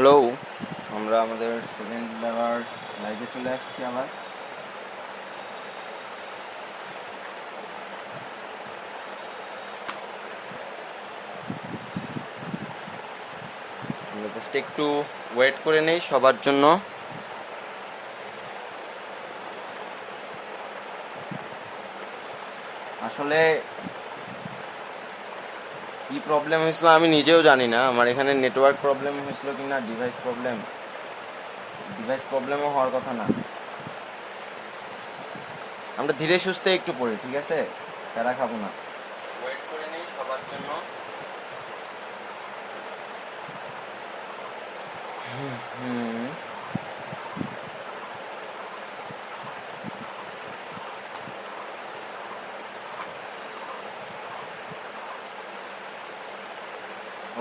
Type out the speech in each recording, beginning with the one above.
Hello, আমরা আমাদের second আবার লাইভে চলে আসছি আবার। আমরা জাস্ট একটু ওয়েট করে নেই সবার জন্য। আসলে কি প্রবলেম হয়েছিল আমি নিজেও জানি না। আমার এখানে নেটওয়ার্ক প্রবলেম হয়েছিল কিনা ডিভাইস প্রবলেমও হওয়ার কথা না। আমরা ধীরে সুস্থে একটু পড়ি, ঠিক আছে? প্যারা খাবো না, ওয়েট করে নেই সবার জন্য। হুম,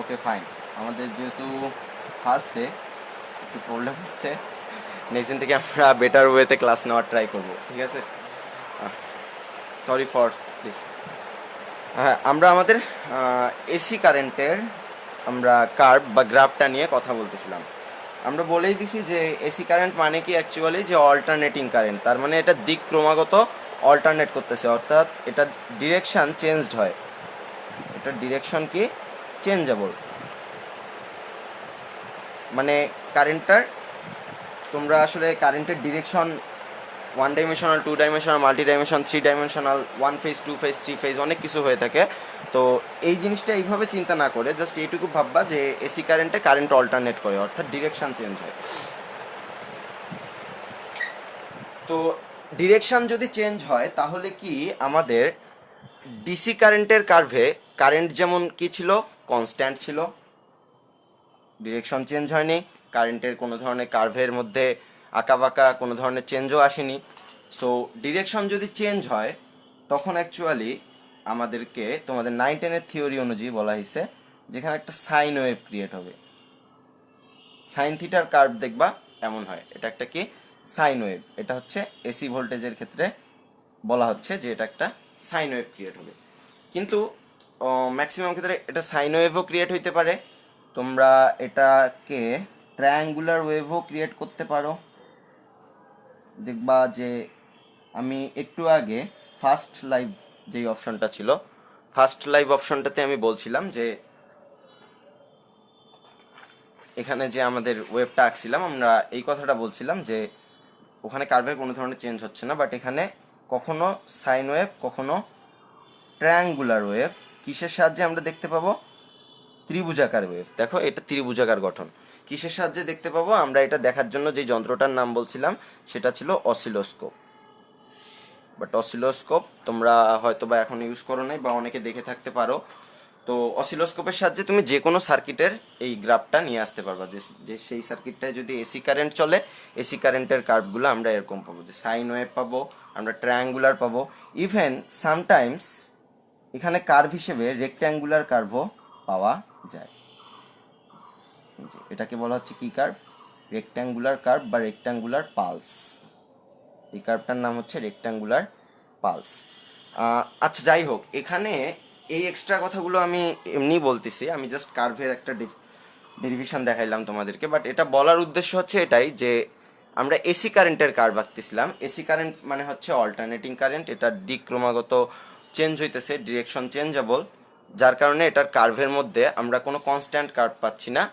ওকে ফাইন। আমাদের যেহেতু ফার্স্ট ডে একটু প্রবলেম হচ্ছে, নেক্সট দিন থেকে আমরা বেটার ওয়েতে ক্লাস নেওয়ার ট্রাই করবো, ঠিক আছে? Sorry for this. হ্যাঁ, আমরা আমাদের এসি কারেন্টের আমরা কার্ভ বা গ্রাফটা নিয়ে কথা বলতেছিলাম। আমরা বলেই দিছি যে এসি কারেন্ট মানে কি অ্যাকচুয়ালি যে অল্টারনেটিং কারেন্ট, তার মানে এটা দিক ক্রমাগত অল্টারনেট করতেছে, অর্থাৎ এটা ডিরেকশন চেঞ্জড হয়। এটা ডিরেকশন কি চেঞ্জেবল, মানে কারেন্টটার তোমরা আসলে কারেন্টের direction one dimensional, two dimensional, multi dimension, three dimensional, one phase, two phase, three phase, অনেক কিছু হয়ে থাকে। তো এই জিনিসটা এইভাবে চিন্তা না করে জাস্ট এইটুকু ভাববা যে এসি কারেন্টে কারেন্ট অল্টারনেট করে, অর্থাৎ ডিরেকশন চেঞ্জ হয়। তো ডিরেকশন যদি চেঞ্জ হয় তাহলে কি আমাদের ডিসি কারেন্টের কার্ভে কারেন্ট যেমন কি ছিল, কনস্ট্যান্ট ছিল, ডিরেকশন চেঞ্জ হয়নি, কারেন্টের কোনো ধরনের কার্ভের মধ্যে আঁকা বাঁকা কোনো ধরনের চেঞ্জও আসেনি। সো ডিরেকশন যদি চেঞ্জ হয় তখন অ্যাকচুয়ালি আমাদেরকে তোমাদের 9-10-এর থিওরি অনুযায়ী বলা হয়েছে যেখানে একটা সাইন ওয়েভ ক্রিয়েট হবে। সাইন থিটার কার্ভ দেখবা এমন হয়, এটা একটা কি সাইন ওয়েভ। এটা হচ্ছে এসি ভোল্টেজের ক্ষেত্রে বলা হচ্ছে যে এটা একটা সাইন ওয়েভ ক্রিয়েট হবে। কিন্তু ম্যাক্সিমাম ক্ষেত্রে এটা সাইন ওয়েভও ক্রিয়েট হইতে পারে, তোমরা এটাকে ট্রায়াঙ্গুলার ওয়েভও ক্রিয়েট করতে পারো। দেখবা যে আমি একটু আগে ফার্স্ট লাইভ যেই অপশনটা ছিল, ফার্স্ট লাইভ অপশনটাতে আমি বলছিলাম যে এখানে যে আমাদের ওয়েভটা আঁকছিলাম আমরা এই কথাটা বলছিলাম যে ওখানে কার্ভের কোনো ধরনের চেঞ্জ হচ্ছে না, বাট এখানে কখনো সাইন ওয়েভ কখনো ট্রায়াঙ্গুলার ওয়েভ কিসের সাহায্যে আমরা দেখতে পাবো? ত্রিভুজাকার ওয়েভ। দেখো এটা ত্রিভুজাকার গঠন, কিসের সাহায্যে দেখতে পাবো? আমরা এটা দেখার জন্য যে যন্ত্রটার নাম বলছিলাম সেটা ছিল অসিলোস্কোপ। বাট অসিলোস্কোপ তোমরা হয়তো বা এখন ইউজ করো নাই বা অনেকে দেখে থাকতে পারো। তো অসিলোস্কোপের সাহায্যে তুমি যে কোনো সার্কিটের এই গ্রাফটা নিয়ে আসতে পারবা, যে যে সেই সার্কিটটায় যদি এসি কারেন্ট চলে, এসি কারেন্টের কার্ভগুলো আমরা এরকম পাবো, যে সাইন ওয়েভ পাবো, আমরা ট্রায়াঙ্গুলার পাবো, ইভেন সামটাইমস এখানে কার্ভ হিসেবে রেক্ট্যাঙ্গুলার কার্ভও পাওয়া যায়। এটাকে বলা হচ্ছে কি কার্ভ? রেক্ট্যাঙ্গুলার কার্ভ বা রেক্ট্যাঙ্গুলার পালস। এই কার্ভটার নাম হচ্ছে রেক্ট্যাঙ্গুলার পালস। আচ্ছা, যাই হোক, এখানে এই এক্সট্রা কথাগুলো আমি এমনি বলতেছি, আমি জাস্ট কার্ভের একটা ডেরিভেশন দেখাইলাম তোমাদেরকে। বাট এটা বলার উদ্দেশ্য হচ্ছে এটাই যে আমরা এসি কারেন্টের কার্ভ আঁকতেছিলাম। এসি কারেন্ট মানে হচ্ছে অল্টারনেটিং কারেন্ট, এটার দিক ক্রমাগত চেঞ্জ হইতেছে, ডিরেকশন চেঞ্জেবল, যার কারণে এটার কার্ভের মধ্যে আমরা কোনো কনস্ট্যান্ট কার্ভ পাচ্ছি না।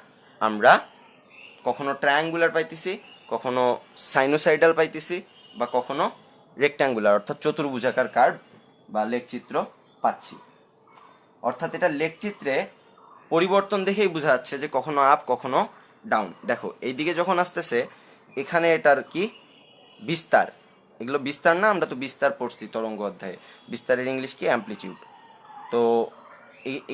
আমরা কখনো ট্রায়াঙ্গুলার পাইতেছি, কখনো সাইনোসাইডাল পাইতেছি, বা কখনো রেক্ট্যাঙ্গুলার অর্থাৎ চতুর্ভুজাকার কার্ভ বা লেখচিত্র পাচ্ছি। অর্থাৎ এটা লেখচিত্রে পরিবর্তন দেখেই বোঝা যাচ্ছে যে কখনো আপ কখনো ডাউন। দেখো এইদিকে যখন আসতেছে এখানে এটার কি বিস্তার, এগুলো বিস্তার না, আমরা তো বিস্তার পড়ছি তরঙ্গ অধ্যায়ে। বিস্তারের ইংলিশ কি? অ্যাম্পলিটিউড। তো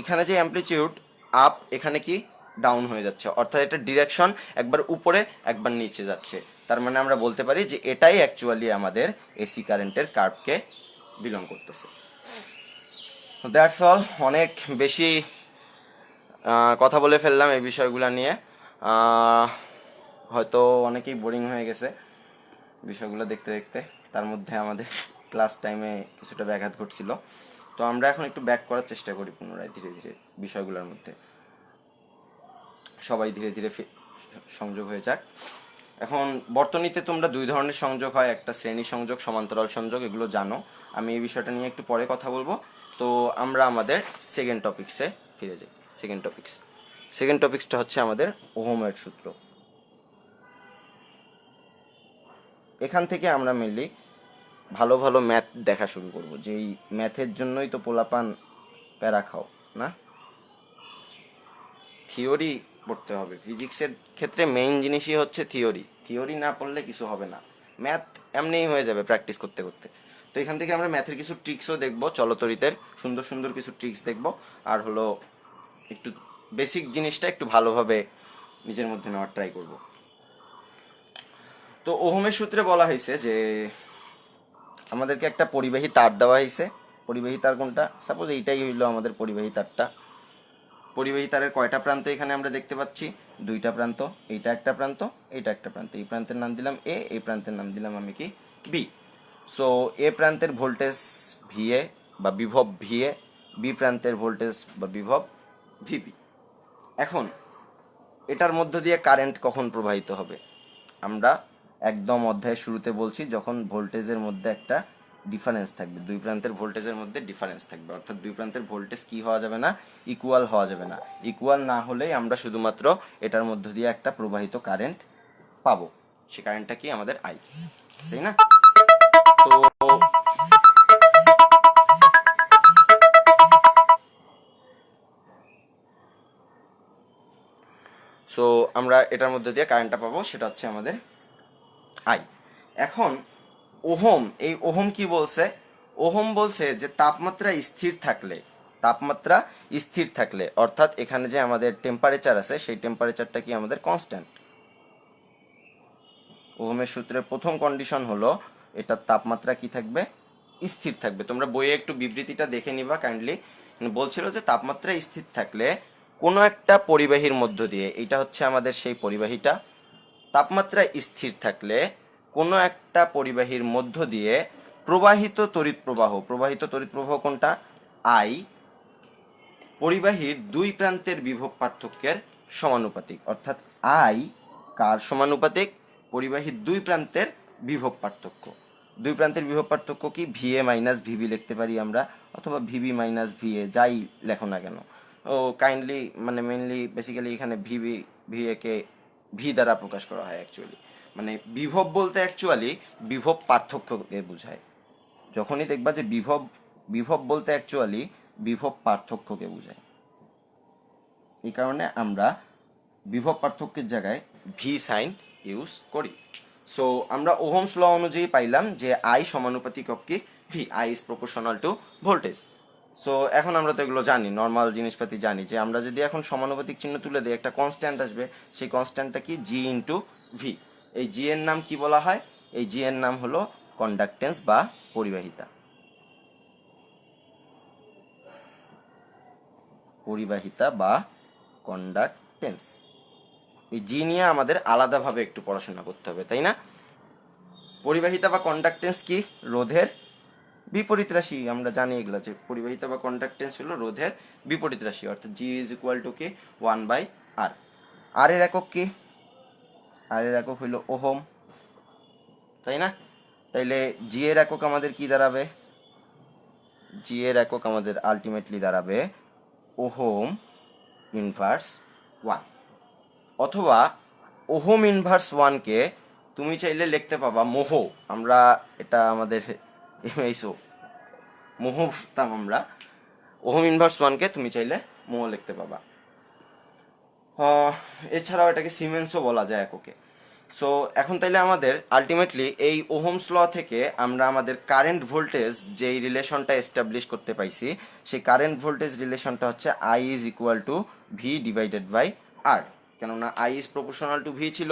এখানে যে অ্যাম্পলিটিউড আপ, এখানে কি ডাউন হয়ে যাচ্ছে, অর্থাৎ এটা ডিরেকশন একবার উপরে একবার নিচে যাচ্ছে। তার মানে আমরা বলতে পারি যে এটাই অ্যাকচুয়ালি আমাদের এসি কারেন্টের কার্ভকে বিলং করতেছে। That's all. অনেক বেশি কথা বলে ফেললাম এই বিষয়গুলো নিয়ে। হয়তো অনেকেই বোরিং হয়ে গেছে বিষয়গুলো দেখতে দেখতে, তার মধ্যে আমাদের ক্লাস টাইমে কিছুটা ব্যাঘাত ঘটছিল। তো আমরা এখন একটু ব্যাক করার চেষ্টা করি পুনরায় ধীরে ধীরে বিষয়গুলোর মধ্যে। সবাই ধীরে ধীরে সংযোগ হয়ে যাক। এখন বর্তনীতে তোমরা দুই ধরনের সংযোগ হয়, একটা শ্রেণী সংযোগ, সমান্তরাল সংযোগ, এগুলো জানো। আমি এই বিষয়টা নিয়ে একটু পরে কথা বলবো। তো আমরা আমাদের সেকেন্ড টপিক্সে ফিরে যাই। সেকেন্ড টপিক্সটা হচ্ছে আমাদের ওহমের সূত্র। এখান থেকে আমরা মেনলি ভালো ভালো ম্যাথ দেখা শুরু করব, যে এই ম্যাথের জন্যই তো পোলাপান প্যারা খাও না। থিওরি পড়তে হবে ফিজিক্সের ক্ষেত্রে, মেইন জিনিসই হচ্ছে থিওরি না পড়লে কিছু হবে না। ম্যাথ এমনিই হয়ে যাবে প্র্যাকটিস করতে করতে। তো এখান থেকে আমরা ম্যাথের কিছু ট্রিক্সও দেখবো, চলতরিতের সুন্দর সুন্দর কিছু ট্রিক্স দেখবো, আর হলো একটু বেসিক জিনিসটা একটু ভালোভাবে নিজের মধ্যে নেওয়ার ট্রাই করব। তো ওহমের সূত্রে বলা হয়েছে যে আমাদেরকে একটা পরিবাহী তার দেওয়া হয়েছে। পরিবাহী তার কোনটা? সাপোজ এইটাই হইলো আমাদের পরিবাহী তারটা। পরিবাহী তারের কয়টা প্রান্ত এখানে আমরা দেখতে পাচ্ছি? দুইটা প্রান্ত। এইটা একটা প্রান্ত, এইটা একটা প্রান্ত। এই প্রান্তের নাম দিলাম এ, এই প্রান্তের নাম দিলাম আমি কি? বি। সো এ প্রান্তের ভোল্টেজ ভিএ বা বিভব ভিএ, বি প্রান্তের ভোল্টেজ বা বিভব ভিবি। এখন এটার মধ্য দিয়ে কারেন্ট কখন প্রবাহিত হবে? আমরা একদম অধ্যায়ের শুরুতে বলছি, যখন ভোল্টেজের মধ্যে একটা ডিফারেন্স থাকবে, দুই প্রান্তের ভোল্টেজের মধ্যে ডিফারেন্স থাকবে, অর্থাৎ দুই প্রান্তের ভোল্টেজ কি হওয়া যাবে না? ইকুয়াল হওয়া যাবে না। ইকুয়াল না হলেই আমরা শুধুমাত্র এটার মধ্য দিয়ে একটা প্রবাহিত কারেন্ট পাবো। সে কারেন্টটা কি? আমাদের আই, তাই না? তো সো আমরা এটার মধ্যে দিয়ে কারেন্টটা পাবো, সেটা হচ্ছে আমাদের আই। এখন ওহম, এই ওহম কি বলছে? ওহম বলছে যে তাপমাত্রা স্থির থাকলে অর্থাৎ এখানে যে আমাদের টেম্পারেচার আছে, সেই টেম্পারেচারটা কি আমাদের কনস্ট্যান্ট। ওহমের সূত্রের প্রথম কন্ডিশন হলো এটার তাপমাত্রা কি থাকবে? স্থির থাকবে। তোমরা বইয়ে একটু বিবৃতিটা দেখে নিবা কাইন্ডলি। বলছিল যে তাপমাত্রা স্থির থাকলে কোনো একটা পরিবাহীর মধ্য দিয়ে, এটা হচ্ছে আমাদের সেই পরিবাহীটা, তাপমাত্রা স্থির থাকলে কোনো একটা পরিবাহীর মধ্য দিয়ে প্রবাহিত তড়িৎ প্রবাহ কোনটা? আই পরিবাহীর দুই প্রান্তের বিভব পার্থক্যের সমানুপাতিক। অর্থাৎ আই কার সমানুপাতিক? পরিবাহীর দুই প্রান্তের বিভব পার্থক্য। দুই প্রান্তের বিভব পার্থক্য কি? ভিএ মাইনাস ভিবি লিখতে পারি আমরা, অথবা ভিবি মাইনাস ভিএ, যাই লেখো না কেন। ও কাইন্ডলি মানে মেনলি বেসিক্যালি এখানে ভিএ কে ভি দ্বারা প্রকাশ করা হয় অ্যাকচুয়ালি। মানে বিভব বলতে অ্যাকচুয়ালি বিভব পার্থক্যকে বোঝায়। যখনই দেখবা যে বিভব বলতে অ্যাকচুয়ালি বিভব পার্থক্যকে বোঝায়। এই কারণে আমরা বিভব পার্থক্যের জায়গায় ভি সাইন ইউজ করি। সো আমরা ওহমস ল অনুযায়ী পাইলাম যে আই সমানুপাতিক কি? V. I is proportional two voltage. So এখন আমরা তো এগুলো জানি, নর্মাল জিনিসপাতি জানি, যে আমরা যদি এখন সমানুপাতিক চিহ্ন তুলে দিই একটা কনস্ট্যান্ট আসবে। সেই কনস্ট্যান্টটা কি? জি ইন্টু ভি। এই জি এর নাম কি বলা হয়? এই জি এর নাম হলো কন্ডাক্টেন্স বা পরিবাহিতা। বা কন্ডাক্টেন্স। এই জি নিয়ে আমাদের আলাদাভাবে একটু পড়াশোনা করতে হবে, তাই না? পরিবাহিতা বা কন্ডাক্টেন্স কি? রোধের বিপরীত রাশি। আমরা জানি এগুলো, যে পরিবাহিতা বা কন্ডাক্টেন্স হলো রোধের বিপরীত রাশি, অর্থাৎ জি ইজ ইকুয়াল টু কি? 1/r। আর এর একক কি? আর এর একক হইল ওহম, তাই না? তাইলে জি এর একক আমাদের কি দাঁড়াবে? জি এর একক আমাদের আলটিমেটলি দাঁড়াবে ওহম ইনভার্স 1, অথবা ওহম ইনভার্স 1কে তুমি চাইলে লিখতে পাবা মোহ। আমরা এটা আমাদের এমএইসও মোহ বুঝতাম আমরা। ওহম ইনভার্স 1কে তুমি চাইলে মোহ লিখতে পাবা। এছাড়াও এটাকে সিমেন্সও বলা যায় এককে। সো এখন তাইলে আমাদের আলটিমেটলি এই ওহমস ল থেকে আমরা আমাদের কারেন্ট ভোল্টেজ যেই রিলেশনটা এস্টাবলিশ করতে পাইছি, সেই কারেন্ট ভোল্টেজ রিলেশনটা হচ্ছে I is equal to V divided by R. কেননা I is proportional to V ছিল,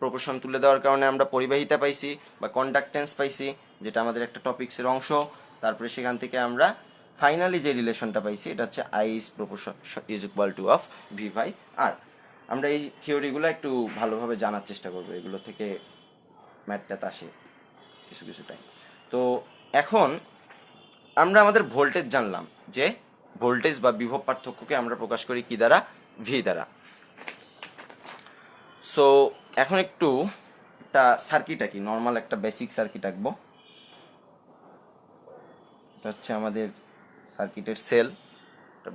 প্রপোর্শন তুলে দেওয়ার কারণে আমরা পরিবাহিতা পাইছি বা কন্ডাক্টেন্স পাইছি, যেটা আমাদের একটা টপিক্সের অংশ। তারপরে সেখান থেকে আমরা ফাইনালি যে রিলেশনটা পাইছি, এটা হচ্ছে I is proportion is equal to of V by R. আমরা এই থিওরিগুলো একটু ভালোভাবে জানার চেষ্টা করবো, এগুলো থেকে ম্যাথটা আসে কিছু কিছু টাইম। তো এখন আমরা আমাদের ভোল্টেজ জানলাম, যে ভোল্টেজ বা বিভব পার্থক্যকে আমরা প্রকাশ করি কি দ্বারা? ভি দ্বারা। সো এখন একটু একটা সার্কিট আঁকি, নর্মাল একটা বেসিক সার্কিট আঁকবো। এটা হচ্ছে আমাদের সার্কিটের সেল,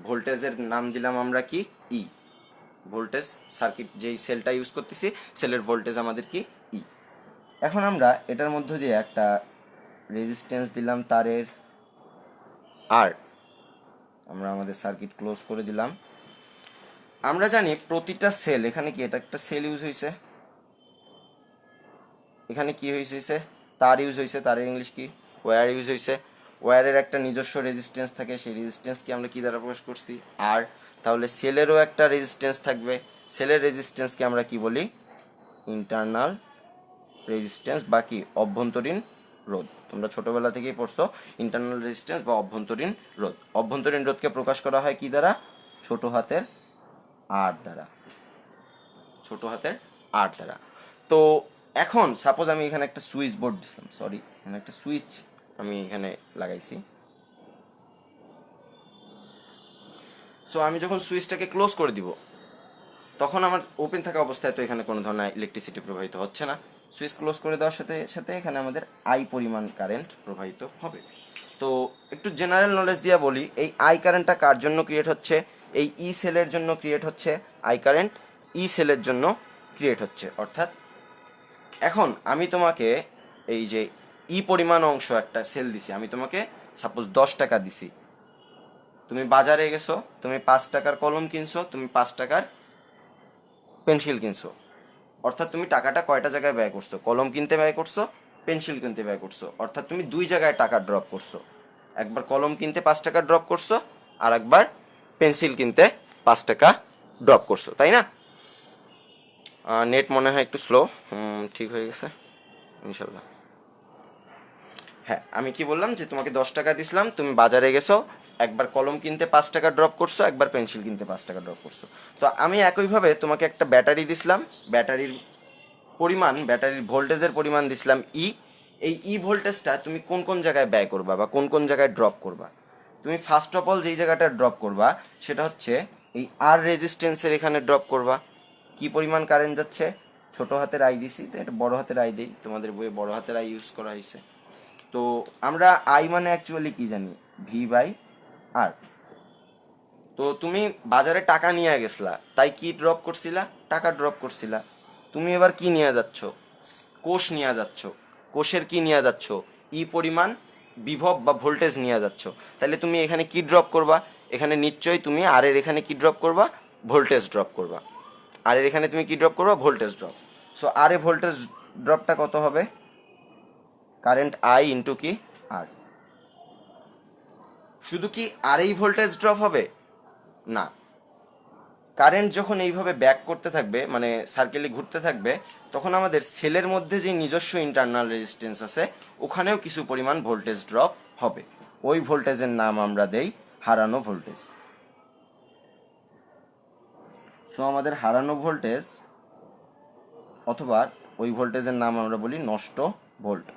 ভোল্টেজের নাম দিলাম আমরা কি ই, ভোল্টেজ সার্কিট যেই সেলটা ইউজ করতেছি সেলের ভোল্টেজ আমাদের কি ই। এখন আমরা এটার মধ্য দিয়ে একটা রেজিস্ট্যান্স দিলাম তারের আর, আমরা আমাদের সার্কিট ক্লোজ করে দিলাম। আমরা জানি প্রতিটা সেল, এখানে কি এটা একটা সেল ইউজ হয়েছে, এখানে কি হয়েছে তার ইউজ হয়েছে, তারের ইংলিশ কি ওয়্যার ইউজ হয়েছে। ওয়্যারের একটা নিজস্ব রেজিস্ট্যান্স থাকে, সেই রেজিস্ট্যান্সকে আমরা কি দ্বারা প্রকাশ করছি আর। তাহলে সেলেরও একটা রেজিস্ট্যান্স থাকবে, সেলের রেজিস্ট্যান্সকে আমরা কি বলি ইন্টারনাল রেজিস্ট্যান্স বা কি অভ্যন্তরীণ রোধ। তোমরা ছোটবেলা থেকেই পড়ছো ইন্টারনাল রেজিস্ট্যান্স বা অভ্যন্তরীণ রোধ। অভ্যন্তরীণ রোধকে প্রকাশ করা হয় কি দ্বারা, ছোট হাতের আর দ্বারা, ছোট হাতের আর দ্বারা। তো এখন সাপোজ আমি এখানে একটা সুইচ বোর্ড দিলাম, সরি এখানে একটা সুইচ আমি এখানে লাগাইছি। সো আমি যখন সুইচটাকে ক্লোজ করে দিব তখন আমার ওপেন থাকা অবস্থায় তো এখানে কোনো ধরনের ইলেকট্রিসিটি প্রবাহিত হচ্ছে না। সুইচ ক্লোজ করে দেওয়ার সাথে সাথে এখানে আমাদের আই পরিমাণ কারেন্ট প্রবাহিত হবে। তো একটু জেনারেল নলেজ দিয়ে বলি, এই আই কারেন্টটা কার জন্য ক্রিয়েট হচ্ছে, এই ই সেলের জন্য ক্রিয়েট হচ্ছে আই কারেন্ট, ই সেলের জন্য ক্রিয়েট হচ্ছে। অর্থাৎ এখন আমি তোমাকে এই যে ই পরিমাণ অংশ একটা সেল দিছি, আমি তোমাকে সাপোজ 10 টাকা দিছি, তুমি বাজারে গেছো, তুমি 5 টাকার কলম কিনছো, তুমি 5 টাকার পেন্সিল কিনছো। অর্থাৎ তুমি টাকাটা কয়টা জায়গায় ব্যয় করছো, কলম কিনতে ব্যয় করছো, পেন্সিল কিনতে ব্যয় করছো। অর্থাৎ তুমি 2 জায়গায় টাকা ড্রপ করছো, একবার কলম কিনতে 5 টাকা ড্রপ করছো আর একবার পেন্সিল কিনতে 5 টাকা ড্রপ করছো, তাই না? নেট মনে হয় একটু স্লো, ঠিক হয়ে গেছে ইনশাল্লাহ। হ্যাঁ, আমি কি বললাম যে তোমাকে 10 টাকা দিছিলাম, তুমি বাজারে গেছো, একবার কলম কিনতে 5 টাকা ড্রপ করছো, একবার পেন্সিল কিনতে 5 টাকা ড্রপ করছো। তো আমি একইভাবে তোমাকে একটা ব্যাটারি দিছিলাম, ব্যাটারির পরিমাণ, ব্যাটারির ভোল্টেজের পরিমাণ দিছিলাম ই। এই ই ভোল্টেজটা তুমি কোন কোন জায়গায় ব্যয় করবা বা কোন কোন জায়গায় ড্রপ করবা, তুমি ফার্স্ট অফ অল যেই জায়গাটা ড্রপ করবা সেটা হচ্ছে এই আর রেজিস্ট্যান্সের এখানে ড্রপ করবা। কি পরিমাণ কারেন্ট যাচ্ছে, ছোট হাতের আই দিছি তো এটা বড় হাতের আই দিই, তোমাদের বইয়ে বড় হাতের আই ইউজ করা হয়েছে। তো আমরা আই মানে অ্যাকচুয়ালি কি জানি, ভি বাই আর। তো তুমি বাজারে টাকা নিয়ে গেছলা, তাই কি ড্রপ করছিলা, টাকা ড্রপ করছিলা। তুমি এবার কি নিয়ে যাচ্ছ, কোষ নিয়ে যাচ্ছ, কোষের কি নিয়ে যাচ্ছ, ই পরিমাণ বিভব বা ভোল্টেজ নিয়ে যাচ্ছ। তাহলে তুমি এখানে কি ড্রপ করবা, এখানে নিশ্চয়ই তুমি আর এর এখানে কি ড্রপ করবা, ভোল্টেজ ড্রপ করবা। আর এর এখানে তুমি কি ড্রপ করবা, ভোল্টেজ ড্রপ। সো আর এ ভোল্টেজ ড্রপটা কত হবে, কারেন্ট আই ইন্টু কি আর। শুধু কি আর এই ভোল্টেজ ড্রপ হবে না, কারেন্ট যখন এইভাবে ব্যাক করতে থাকবে মানে সার্কেলে ঘুরতে থাকবে তখন আমাদের সেলের মধ্যে যে নিজস্ব ইন্টারনাল রেজিস্ট্যান্স আছে ওখানেও কিছু পরিমাণ ভোল্টেজ ড্রপ হবে। ওই ভোল্টেজের নাম আমরা দেই হারানো ভোল্টেজ। সো আমাদের হারানো ভোল্টেজ অথবা ওই ভোল্টেজের নাম আমরা বলি নষ্ট ভোল্ট।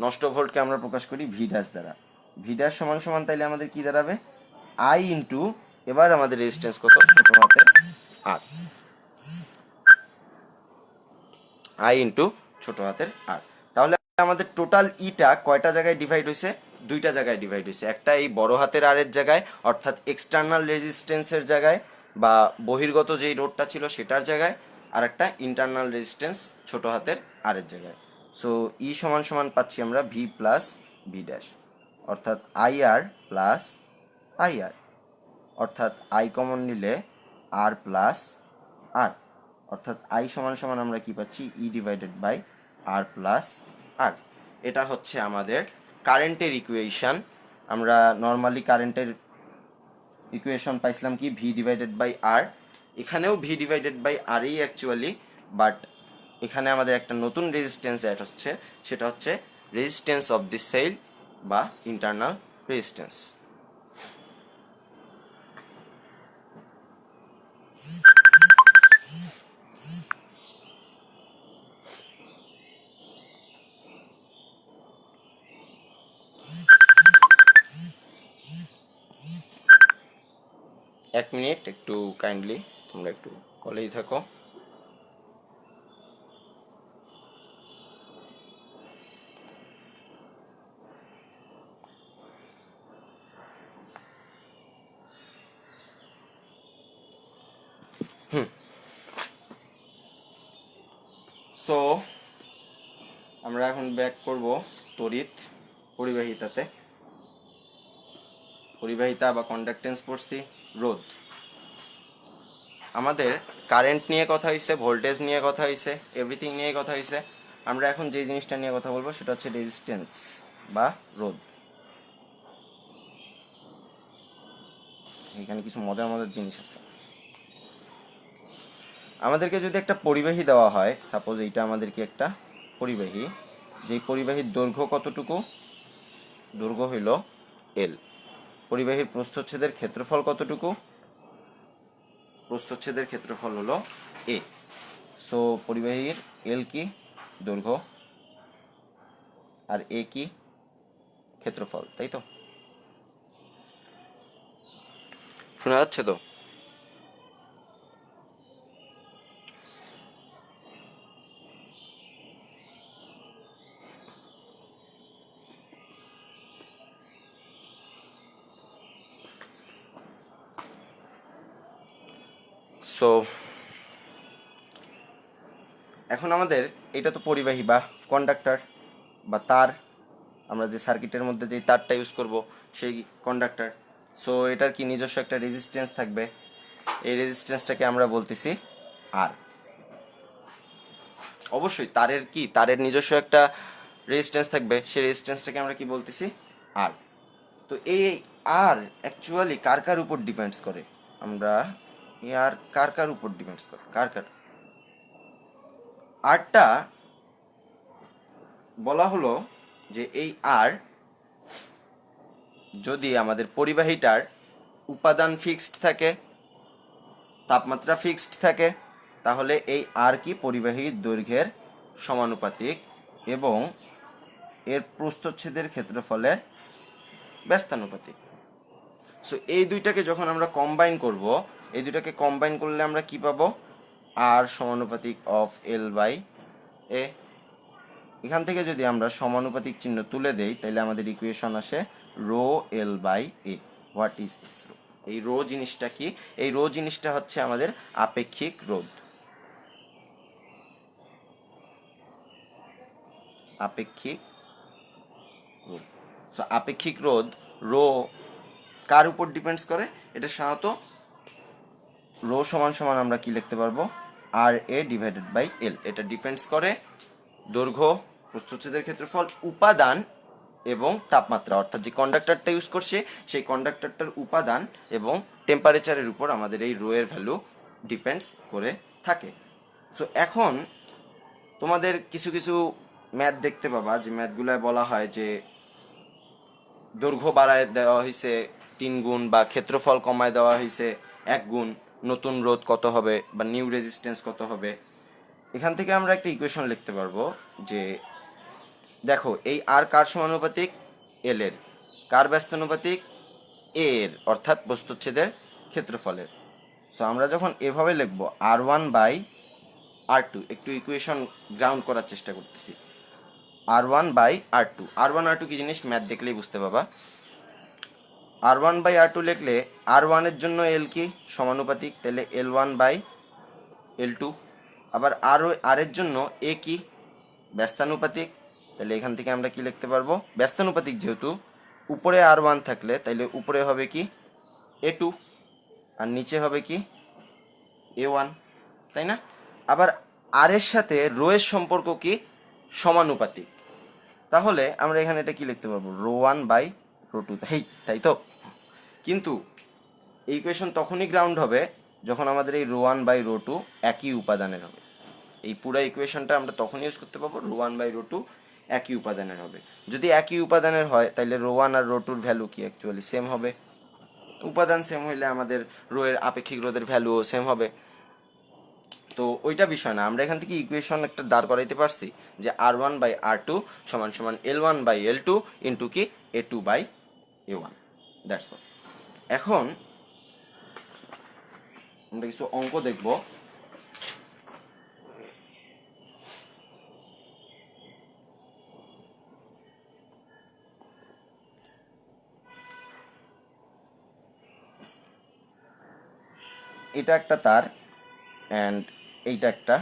নষ্ট ভোল্টকে আমরা প্রকাশ করি ভি ড্যাশ দ্বারা। ভি ড্যাশ সমান সমান তাইলে আমাদের কি দাঁড়াবে, আই ইন্টু, এবার আমাদের রেজিস্ট্যান্স কত, ছোট হাতের আর, আই ইন্টু ছোট হাতের আর। তাহলে আমাদের টোটাল ইটা কয়টা জায়গায় ডিভাইড হয়েছে, 2টা জায়গায় ডিভাইড হয়েছে। একটা এই বড় হাতের আর এর জায়গায় অর্থাৎ এক্সটার্নাল রেজিস্ট্যান্সের জায়গায় বা বহির্গত যেই রোডটা ছিল সেটার জায়গায়, আর একটা ইন্টারনাল রেজিস্ট্যান্স ছোট হাতের আর এর জায়গায়। সো ই সমান সমান পাচ্ছি আমরা ভি প্লাস ভি ড্যাশ, অর্থাৎ আই আর প্লাস আই আর, অর্থাৎ আই কমন নিলে আর প্লাস আর, অর্থাৎ আই সমান সমান আমরা কি পাচ্ছি, E divided by R plus R. এটা হচ্ছে আমাদের কারেন্টের ইকুয়েশন। আমরা নর্মালি কারেন্টের ইকুয়েশন পাইছিলাম কি, ভি ডিভাইডেড বাই আর। এখানেও ভি ডিভাইডেড বাই আরই অ্যাকচুয়ালি, বাট এখানে আমাদের একটা নতুন রেজিস্ট্যান্স অ্যাড হচ্ছে, সেটা হচ্ছে রেজিস্ট্যান্স অফ দি সেল বা ইন্টারনাল রেজিস্ট্যান্স। এক মিনিট একটু কাইন্ডলি তোমরা একটু কলেই থাকো। সো আমরা এখন ব্যাক করব তড়িৎ পরিবাহিতাতে। পরিবাহিতা বা কন্ডাক্টেন্স পড়ছি, রোধ। আমাদের কারেন্ট নিয়ে কথা হয়েছে, ভোল্টেজ নিয়ে কথা হয়েছে, এভরিথিং নিয়ে কথা হয়েছে। আমরা এখন যে জিনিসটা নিয়ে কথা বলবো সেটা হচ্ছে রেজিস্ট্যান্স বা রোধ। এখানে কিছু মজার মজার জিনিস আছে। আমাদেরকে যদি একটা পরিবাহী দেওয়া হয়, সাপোজ এইটা আমাদেরকে একটা পরিবাহী, যেই পরিবাহীর দৈর্ঘ্য কতটুকু? দৈর্ঘ্য হইল এল। পরিবাহীর প্রস্থচ্ছেদের ক্ষেত্রফল কতটুকু? প্রস্থচ্ছেদের ক্ষেত্রফল হলো এ। সো পরিবাহীর এল কি? দৈর্ঘ্য, আর এ কি? ক্ষেত্রফল, তাই তো? শোনা যাচ্ছে তো? সো এখন আমাদের এটা তো পরিবাহী বা কন্ডাক্টর বা তার, আমরা যে সার্কিটের মধ্যে যে তারটা ইউজ করব সেই কন্ডাক্টর। সো এটার কি নিজস্ব একটা রেজিস্ট্যান্স থাকবে। এই রেজিস্ট্যান্সটাকে আমরা বলতেছি আর। অবশ্যই তারের কি, তারের নিজস্ব একটা রেজিস্ট্যান্স থাকবে, সেই রেজিস্ট্যান্সটাকে আমরা কি বলতেছি? আর। তো এই আর অ্যাকচুয়ালি কার কার উপর ডিপেন্ডস করে? আমরা আর কার কার উপর ডিপেন্ডস করে? কার কার? আরটা বলা হলো যে এই আর যদি আমাদের পরিবাহীটার উপাদান ফিক্সড থাকে, তাপমাত্রা ফিক্সড থাকে, তাহলে এই আর কি পরিবাহীর দৈর্ঘ্যের সমানুপাতিক এবং এর প্রস্থচ্ছেদের ক্ষেত্রফলের ব্যস্তানুপাতিক। সো এই দুইটাকে যখন আমরা কম্বাইন করব, এই দুইটাকে কম্বাইন করলে আমরা কি পাবো? আর সমানুপাতিক অফ এল বাই এ। এখান থেকে যদি আমরা সমানুপাতিক চিহ্ন তুলে দেই তাহলে আমাদের ইকুয়েশন আসে rho L by A. What is this rho? এই রো জিনিসটা কি? এই রো জিনিসটা হচ্ছে আমাদের আপেক্ষিক রোধ। আপেক্ষিক রোধ। সো আপেক্ষিক রোধ রো কার উপর ডিপেন্ডস করে? এটা সাধারণত রো সমান সমান আমরা কি লিখতে পারবো? আর এ ডিভাইডেড বাই এল। এটা ডিপেন্ডস করে দৈর্ঘ্য, প্রস্থচ্ছেদের ক্ষেত্রফল, উপাদান এবং তাপমাত্রা, অর্থাৎ যে কন্ডাক্টরটা ইউজ করছে সেই কন্ডাক্টরটার উপাদান এবং টেম্পারেচারের উপর আমাদের এই রো এর ভ্যালু ডিপেন্ডস করে থাকে। সো এখন তোমাদের কিছু কিছু ম্যাথ দেখতে পাবা, যে ম্যাথগুলোয় বলা হয় যে দৈর্ঘ্য বাড়ায় দেওয়া হয়েছে 3 গুণ, বা ক্ষেত্রফল কমায় দেওয়া হয়েছে 1 গুণ, নতুন রোধ কত হবে বা নিউ রেজিস্ট্যান্স কত হবে। এখান থেকে আমরা একটা ইকুয়েশন লিখতে পারবো যে দেখো এই আর কার সমানুপাতিক? এল এর। কার ব্যস্তানুপাতিক? এ এর, অর্থাৎ প্রস্থচ্ছেদের ক্ষেত্রফলের। সো আমরা যখন এভাবে লিখবো R one by R two, একটু ইকুয়েশন গ্রাউন্ড করার চেষ্টা করতেছি। R one by R two, R one R two কি জিনিস ম্যাথ দেখলেই বুঝতে পারবা। R one by R two লিখলে আর ওয়ানের জন্য এল কি? সমানুপাতিক, তাহলে L one by L two. আবার আর এর জন্য এ কি? ব্যস্তানুপাতিক, তাহলে এখান থেকে আমরা কি লিখতে পারবো? ব্যস্তানুপাতিক যেহেতু, উপরে আর ওয়ান থাকলে তাইলে উপরে হবে কি? এ টু, আর নিচে হবে কি? এ ওয়ান, তাই না? আবার আর এর সাথে রো এর সম্পর্ক কি? সমানুপাতিক। তাহলে আমরা এখানে এটা কি লিখতে পারবো? Rho one by rho two, তাই তো? কিন্তু এই ইকুয়েশন তখনই গ্রাউন্ড হবে যখন আমাদের এই rho one by rho two একই উপাদানের হবে। এই পুরো ইকুয়েশনটা আমরা তখন ইউজ করতে পারবো rho one by rho two একই উপাদানের হবে। যদি একই উপাদানের হয় তাহলে রো ওয়ান আর রো টুর ভ্যালু কি অ্যাকচুয়ালি সেম হবে। উপাদান সেম হইলে আমাদের রো এর আপেক্ষিক রোধের ভ্যালুও সেম হবে। তো ওইটা বিষয় না, আমরা এখান থেকে ইকুয়েশন একটা দাঁড় করাইতে পারছি যে R one by R two সমান সমান L one by L two into কি? A two by A one. That's all. এখন আমরা কিছু অঙ্ক দেখব। এটা একটা তার অ্যান্ড এইটা একটা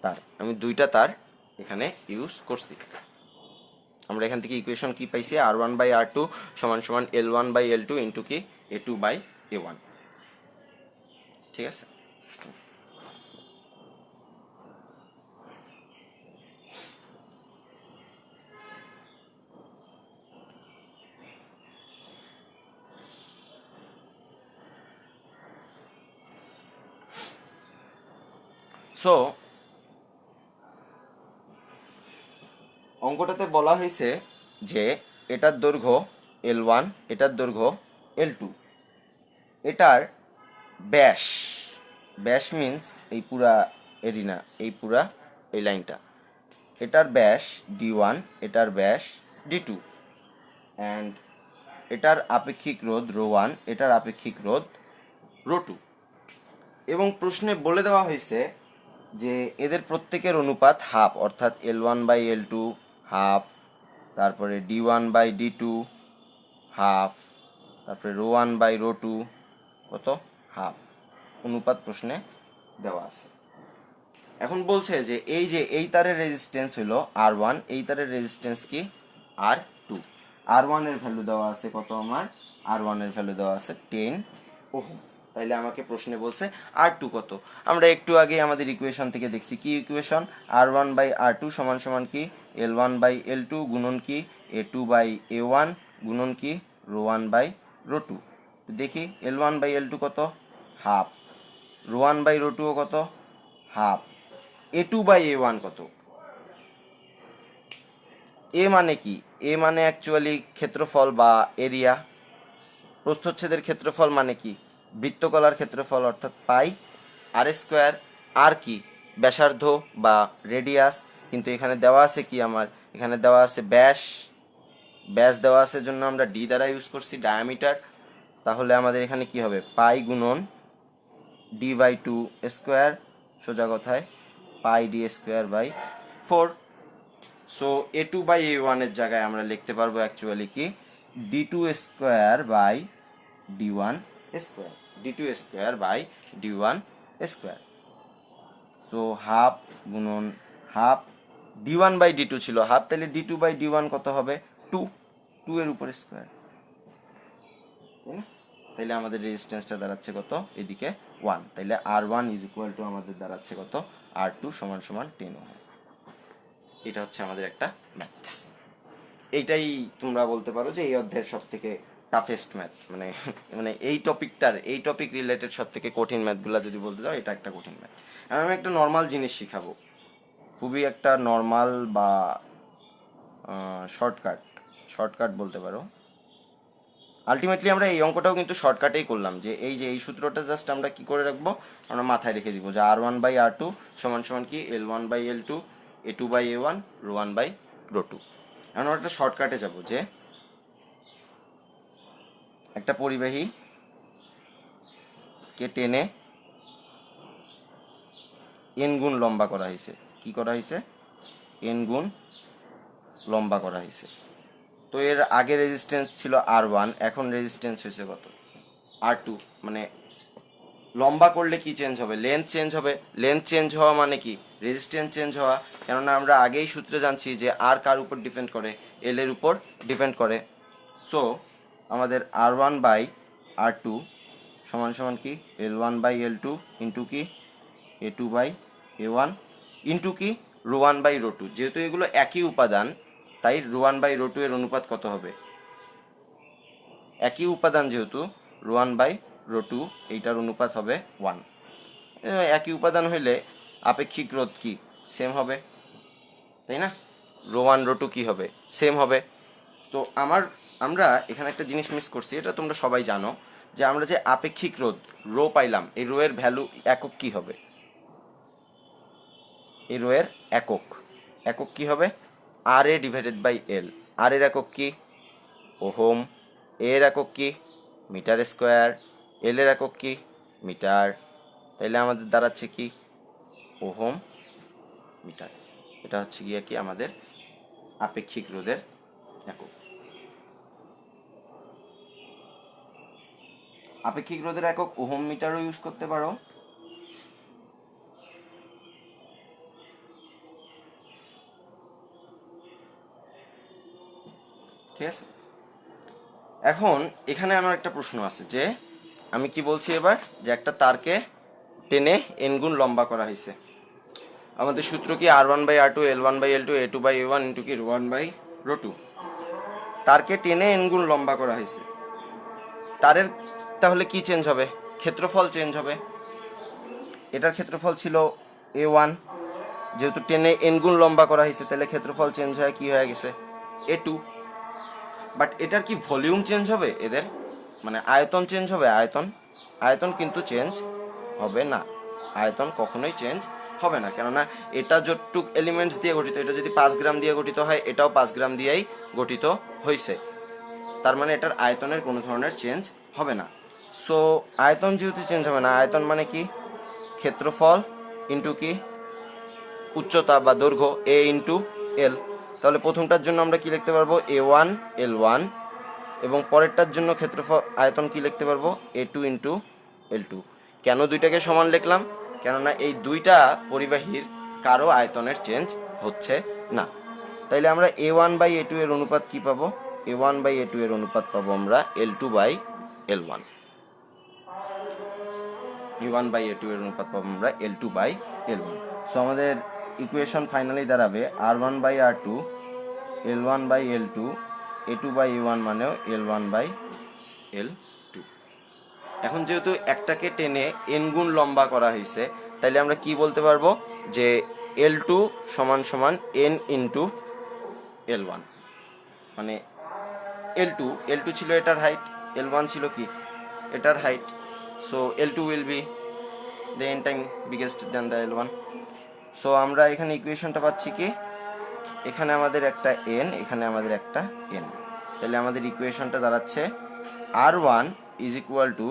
তার, আমি দুইটা তার এখানে ইউজ করছি। আমরা এখান থেকে ইকুয়েশন কি পাইছি, R1/R2 সমান সমান L1/L2 ইন্টু কি A2/A1। ঠিক আছে, সো অঙ্কটাতে বলা হয়েছে যে এটার দৈর্ঘ্য L1, এটার দৈর্ঘ্য L2, এটার ব্যাস, ব্যাস মিন্স এই পুরা এরিনা, এই পুরা এই লাইনটা, এটার ব্যাস D1, এটার ব্যাস D2, অ্যান্ড এটার আপেক্ষিক রোধ ρ1, এটার আপেক্ষিক রোধ ρ2। এবং প্রশ্নে বলে দেওয়া হয়েছে যে এদের প্রত্যেকের অনুপাত হাফ, অর্থাৎ L1/L2 হাফ, তারপরে D1/D2 হাফ, তারপরে ρ1/ρ2 কত হাফ, অনুপাত প্রশ্নে দেওয়া আছে। এখন বলছে যে এই তারের রেজিস্ট্যান্স হলো R1, এই তারের রেজিস্ট্যান্স কি R2। R1 এর ভ্যালু দেওয়া আছে কত, আমার R1 এর ভ্যালু দেওয়া আছে 10 ওহম। তাইলে আমাকে প্রশ্নে বলছে R2 কত। আমরা একটু আগে আমাদের ইকুয়েশন থেকে দেখছি, কি ইকুয়েশন, R1/R2 সমান সমান কি L1/L2 গুণন কি A2/A1 গুণন কি ρ1/ρ2। দেখি L1/L2 কত, হাফ, ρ1/ρ2 কত, হাফ, A2/A1 কত। এ মানে কি, এ মানে অ্যাকচুয়ালি ক্ষেত্রফল বা এরিয়া, প্রস্থচ্ছেদের ক্ষেত্রফল মানে কি বৃত্তকলার ক্ষেত্রফল অর্থাৎ পাই, R², আর কি ব্যাসার্ধ বা রেডিয়াস, কিন্তু এখানে দেওয়া আছে কি, আমার এখানে দেওয়া আছে ব্যাস, ব্যাস দেওয়া আছে জন্য আমরা ডি দ্বারা ইউজ করছি ডায়ামিটার। তাহলে আমাদের এখানে কি হবে, পাই গুণন D/2², সোজা কথায় পাই D²/4। সো A2/A1 এর জায়গায় আমরা লিখতে পারবো অ্যাকচুয়ালি কি D2² D2²/D1²। সো হাফ গুণন হাফ, D1/D2 ছিল হাফ, তাহলে D2/D1 কত হবে 2, 2 এর উপরে স্কোয়ার, তাই না? তাইলে আমাদের রেজিস্ট্যান্সটা দাঁড়াচ্ছে কত, এদিকে 1, তাইলে R1 ইজ ইকুয়াল টু আমাদের দাঁড়াচ্ছে কত, R2 সমান সমান 10 ওহম। এটা হচ্ছে আমাদের একটা ম্যাথস। এইটাই তোমরা বলতে পারো যে এই অধ্যায়ের সব থেকে টাফেস্ট ম্যাথ, মানে মানে এই টপিক রিলেটেড সব থেকে কঠিন ম্যাথগুলো যদি বলতে যাও, এটা একটা কঠিন ম্যাথ। আর আমি একটা নর্মাল জিনিস শিখাবো, খুবই একটা নর্মাল বা শর্টকাট বলতে পারো। আলটিমেটলি আমরা এই অঙ্কটাও কিন্তু শর্টকাটেই করলাম, যে এই সূত্রটা জাস্ট আমরা কি করে রাখবো, আমরা মাথায় রেখে দিব যে R1/R2 সমান সমান কি L1/L2 A2/A1 ρ1/ρ2। এখন আমরা একটা শর্টকাটে যাব, যে একটা পরিবাহী কে টেনে n গুণ লম্বা করা হয়েছে, কি করা হয়েছে, n গুণ লম্বা করা হয়েছে। তো এর আগে রেজিস্ট্যান্স ছিল R1, এখন রেজিস্ট্যান্স হয়েছে কত, R2। মানে লম্বা করলে কি চেঞ্জ হবে, লেন্থ চেঞ্জ হবে, লেন্থ চেঞ্জ হওয়া মানে কি রেজিস্ট্যান্স চেঞ্জ হওয়া, কেননা আমরা আগেই সূত্রে জানছি যে আর কার উপর ডিপেন্ড করে, এল এর উপর ডিপেন্ড করে। সো আমাদের R1/R2 সমান সমান কি L1/L2 ইন্টু কি A2/A1 ইন্টু কি ρ1/ρ2। যেহেতু এগুলো একই উপাদান, তাই ρ1/ρ2 এর অনুপাত কত হবে, একই উপাদান যেহেতু ρ1/ρ2 এইটার অনুপাত হবে 1। একই উপাদান হইলে আপেক্ষিক রোধ কি সেম হবে, তাই না, ρ1/ρ2 কি হবে সেম হবে। তো আমরা এখানে একটা জিনিস মিস করছি, এটা তোমরা সবাই জানো, যে আমরা যে আপেক্ষিক রোধ রো পাইলাম, এই রো এর ভ্যালু একক কি হবে, এই রো এর একক কি হবে RA/L। আর এর একক কি ওহম, এর একক কি মিটার স্কোয়ার, এল এর একক কি মিটার, তাইলে আমাদের দাঁড়াচ্ছে কি ওহম মিটার। এটা হচ্ছে গিয়ে কি আমাদের আপেক্ষিক রোধের একক। আপেক্ষিক রোধের একক ওহম মিটারও ইউজ করতে পারো। ঠিক আছে, এখন এখানে আমার একটা প্রশ্ন আছে যে আমি কি বলছি এবার, যে একটা তারকে টেনে এন গুণ লম্বা করা হয়েছে। আমাদের সূত্র কি R1/R2 L1/L2 A2/A1 ইন্টু কি ρ1/ρ2। তারকে টেনে এন গুণ লম্বা করা হয়েছে, তারের তাহলে কি চেঞ্জ হবে? ক্ষেত্রফল চেঞ্জ হবে। এটার ক্ষেত্রফল ছিল A1, যেহেতু টেনে এন গুণ লম্বা করা হয়েছে তাহলে ক্ষেত্রফল চেঞ্জ হয়ে কি হয়ে গেছে A2। বাট এটার কি ভলিউম চেঞ্জ হবে? এদের মানে আয়তন চেঞ্জ হবে? আয়তন কিন্তু চেঞ্জ হবে না। আয়তন কখনোই চেঞ্জ হবে না, কেননা এটা যতটুক এলিমেন্টস দিয়ে গঠিত, এটা যদি 5 গ্রাম দিয়ে গঠিত হয় এটাও 5 গ্রাম দিয়েই গঠিত হয়েছে, তার মানে এটার আয়তনের কোনো ধরনের চেঞ্জ হবে না। সো আয়তন যেহেতু চেঞ্জ হবে না, আয়তন মানে কি ক্ষেত্রফল ইন্টু কি উচ্চতা বা দৈর্ঘ্য A ইন্টু L। তাহলে প্রথমটার জন্য আমরা কি লিখতে পারবো A1 L1, এবং পরেরটার জন্য ক্ষেত্রফল আয়তন কি লিখতে পারবো A2 ইন্টু L2। কেন দুইটাকে সমান লিখলাম? কেননা এই দুইটা পরিবাহীর কারো আয়তনের চেঞ্জ হচ্ছে না। তাইলে আমরা A1/A2 এর অনুপাত কি পাবো? A1/A2 এর অনুপাত পাবো আমরা L2/L1। A1/A2 এর অনুপাত পাবো আমরা L2/L1। সো আমাদের ইকুয়েশন ফাইনালি দাঁড়াবে R1/R2 L1/L2 A2/A1 মানেও L1/L2। এখন যেহেতু একটাকে টেনে এন গুণ লম্বা করা হয়েছে, তাইলে আমরা কি বলতে পারবো যে L2 সমান সমান N ইন্টু L1। মানে L2 ছিল এটার হাইট, L1 ছিল কি এটার height, so L2 will be the n time biggest than the L1। So আমরা এখানে ইকুয়েশনটা পাচ্ছি কি, এখানে আমাদের একটা n, এখানে আমাদের একটা n। তাহলে আমাদের ইকুয়েশনটা দাঁড়াচ্ছে R1 is equal two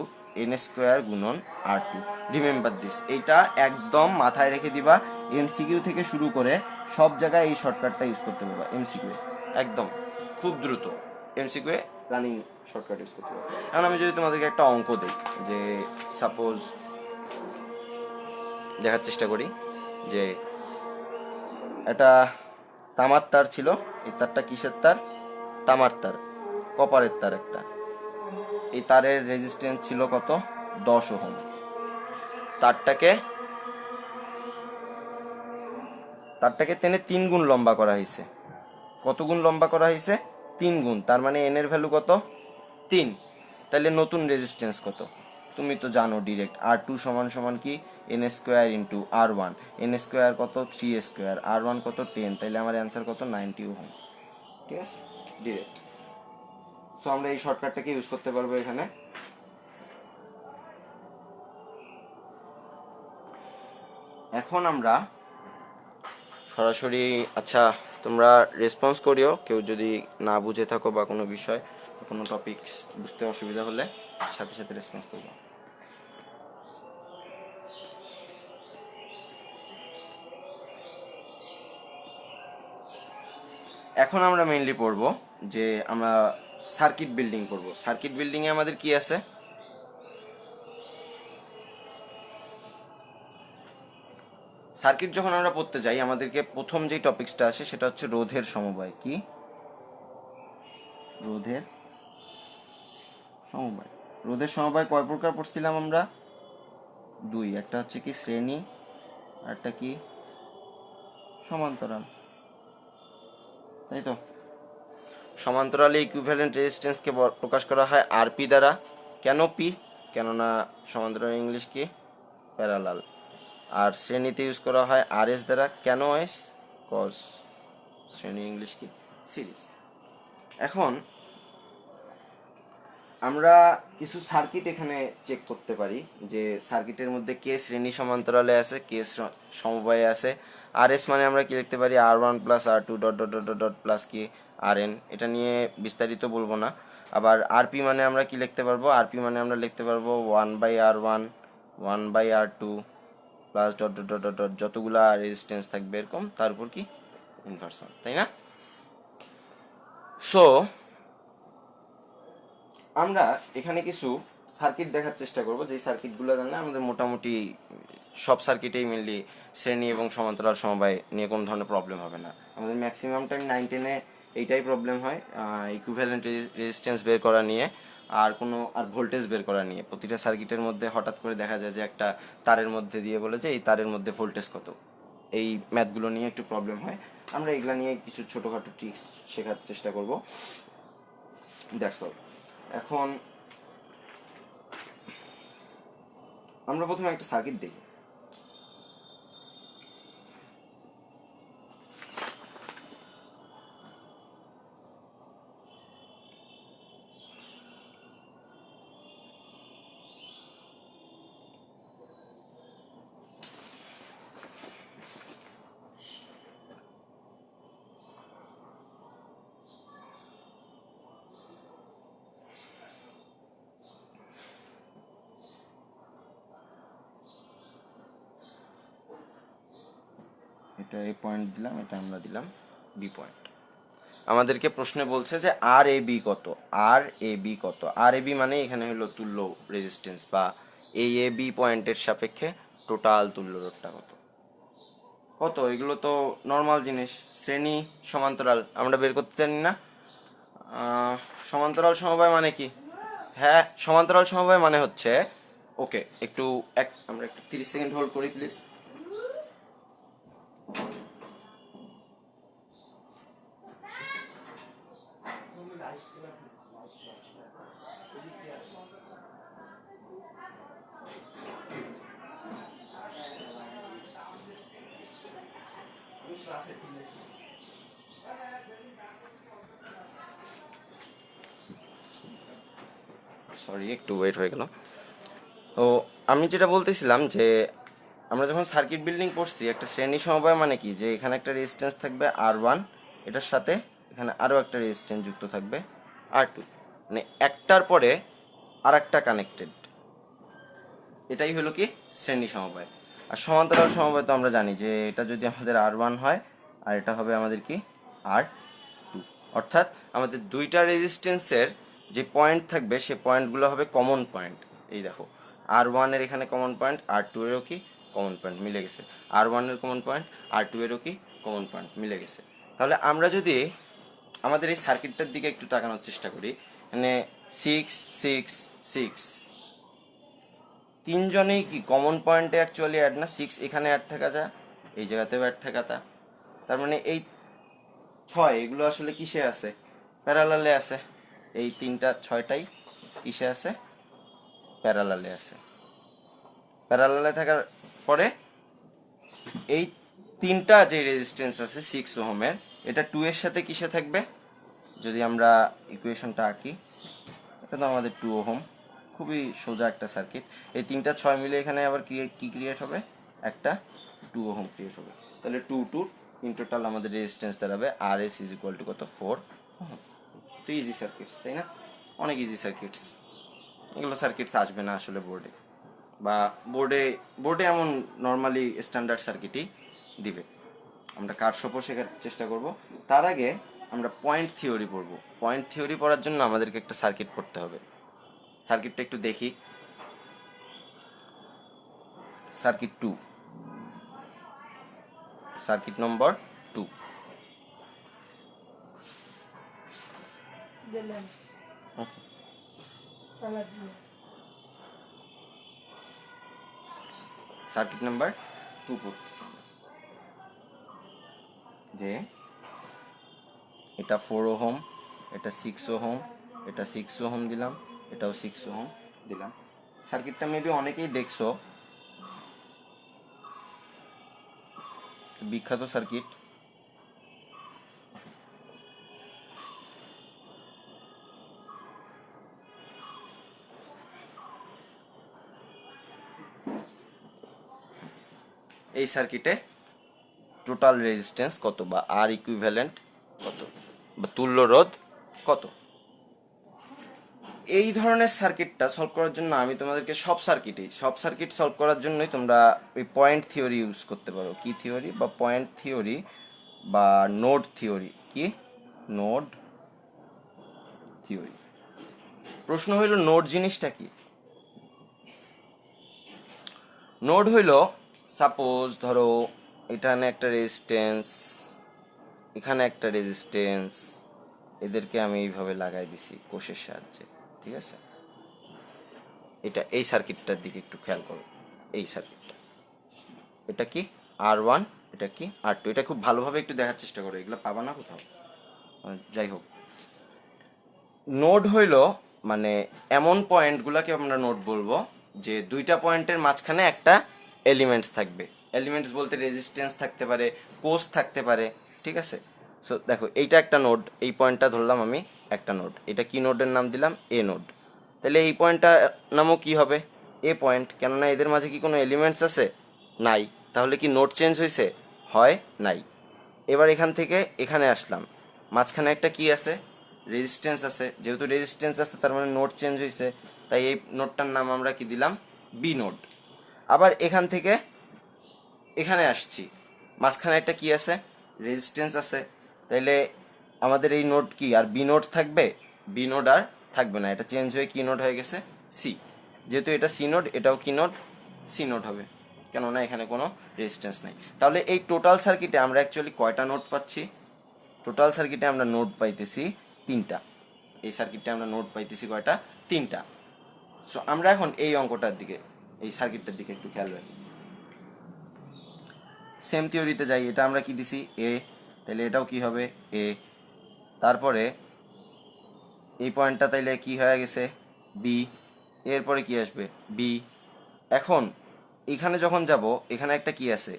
n square গুণন R2। রিমেম্বার দিস, এইটা একদম মাথায় রেখে দিবা। এমসিকিউ থেকে শুরু করে সব জায়গায় এই শর্টকাটটা ইউজ করতে পারবা। এমসিকিউ একদম খুব দ্রুত এমসিকিউ রানিং শর্টকাট ইউজ করতে পারবা। এখন আমি যদি তোমাদেরকে একটা অঙ্ক দিই, যে সাপোজ দেখার চেষ্টা করি যে এটা তামার তার ছিল, এই তারটা কিসের তার? তামার তার, কপারের তার একটা। এই তারের রেজিস্ট্যান্স ছিল কত? 10 ওহম। তারটাকে টেনে 3 গুণ লম্বা করা হয়েছে। কত গুণ লম্বা করা হয়েছে? 3 গুণ। তার মানে এন এর ভ্যালু কত? 3। তাহলে নতুন রেজিস্ট্যান্স কত? তুমি তো জানো ডিরেক্ট, R2 সমান সমান কি n square into R1। n square কত? 3 স্কোয়ার। R1 কত? 10। তাহলে আমার অ্যান্সার কত? 90 ওহম। ঠিক আছে, ডিরেক্ট। সো আমরা এই শর্টকাটটাকে ইউজ করতে পারবো এখানে। এখন আমরা সরাসরি, আচ্ছা তোমরা রেসপন্স করিও, কেউ যদি না বুঝে থাকো বা কোনো বিষয় কোনো টপিকস বুঝতে অসুবিধা হলে সাথে সাথে রেসপন্স করবো। এখন আমরা মেইনলি পড়বো যে আমরা সার্কিট বিল্ডিং পড়বো। সার্কিট বিল্ডিংয়ে আমাদের কি আছে? সার্কিট যখন আমরা পড়তে যাই আমাদেরকে প্রথম যে টপিকসটা আসে সেটা হচ্ছে রোধের সমবায়। কি? রোধের সমবায়। রোধের সমবায় কয় প্রকার পড়ছিলাম আমরা? 2। একটা হচ্ছে কি শ্রেণী, আর একটা কি সমান্তরাল, তাই তো? সমান্তরালে ইকুইভ্যালেন্ট রেজিস্ট্যান্সকে প্রকাশ করা হয় আরপি দ্বারা। কেন পি? কেননা সমান্তরাল ইংলিশ কি প্যারালাল। আর শ্রেণীতে ইউজ করা হয় RS দ্বারা। কেন এস? কজ শ্রেণী ইংলিশ কি সিরিজ। এখন আমরা কিছু সার্কিট এখানে চেক করতে পারি যে সার্কিটের মধ্যে কে শ্রেণী সমান্তরালে আছে, কে সমবায়ে আছে। RS মানে আমরা কি লিখতে পারি? R1 plus R2 dot dot dot dot plus কি RN। এটা নিয়ে বিস্তারিত বলবো না। আবার RP মানে আমরা কি লিখতে পারবো? RP মানে আমরা লিখতে পারবো 1/R1 1/R2 plus dot dot dot dot যতগুলা রেজিস্ট্যান্স থাকবে এরকম, তার উপর কি ইনভার্সন, তাই না? সো আমরা এখানে কিছু সার্কিট দেখার চেষ্টা করব, যেই সার্কিটগুলো জানলে আমাদের মোটামুটি সব সার্কিটেই মেনলি শ্রেণী এবং সমান্তরাল সমবায় নিয়ে কোনো ধরনের প্রবলেম হবে না। আমাদের ম্যাক্সিমাম টাইম 9-10-এ এইটাই প্রবলেম হয়, ইকুইভ্যালেন্ট রেজিস্ট্যান্স বের করা নিয়ে আর ভোল্টেজ বের করা নিয়ে। প্রতিটা সার্কিটের মধ্যে হঠাৎ করে দেখা যায় যে একটা তারের মধ্যে দিয়ে বলে যে এই তারের মধ্যে ভোল্টেজ কত, এই ম্যাথগুলো নিয়ে একটু প্রবলেম হয়। আমরা এগুলো নিয়ে কিছু ছোটোখাটো ট্রিক্স শেখার চেষ্টা করব, দ্যাটস অল। এখন আমরা প্রথমে একটা সার্কিট দেখি। এটা এ পয়েন্ট দিলাম, এটা আমরা দিলাম বি পয়েন্ট। আমাদেরকে প্রশ্নে বলছে যে আর এ বি কত, আর এ বি কত। আর এ বি মানে এখানে হলো তুল্য রেজিস্ট্যান্স, বা এই এ বি পয়েন্টের সাপেক্ষে টোটাল তুল্য রোধটা কত। কত এগুলো তো নর্মাল জিনিস, শ্রেণী সমান্তরাল আমরা বের করতে জানি না। সমান্তরাল সমবায় মানে কি? হ্যাঁ, সমান্তরাল সমবায় মানে হচ্ছে, ওকে একটু আমরা একটু 30 সেকেন্ড হোল্ড করি প্লিজ। সরি, একটু ওয়েট হয়ে গেল। তো আমি যেটা বলতেছিলাম যে আমরা যখন সার্কিট বিল্ডিং পড়ছি, একটা শ্রেণী সমবায় মানে কি, যে এখানে একটা রেজিস্ট্যান্স থাকবে R1, এটার সাথে এখানে আরও একটা রেজিস্ট্যান্স যুক্ত থাকবে R2, মানে একটার পরে আর একটা কানেক্টেড, এটাই হলো কি শ্রেণী সমবায়। আর সমান্তরাল সমবায় তো আমরা জানি যে এটা যদি আমাদের R1 হয় আর এটা হবে আমাদের কি R2, অর্থাৎ আমাদের দুইটা রেজিস্ট্যান্সের যে পয়েন্ট থাকবে সে পয়েন্টগুলো হবে কমন পয়েন্ট। এই দেখো, R1 এর এখানে কমন পয়েন্ট, R2 এরও কি কমন পয়েন্ট মিলে গেছে, R1 এর কমন পয়েন্ট, R2 এরও কি কমন পয়েন্ট মিলে গেছে। তাহলে আমরা যদি আমাদের এই সার্কিটটার দিকে একটু তাকানোর চেষ্টা করি, মানে 6 6 6 তিনজনেই কি কমন পয়েন্টে অ্যাকচুয়ালি অ্যাড না, 6 এখানে অ্যাড থাকা যায়, এই জায়গাতেও অ্যাড থাকা তা, তার মানে এই 6 এগুলো আসলে কিসে আছে, প্যারালালে আছে। এই 6টাই কিসে আছে, প্যারালালে আছে। প্যারালালে থাকার পরে এই তিনটা যে রেজিস্ট্যান্স আছে 6 ওহমের, এটা 2 এর সাথে কিসে থাকবে, যদি আমরা ইকুয়েশনটা আঁকি, এটা তো আমাদের 2 ওহম, খুবই সোজা একটা সার্কিট। এই 3 6 মিলে এখানে আবার কি ক্রিয়েট হবে, একটা 2 ওহম ক্রিয়েট হবে। তাহলে 2 ইন টোটাল আমাদের রেজিস্ট্যান্স দাঁড়াবে আর এস ইজ ইকুয়াল টু কত, 4 ওহম। তো ইজি সার্কিটস, তাই না? অনেক ইজি সার্কিটস। এগুলো সার্কিটস আসবে না আসলে বোর্ডে, বা বোর্ডে এমন নর্মালি স্ট্যান্ডার্ড সার্কিটই দিবে। আমরা কারশপও শেখার চেষ্টা করব। তার আগে আমরা পয়েন্ট থিওরি পড়ব। পয়েন্ট থিওরি পড়ার জন্য আমাদেরকে একটা সার্কিট পড়তে হবে। সার্কিটটা একটু দেখি। সার্কিট 2, সার্কিট নম্বর 2। সার্কিট নাম্বার 2 পড়তেছি যে এটা 4 ওহম, এটা 6 ওহম, এটা 6 ওহম দিলাম, এটাও 6 ওহম দিলাম। সার্কিটটা মেবি অনেকেই দেখছো, বিখ্যাত সার্কিট। এই সার্কিটে টোটাল রেজিস্ট্যান্স কত, বা আর ইকুইভ্যালেন্ট কত, বা তুল্য রোধ কত, এই ধরনের সার্কিটটা সলভ করার জন্য আমি তোমাদেরকে সব সার্কিট সলভ করার জন্যই তোমরা ওই পয়েন্ট থিওরি ইউজ করতে পারো। কি থিওরি? বা পয়েন্ট থিওরি বা নোড থিওরি। কি? Node theory. প্রশ্ন হইল নোড জিনিসটা কি? নোড হইল, সাপোজ ধরো এখানে একটা রেজিস্ট্যান্স, এখানে একটা রেজিস্ট্যান্স, এদেরকে আমি এইভাবে লাগাই দিছি কোষের সাহায্যে, ঠিক আছে? এটা এই সার্কিটটার দিকে একটু খেয়াল করো। এই সার্কিটটা, এটা কি R1, এটা কি R2। এটা খুব ভালোভাবে একটু দেখার চেষ্টা করো, এগুলো পাবা না কোথাও। যাই হোক, নোড হইল মানে এমন পয়েন্টগুলোকে আমরা নোড বলবো যে দুইটা পয়েন্টের মাঝখানে একটা এলিমেন্টস থাকবে। এলিমেন্টস বলতে রেজিস্ট্যান্স থাকতে পারে, কোষ থাকতে পারে, ঠিক আছে? সো দেখো এইটা একটা নোড, এই পয়েন্টটা ধরলাম আমি একটা নোড। এটা কি নোডের নাম দিলাম? এ নোড। তাহলে এই পয়েন্টটা নামও কি হবে? এ পয়েন্ট। কেননা এদের মাঝে কি কোনো এলিমেন্টস আছে? নাই। তাহলে কি নোড চেঞ্জ হয়েছে? হয় নাই। এবার এখান থেকে এখানে আসলাম, মাঝখানে একটা কি আছে? রেজিস্ট্যান্স আছে। যেহেতু রেজিস্ট্যান্স আছে তার মানে নোড চেঞ্জ হয়েছে, তাই এই নোডটার নাম আমরা কি দিলাম? B node. আবার এখান থেকে এখানে আসছি, মাঝখানে একটা কি আছে? রেজিস্ট্যান্স আছে। তাইলে আমাদের এই নোড কি আর বি নোড থাকবে? বি নোড আর থাকবে না, এটা চেঞ্জ হয়ে কি নোড হয়ে গেছে? সি। যেহেতু এটা সি নোড, এটাও কি নোড? সি নোড হবে, কেননা এখানে কোনো রেজিস্ট্যান্স নাই। তাহলে এই টোটাল সার্কিটে আমরা অ্যাকচুয়ালি কয়টা নোড পাচ্ছি? টোটাল সার্কিটে আমরা নোড পাইতেছি তিনটা। এই সার্কিটে আমরা নোড পাইতেছি কয়টা? তিনটা। সো আমরা এখন এই অঙ্কটার দিকে, এই সার্কিটটার দিকে একটু খেয়াল রাখি। সেম থিওরিতে যাই, এটা আমরা কি দিছি? এ। তাহলে এটাও কি হবে? এ। তারপরে এই পয়েন্টটা তাইলে কি হয়ে গেছে? বি। এরপরে কি আসবে? বি। এখন এখানে যখন যাব, এখানে একটা কি আছে?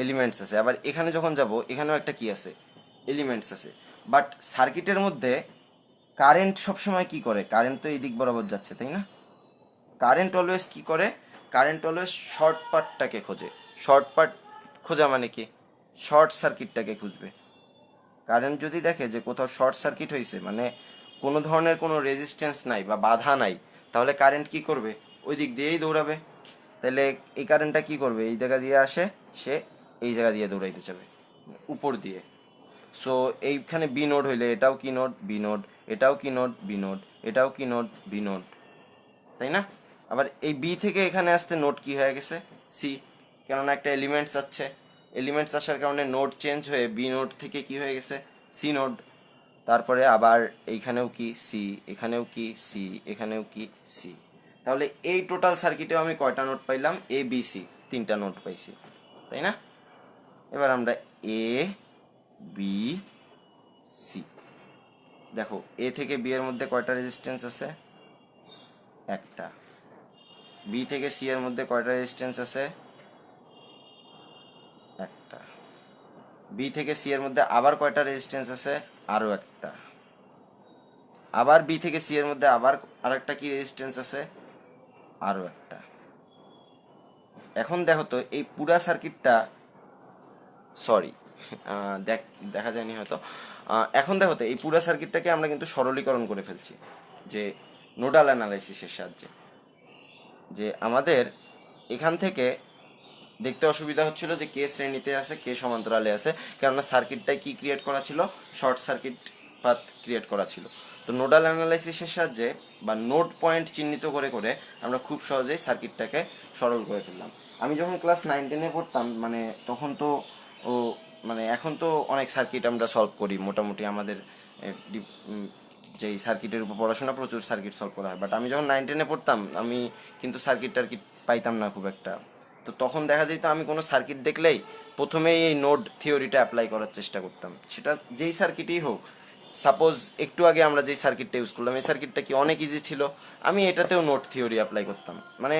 এলিমেন্টস আছে। আবার এখানে যখন যাব, এখানেও একটা কি আছে? এলিমেন্টস আছে। বাট সার্কিটের মধ্যে কারেন্ট সবসময় কি করে? কারেন্ট তো এই দিক বরাবর যাচ্ছে, তাই না? কারেন্ট অলওয়েজ কি করে? কারেন্ট অলওয়েজ শর্ট পার্টটাকে খোঁজে। শর্ট পার্ট খোঁজা মানে কি? শর্ট সার্কিটটাকে খুঁজবে। কারেন্ট যদি দেখে যে কোথাও শর্ট সার্কিট হয়েছে, মানে কোনো ধরনের কোনো রেজিস্ট্যান্স নাই বা বাধা নাই, তাহলে কারেন্ট কি করবে? ওই দিক দিয়েই দৌড়াবে। তাহলে এই কারেন্টটা কি করবে? এই জায়গা দিয়ে আসে, সে এই জায়গা দিয়ে দৌড়াইতে যাবে, উপর দিয়ে। সো এইখানে বি নোড হইলে এটাও কি নোড? B node. এটাও কি নোড? B node. এটাও কি নোড? বি নোড, তাই না? আবার এই বি থেকে এখানে আসতে নোড কি হয়ে গেছে? সি। কেননা একটা এলিমেন্টস আসছে, এলিমেন্টস আসার কারণে নোড চেঞ্জ হয়ে বি নোড থেকে কি হয়ে গেছে? C node. তারপরে আবার এইখানেও কি? সি। এখানেও কি? সি। এখানেও কি? সি। তাহলে এই টোটাল সার্কিটেও আমি কয়টা নোড পাইলাম? এ বি সি, তিনটা নোড পাইছি, তাই না? এবার আমরা এ বি সি, দেখো এ থেকে বি এর মধ্যে কয়টা রেজিস্ট্যান্স আছে? একটা। বি থেকে সি এর মধ্যে কয়টা রেজিস্ট্যান্স আছে? একটা। বি থেকে সি এর মধ্যে আবার কয়টা রেজিস্ট্যান্স আছে? আরও একটা। আবার বি থেকে সি এর মধ্যে আবার আরেকটা কি রেজিস্ট্যান্স আছে? আরও একটা। এখন দেখো তো এই পুরা সার্কিটটা, সরি দেখা যায়নি হয়তো। এখন দেখো তো এই পুরা সার্কিটটাকে আমরা কিন্তু সরলীকরণ করে ফেলছি যে নোডাল অ্যানালাইসিসের সাহায্যে। যে আমাদের এখান থেকে দেখতে অসুবিধা হচ্ছিল যে কে শ্রেণীতে আছে, কে সমান্তরালে আছে, কেননা সার্কিটটাই কি ক্রিয়েট করা ছিল? শর্ট সার্কিট পাথ ক্রিয়েট করা ছিল। তো নোডাল অ্যানালাইসিসের সাহায্যে বা নোড পয়েন্ট চিহ্নিত করে করে আমরা খুব সহজেই সার্কিটটাকে সরল করে ফেললাম। আমি যখন ক্লাস 9-10-এ পড়তাম, মানে তখন তো ও মানে এখন তো অনেক সার্কিট আমরা সলভ করি মোটামুটি, আমাদের যেই সার্কিটের উপর পড়াশোনা, প্রচুর সার্কিট সলভ করা হয়। বাট আমি যখন 9-10-এ পড়তাম, আমি কিন্তু সার্কিট টার্কিট পাইতাম না খুব একটা। তো তখন দেখা যেত আমি কোনো সার্কিট দেখলেই প্রথমেই এই নোড থিওরিটা অ্যাপ্লাই করার চেষ্টা করতাম, সেটা যেই সার্কিটই হোক। সাপোজ একটু আগে আমরা যেই সার্কিটটা ইউজ করলাম, এই সার্কিটটা কি অনেক ইজি ছিল, আমি এটাতেও নোড থিওরি অ্যাপ্লাই করতাম। মানে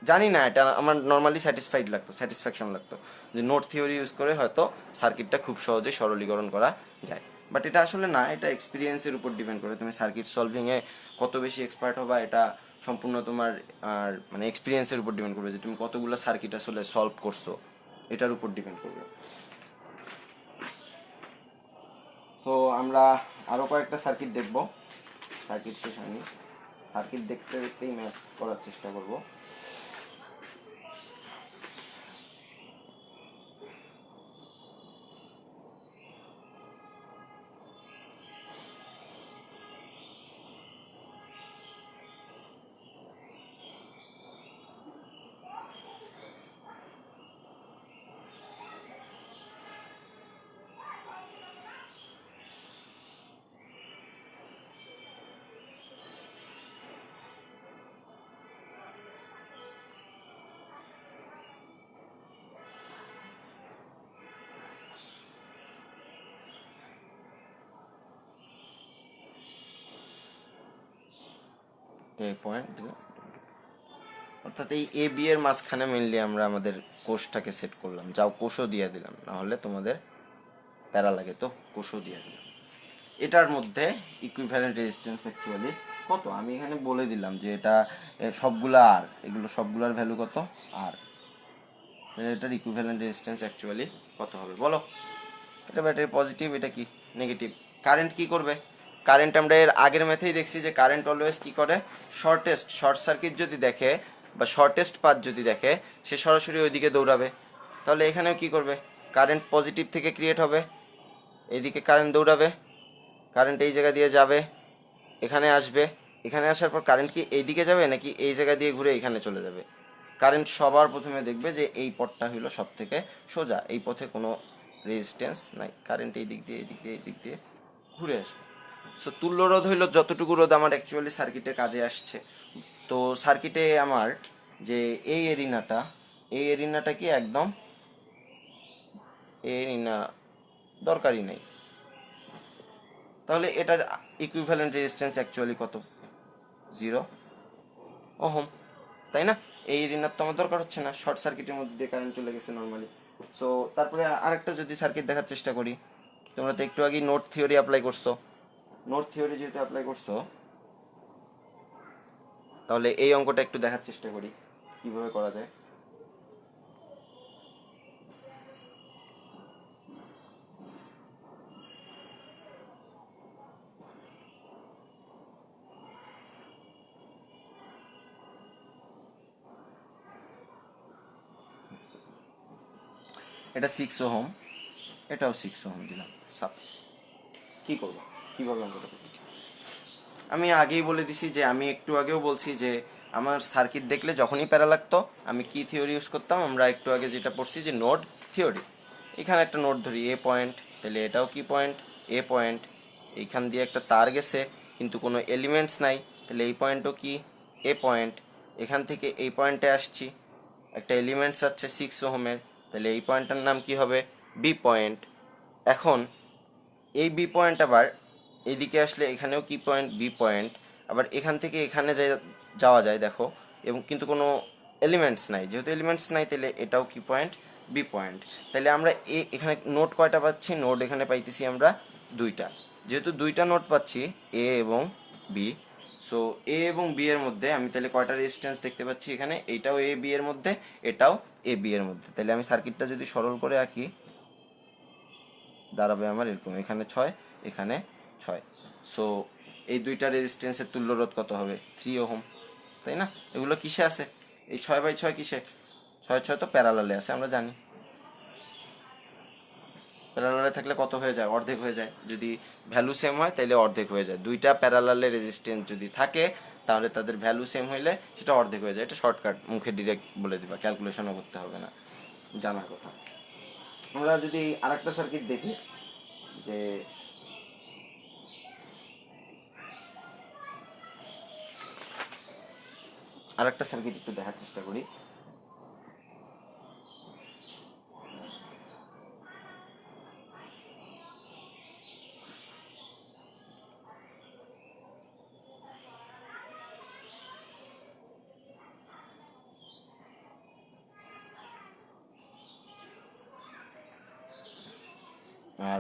জানি না, এটা আমার নর্মালি স্যাটিসফ্যাকশন লাগতো যে নোড থিওরি ইউজ করে হয়তো সার্কিটটা খুব সহজে সরলীকরণ করা যায়। বাট এটা আসলে না, এটা এক্সপিরিয়েন্সের উপর ডিপেন্ড করে। তুমি সার্কিট সলভিংয়ে কত বেশি এক্সপার্ট হবা, এটা সম্পূর্ণ তোমার আর মানে এক্সপিরিয়েন্সের উপর ডিপেন্ড করবে, যে তুমি কতগুলো সার্কিট আসলে সলভ করছো, এটার উপর ডিপেন্ড করবে। তো আমরা আরও কয়েকটা সার্কিট দেখব, সার্কিট শেষ হয়নি। সার্কিট দেখতে দেখতেই ম্যাথ করার চেষ্টা করব। পয়েন্ট, অর্থাৎ এই এ বি এর মাঝখানে মেনলি আমরা আমাদের কোষটাকে সেট করলাম। যাও কোষও দিয়ে দিলাম, না হলে তোমাদের প্যারা লাগে, তো কোষও দিয়ে দিলাম। এটার মধ্যে ইকুইভ্যালেন্ট রেজিস্ট্যান্স অ্যাকচুয়ালি কত আমি এখানে বলে দিলাম যে এটা সবগুলা আর, এগুলো সবগুলার ভ্যালু কত আর, এটার ইকুইভ্যালেন্ট রেজিস্ট্যান্স অ্যাকচুয়ালি কত হবে বলো। এটা ব্যাটারি পজিটিভ, এটা কি নেগেটিভ। কারেন্ট কি করবে? কারেন্ট আমরা এর আগের ম্যাথেই দেখছি যে কারেন্ট অলওয়েজ কি করে, শর্ট সার্কিট যদি দেখে বা শর্টেস্ট পাথ যদি দেখে সে সরাসরি ওইদিকে দৌড়াবে। তাহলে এখানেও কি করবে, কারেন্ট পজিটিভ থেকে ক্রিয়েট হবে, এইদিকে কারেন্ট দৌড়াবে, কারেন্ট এই জায়গা দিয়ে যাবে, এখানে আসবে, এখানে আসার পর কারেন্ট কি এইদিকে যাবে নাকি এই জায়গা দিয়ে ঘুরে এখানে চলে যাবে? কারেন্ট সবার প্রথমে দেখবে যে এই পথটা হলো সব থেকে সোজা, এই পথে কোনো রেজিস্ট্যান্স নাই, কারেন্ট এই দিক দিয়ে ঘুরে আসবে। সো তুল্য রোধ হইলো যতটুকু রোধ আমার অ্যাকচুয়ালি সার্কিটে কাজে আসছে। তো সার্কিটে আমার যে এই এরিনাটা কি একদম এরিনা দরকারই নেই। তাহলে এটার ইকুইভ্যালেন্ট রেজিস্ট্যান্স অ্যাকচুয়ালি কত? 0 ওহম, তাই না? এই এরিনার তো আমার দরকার হচ্ছে না, শর্ট সার্কিটের মধ্যে দিয়ে কারেন্ট চলে গেছে নর্মালি। সো তারপরে আরেকটা যদি সার্কিট দেখার চেষ্টা করি, তোমরা তো একটু আগে নোট থিওরি অ্যাপ্লাই করছো, নোট থিওরি যেহেতু অ্যাপ্লাই করছো তাহলে এই অঙ্কটা একটু দেখার চেষ্টা করি কিভাবে করা যায়। এটা 6 ওহম, এটাও 6 ওহম দিলাম, সাপ কি করবো, কিভাবে অঙ্কটা করবো? আমি আগেই বলে দিছি যে আমি একটু আগেও বলছি যে আমার সার্কিট দেখলে যখনই প্যারা লাগতো আমি কি থিওরি ইউজ করতাম, আমরা একটু আগে যেটা পড়ছি যে নোড থিওরি। এখানে একটা নোড ধরি এ পয়েন্ট, তাহলে এটাও কি পয়েন্ট, এ পয়েন্ট, এইখান দিয়ে একটা তার গেছে কিন্তু কোনো এলিমেন্টস নাই, তাহলে এই পয়েন্টও কি এ পয়েন্ট। এখান থেকে এই পয়েন্টে আসছি, একটা এলিমেন্টস আছে 6 ওহমের, তাহলে এই পয়েন্টটার নাম কি হবে, বি পয়েন্ট। এখন এই বি পয়েন্ট আবার এইদিকে আসলে এখানেও কি পয়েন্ট, বি পয়েন্ট। আবার এখান থেকে এখানে যাওয়া যায় দেখো, এবং কিন্তু কোনো এলিমেন্টস নাই, যেহেতু এলিমেন্টস নাই তাহলে এটাও কি পয়েন্ট, বি পয়েন্ট। তাহলে আমরা এখানে নোট কয়টা পাচ্ছি, নোট এখানে পাইতেছি আমরা 2টা। যেহেতু 2টা নোট পাচ্ছি এ এবং বি, সো এ এবং বি এর মধ্যে আমি তাহলে কয়টা রেজিস্ট্যান্স দেখতে পাচ্ছি এখানে, এইটাও এ বি এর মধ্যে, এটাও এ বি এর মধ্যে। তাহলে আমি সার্কিটটা যদি সরল করে আঁকি দাঁড়াবে আমার এরকম, এখানে 6, এখানে 6। সো এই 2টা রেজিস্ট্যান্সের তুল্য রোধ কত হবে, 3 ওহম, তাই না? এগুলো কিসে আছে, এই 6/6 কিসে, 6/6 তো প্যারালালে আছে, আমরা জানি প্যারালালে থাকলে কত হয়ে যায়, অর্ধেক হয়ে যায়। যদি ভ্যালু সেম হয় তাহলে অর্ধেক হয়ে যায়। 2টা প্যারালালে রেজিস্ট্যান্স যদি থাকে তাহলে তাদের ভ্যালু সেম হইলে সেটা অর্ধেক হয়ে যায়। এটা শর্টকাট, মুখে ডিরেক্ট বলে দিবা, ক্যালকুলেশনও করতে হবে না, জানার কথা। আমরা যদি আরেকটা সার্কিট দেখি, যে আরেকটা সার্কিট একটু দেখার চেষ্টা করি।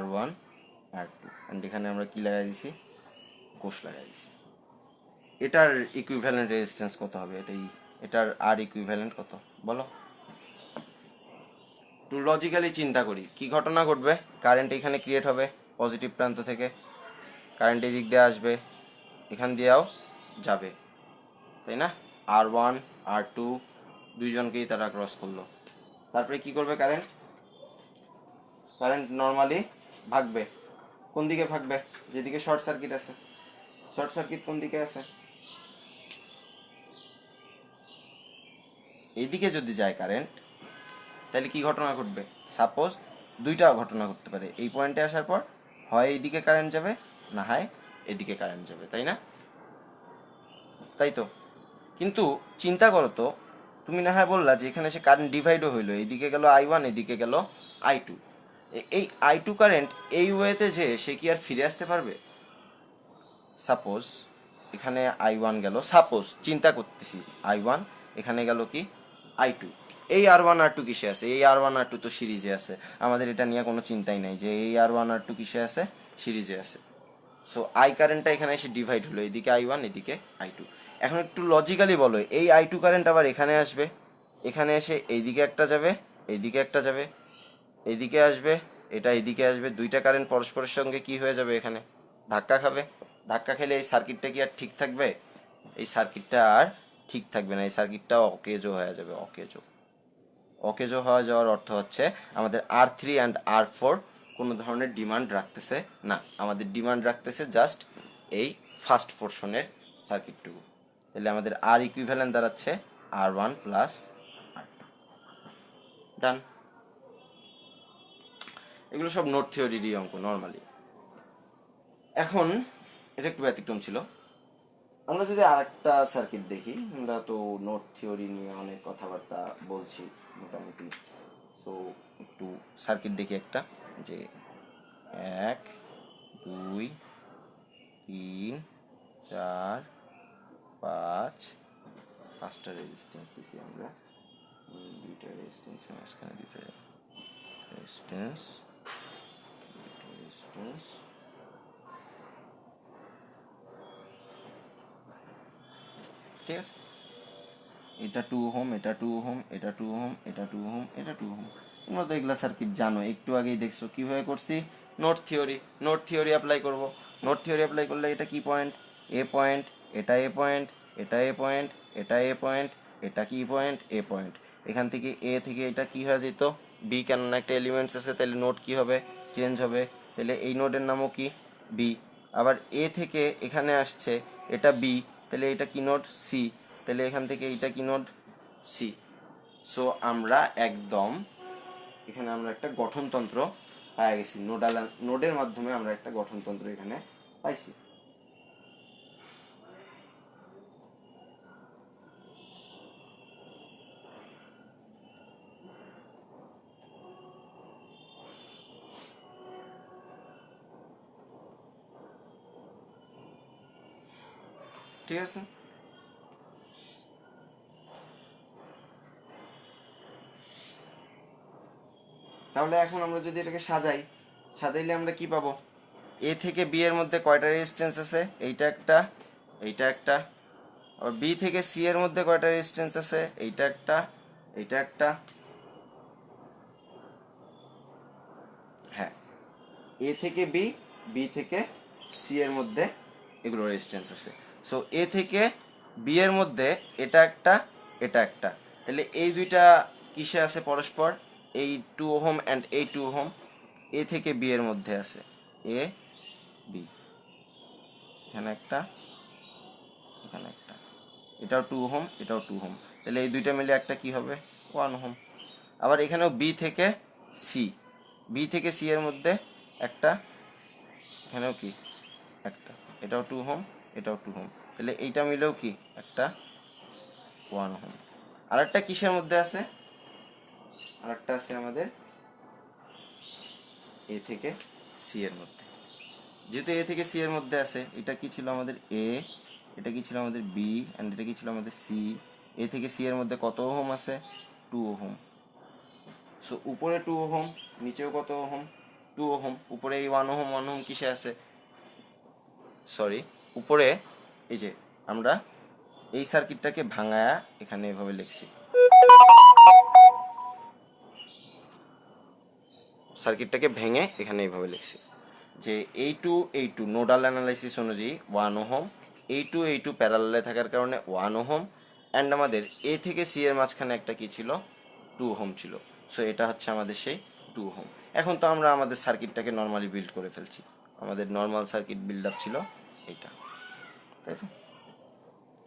R1 R2 এন্ড এখানে আমরা কি লাগাই দিছি, কোষ লাগাই দিছি। এটার ইকুইভ্যালেন্ট রেজিস্ট্যান্স কত হবে, এটার আর ইকুইভ্যালেন্ট কত বলো। একটু লজিক্যালি চিন্তা করি, কি ঘটনা ঘটবে, কারেন্ট এখানে ক্রিয়েট হবে পজিটিভ প্রান্ত থেকে, কারেন্ট এই দিক দিয়ে আসবে, এখান দিয়েও যাবে, তাই না? R1 R2 দুইজনকেই তারা ক্রস করলো। তারপরে কি করবে কারেন্ট? Current normally ভাগবে। কোন দিকে ভাগবে? যেদিকে শর্ট সার্কিট আছে। শর্ট সার্কিট কোন দিকে আছে? এইদিকে যদি যায় কারেন্ট, তাহলে কি ঘটনা ঘটবে? সাপোজ দুইটা ঘটনা ঘটতে পারে। এই পয়েন্টে আসার পর হয় এইদিকে কারেন্ট যাবে, না হয় এদিকে কারেন্ট যাবে, তাই না? তাই তো। কিন্তু চিন্তা করো তো, তুমি না হয় বললা যে এখানে সে কারেন্ট ডিভাইডও হইলো, এইদিকে গেল I1, এদিকে গেল I2। এই I2 কারেন্ট এই ওয়েতে যে সে কি আর ফিরে আসতে পারবে? সাপোজ এখানে I1 গেল, সাপোজ চিন্তা করতেছি I1, এখানে গেল কি I2। এই R1 R2 কিসে আছে? এই R1 R2 তো সিরিজে আছে। আমাদের এটা নিয়ে কোনো চিন্তাই নাই যে এই R1 R2 কিসে আছে, সিরিজে আছে। সো আই কারেন্টটা এখানে এসে ডিভাইড হলো, এদিকে I1, এদিকে I2। এখন একটু লজিক্যালি বলো, এই I2 কারেন্ট আবার এখানে আসবে, এখানে এসে এইদিকে একটা যাবে, এইদিকে একটা যাবে, এইদিকে আসবে, এটা এইদিকে আসবে, দুইটা কারেন্ট পরস্পরের সঙ্গে কি হয়ে যাবে? এখানে ধাক্কা খাবে। ধাক্কা খেলে এই সার্কিটটা কি আর ঠিক থাকবে? এই সার্কিটটা আর ঠিক থাকবে না, এই সার্কিটটা অকেজো হয়ে যাবে। অকেজো অকেজো হয়ে যাওয়ার অর্থ হচ্ছে আমাদের R3 অ্যান্ড R4 কোনো ধরনের ডিমান্ড রাখতেছে না, আমাদের ডিমান্ড রাখতেছে জাস্ট এই ফার্স্ট পোর্শনের সার্কিটটুকু। তাহলে আমাদের R ইকুইভ্যালেন্ট দাঁড়াচ্ছে R1 প্লাস R2। ডান। এগুলো সব নোট থিওরিরই অঙ্ক নর্মালি। এখন এটা একটু ব্যতিক্রম ছিল। আমরা যদি আরেকটা সার্কিট দেখি, আমরা তো নোট থিওরি নিয়ে অনেক কথাবার্তা বলছি মোটামুটি। সো একটু সার্কিট দেখি একটা, যে 1 2 3 4 5, 5টা রেজিস্ট্যান্স দিছি আমরা, দুইটা রেজিস্ট্যান্স, মাঝখানে দুইটা রেজিস্ট্যান্স, রেজিস্ট্যান্স, ঠিক আছে। এটা 2 ওহম, এটা 2 ওহম, এটা 2 ওহম, এটা 2 ওহম, এটা 2 ওহম। তোমরা তো এগুলা সার্কিট জানো, একটু আগেই দেখছো কিভাবে করছি। Note theory, note theory apply করব। নোট থিওরি অ্যাপ্লাই করলে এটা কি পয়েন্ট? এ পয়েন্ট, এটা এ পয়েন্ট, এটা এ পয়েন্ট, এটা এ পয়েন্ট, এটা কি পয়েন্ট? এ পয়েন্ট। এখান থেকে এ থেকে এটা কি হয়ে যেত? বি, কেননা একটা এলিমেন্টস আছে, তাহলে নোট কি হবে? চেঞ্জ হবে। তাহলে এই নোডের নামও কি? বি। আবার এ থেকে এখানে আসছে, এটা বি, তাহলে এটা কি নোড? সি। তাহলে এখান থেকে এইটা কি নোড? সি। সো আমরা একদম এখানে আমরা একটা গঠনতন্ত্র পাই গেছি, নোডের মাধ্যমে আমরা একটা গঠনতন্ত্র এখানে পাইছি। ঠিক আছে। তাহলে এখন আমরা যদি এটাকে সাজাইলে আমরা কি পাবো? এ থেকে বি এর মধ্যে কয়টা রেজিস্ট্যান্স আছে? এইটা একটা, এইটা একটা। আর বি থেকে সি এর মধ্যে কয়টা রেজিস্ট্যান্স আছে? এইটা একটা, এইটা একটা। হ্যাঁ, এ থেকে বি, বি থেকে সি এর মধ্যে এগুলো রেজিস্ট্যান্স আছে। সো এ থেকে বি এর মধ্যে এটা একটা, এটা একটা। তাহলে এই দুইটা কিসে আছে পরস্পর? এই 2 ওহম অ্যান্ড এই 2 ওহম এ থেকে বি এর মধ্যে আছে। এ বি, এখানে একটা, এখানে একটা। এটাও 2 ওহম, এটাও 2 ওহম। তাহলে এই দুইটা মিলে একটা কি হবে? 1 ওহম। আবার এখানেও বি থেকে সি, বি থেকে সি এর মধ্যে একটা, এখানেও কি একটা। এটাও 2 ওহম, এটাও 2 ওহম। তাহলে এইটা মিলেও কি একটা 1 ওহম। আর একটা কিসের মধ্যে আছে? আর একটা আছে আমাদের এ থেকে সি এর মধ্যে। যেহেতু এ থেকে সি এর মধ্যে আছে, এটা কি ছিল আমাদের? এ, এটা কি ছিল আমাদের? বি, অ্যান্ড এটা কি ছিল আমাদের? সি। এ থেকে সি এর মধ্যে কত ওহম আছে? 2 ওহম। সো উপরে 2 ওহম, নিচেও কত ওহম? 2 ওহম। উপরে এই 1 ওহম, 1 ওহম কিসে আছে? সরি, উপরে এই যে আমরা এই সার্কিটটাকে ভাঙায়া এখানে এভাবে লিখছি, সার্কিটটাকে ভেঙে এখানে এইভাবে লিখছি যে এই টু নোডাল অ্যানালাইসিস অনুযায়ী 1 ওহম এই টু প্যারালালে থাকার কারণে 1 ওহম, অ্যান্ড আমাদের এ থেকে সি এর মাঝখানে একটা কি ছিল, 2 ওহম ছিল। সো এটা হচ্ছে আমাদের সেই 2 ওহম। এখন তো আমরা আমাদের সার্কিটটাকে নর্মালি বিল্ড করে ফেলছি, আমাদের নর্মাল সার্কিট বিল্ড আপ ছিল এইটা, তাই তো?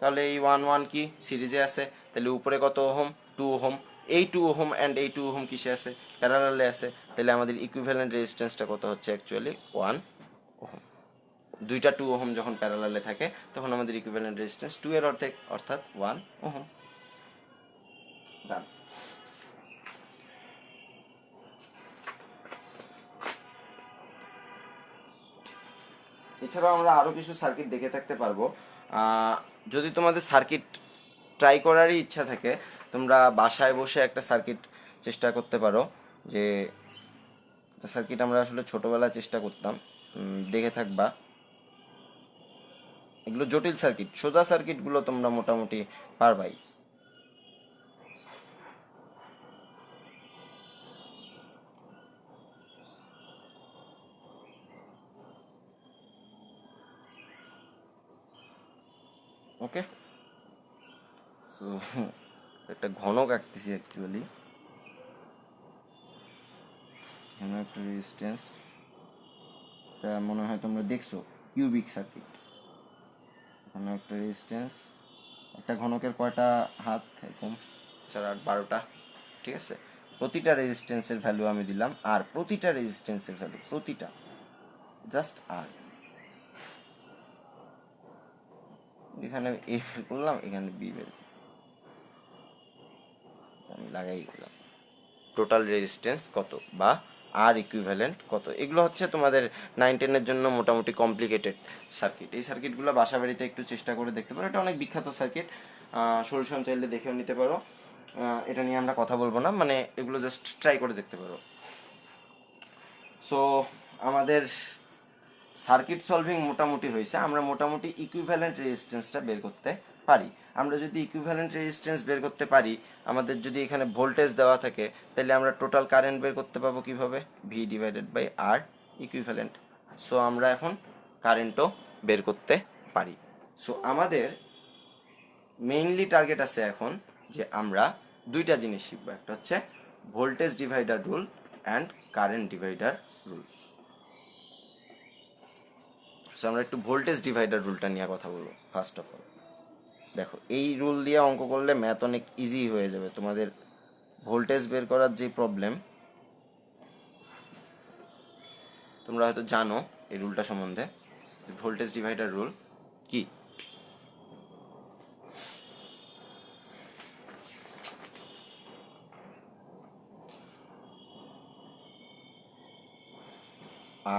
তাহলে এই 1 1 কি সিরিজে আছে, তাহলে উপরে কত ওহম, 2 ওহম, এই 2 ওহম অ্যান্ড এই 2 ওহম কিসে আছে, প্যারালালে আছে। তাহলে আমাদের ইকুইভ্যালেন্ট রেজিস্ট্যান্সটা কত হচ্ছে অ্যাকচুয়ালি 1 ওহম। দুইটা 2 ওহম যখন প্যারালালে থাকে তখন আমাদের ইকুইভ্যালেন্ট রেজিস্ট্যান্স 2 এর অর্ধেক, অর্থাৎ 1 ওহম। ডান। এছাড়াও আমরা আরও কিছু সার্কিট দেখে থাকতে পারবো। যদি তোমাদের সার্কিট ট্রাই করারই ইচ্ছা থাকে, তোমরা বাসায় বসে একটা সার্কিট চেষ্টা করতে পারো। যে সার্কিট আমরা আসলে ছোটোবেলায় চেষ্টা করতাম, দেখে থাকবা। এগুলো জটিল সার্কিট, সোজা সার্কিটগুলো তোমরা মোটামুটি পারবাই। ওকে, সো একটা ঘন কাটতেছি অ্যাকচুয়ালি, ঘন একটা রেজিস্ট্যান্স, এটা মনে হয় তোমরা দেখছো কিউবিক সার্কিট। ঘন একটা রেজিস্ট্যান্স, একটা ঘনকের কয়টা হাত, এরকম 4 8 12টা, ঠিক আছে? প্রতিটা রেজিস্ট্যান্সের ভ্যালু আমি দিলাম, আর প্রতিটা রেজিস্ট্যান্সের ভ্যালু, প্রতিটা জাস্ট আর, এখানে এ বের করলাম, এখানে বি বের আমি লাগাই দিলাম। টোটাল রেজিস্ট্যান্স কত বা আর ইকুইভ্যালেন্ট কত, এগুলো হচ্ছে তোমাদের 9 10-এর জন্য মোটামুটি কমপ্লিকেটেড সার্কিট। এই সার্কিটগুলো বাসা বাড়িতে একটু চেষ্টা করে দেখতে পারো, এটা অনেক বিখ্যাত সার্কিট, সলিউশন চাইলে দেখেও নিতে পারো। এটা নিয়ে আমরা কথা বলবো না, মানে এগুলো জাস্ট ট্রাই করে দেখতে পারো। সো আমাদের সার্কিট সলভিং মোটামুটি হয়েছে, আমরা মোটামুটি ইকুইভ্যালেন্ট রেজিস্ট্যান্সটা বের করতে পারি। আমরা যদি ইকুইভ্যালেন্ট রেজিস্ট্যান্স বের করতে পারি, আমাদের যদি এখানে ভোল্টেজ দেওয়া থাকে, তাহলে আমরা টোটাল কারেন্ট বের করতে পাবো কিভাবে, V divided by R equivalent. So আমরা এখন কারেন্টও বের করতে পারি। সো আমাদের মেইনলি টার্গেট আছে এখন যে আমরা দুইটা জিনিস শিখবো, একটা হচ্ছে voltage divider rule and current divider rule. So আমরা একটু ভোল্টেজ ডিভাইডার রুলটা নিয়ে কথা বলবো ফার্স্ট অফ অল। দেখো, এই রুল দিয়ে অঙ্ক করলে ম্যাথ অনেক ইজি হয়ে যাবে তোমাদের। ভোল্টেজ বের করার যে প্রবলেম, তোমরা হয়তো জানো এই রুলটা সম্বন্ধে। ভোল্টেজ ডিভাইডার রুল কি?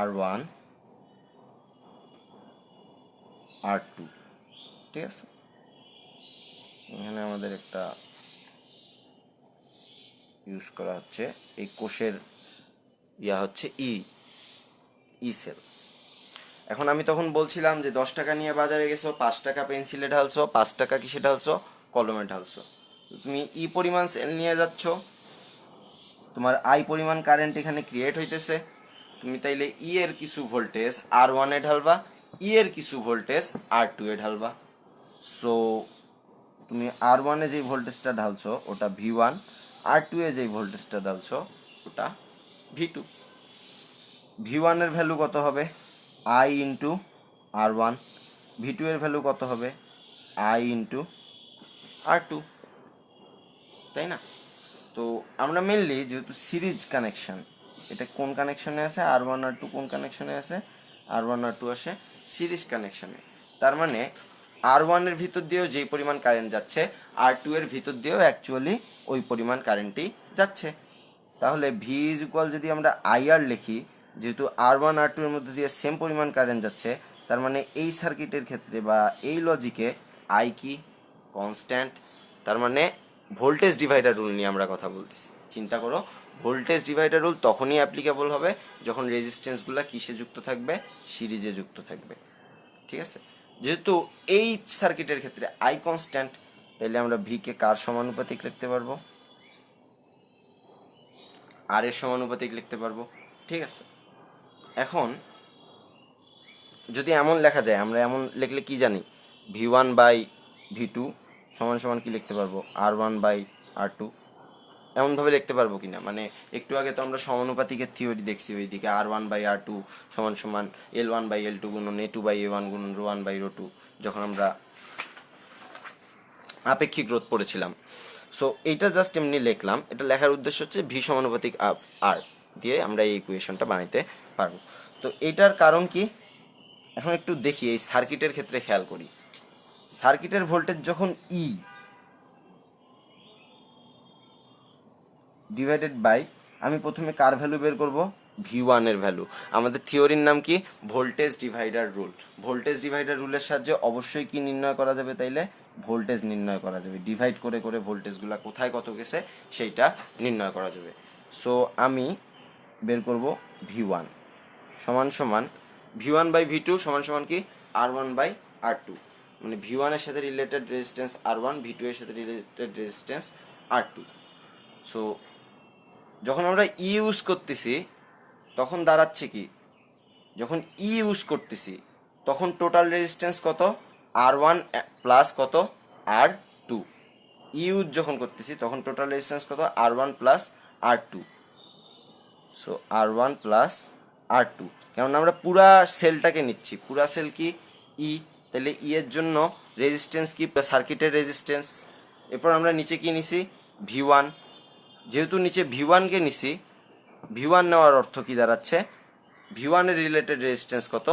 R1 R2, ঠিক আছে? এখানে আমাদের একটা ইউজ করা হচ্ছে, এই কোষের হচ্ছে ই সেল। এখন আমি তখন বলছিলাম যে 10 টাকা নিয়ে বাজারে গেছো, 5 টাকা পেন্সিলে ঢালছো, 5 টাকা কিসে ঢালছো, কলমে ঢালছো। তুমি পরিমাণ সেল নিয়ে যাচ্ছ, তোমার আই পরিমাণ কারেন্ট এখানে ক্রিয়েট হইতেছে। তুমি তাইলে এর কিছু ভোল্টেজ R1 এ ঢালবা, এর কিছু ভোল্টেজ R2 এ ঢালবা। সো তুমি R1 এ যেই ভোল্টেজটা ঢালছো ওটা V1, R2 এ যেই ভোল্টেজটা ঢালছো ওটা V2। V1 এর ভ্যালু কত হবে, I ইন্টু R1, V2 এর ভ্যালু কত হবে, I ইন্টু R2, তাই না? তো আমরা মেনলি যেহেতু সিরিজ কানেকশন, এটা কোন কানেকশনে আছে, R1 R2 কোন কানেকশনে আছে, R1 R2 আসে সিরিজ কানেকশনে। তার মানে R1 এর ভিতর দিয়েও যেই পরিমাণ কারেন্ট যাচ্ছে, R2 এর ভিতর দিয়েও অ্যাকচুয়ালি ওই পরিমাণ কারেন্টই যাচ্ছে। তাহলে ভি ইজ ইকুয়াল যদি আমরা IR লিখি, যেহেতু R1 R2 এর মধ্যে দিয়ে সেম পরিমাণ কারেন্ট যাচ্ছে, তার মানে এই সার্কিটের ক্ষেত্রে বা এই লজিকে আই কি কনস্ট্যান্ট। তার মানে ভোল্টেজ ডিভাইডার রুল নিয়ে আমরা কথা বলতেছি। চিন্তা করো, ভোল্টেজ ডিভাইডার রুল তখনই অ্যাপ্লিকেবল হবে যখন রেজিস্ট্যান্সগুলো কিসে যুক্ত থাকবে, সিরিজে যুক্ত থাকবে, ঠিক আছে? যেহেতু এই সার্কিটের ক্ষেত্রে আই কনস্ট্যান্ট, তাহলে আমরা ভি কে কার সমানুপাতিক লিখতে পারবো, আর এর সমানুপাতিক লিখতে পারবো, ঠিক আছে? এখন যদি এমন লেখা যায়, আমরা এমন লিখলে কি জানি v1/v2 সমান সমান কি লিখতে পারবো, r1/r2, এমনভাবে লিখতে পারবো কিনা, মানে একটু আগে তো আমরা সমানুপাতিকের থিওরি দেখছি, ওইদিকে r1/r2 সমান সমান l1/l2 গুণন a2/a1 গুণন ρ1/ρ2 যখন আমরা আপেক্ষিক রোধ পড়েছিলাম। সো এইটা জাস্ট এমনি লিখলাম, এটা লেখার উদ্দেশ্য হচ্ছে ভি সমানুপাতিক আর দিয়ে আমরা এই ইকুয়েশনটা বানাইতে পারবো। তো এটার কারণ কি, এখন একটু দেখি এই সার্কিটের ক্ষেত্রে খেয়াল করি। সার্কিটের ভোল্টেজ যখন ই ডিভাইডেড বাই, আমি প্রথমে কার ভ্যালু বের করব, V1 এর ভ্যালু। আমাদের থিওরির নাম কি, voltage divider rule. Voltage divider রুলের সাহায্যে অবশ্যই কি নির্ণয় করা যাবে, তাইলে ভোল্টেজ নির্ণয় করা যাবে, ডিভাইড করে করে ভোল্টেজগুলো কোথায় কত গেছে সেইটা নির্ণয় করা যাবে। সো আমি বের করব V1 সমান সমান V1/V2 সমান সমান কি R1/R2, মানে V1 এর সাথে রিলেটেড রেজিস্ট্যান্স R1, V2 এর সাথে রিলেটেড রেজিস্ট্যান্স R2। সো যখন আমরা ইউজ করতেছি তখন দাঁড়াচ্ছে কি, যখন ইউজ করতেছি তখন টোটাল রেজিস্ট্যান্স কত, R1 প্লাস কত R2। ইউজ যখন করতেছি তখন টোটাল রেজিস্ট্যান্স কত, R1 plus R2। So R1 plus R2, কারণ আমরা পুরা সেলটাকে নিচ্ছি, পুরা সেল কি ই, তাহলে ই এর জন্য রেজিস্ট্যান্স কি, সার্কিটের রেজিস্ট্যান্স। এরপর আমরা নিচে কি নিছি, V1, যেহেতু নিচে V1কে নিছি, V1 নেওয়ার অর্থ কি দাঁড়াচ্ছে, V1 এর রিলেটেড রেজিস্ট্যান্স কত,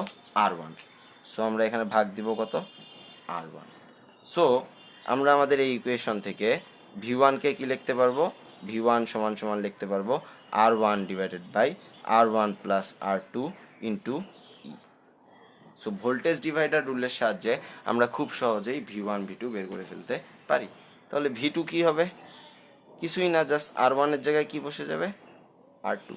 R1। সো আমরা এখানে ভাগ দিব কত, R1। সো আমরা আমাদের এই ইকুয়েশন থেকে V1কে কি লিখতে পারবো, V1 সমান সমান লিখতে পারবো R1 divided by R1 plus R2 into E. So voltage divider রুলের সাহায্যে আমরা খুব সহজেই V1 V2 বের করে ফেলতে পারি। তাহলে V2 কি হবে, কিছুই না, জাস্ট R1 এর জায়গায় কি বসে যাবে, R2।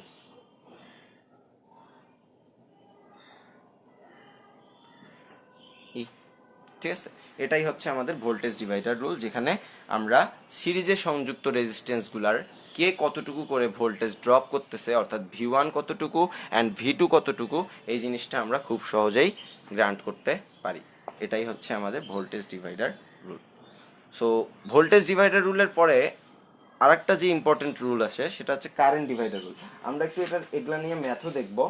ঠিক আছে, এটাই হচ্ছে আমাদের ভোল্টেজ ডিভাইডার রুল, যেখানে আমরা সিরিজে সংযুক্ত রেজিস্ট্যান্সগুলার কে কতটুকু করে ভোল্টেজ ড্রপ করতেছে, অর্থাৎ V1 কতটুকু অ্যান্ড V2 কতটুকু, এই জিনিসটা আমরা খুব সহজেই গ্রান্ট করতে পারি। এটাই হচ্ছে আমাদের voltage divider rule. So voltage divider রুলের পরে আরেকটা যে ইম্পর্টেন্ট রুল আছে সেটা হচ্ছে কারেন্ট ডিভাইডার রুল। আমরা একটু এগুলা নিয়ে ম্যাথও দেখবো,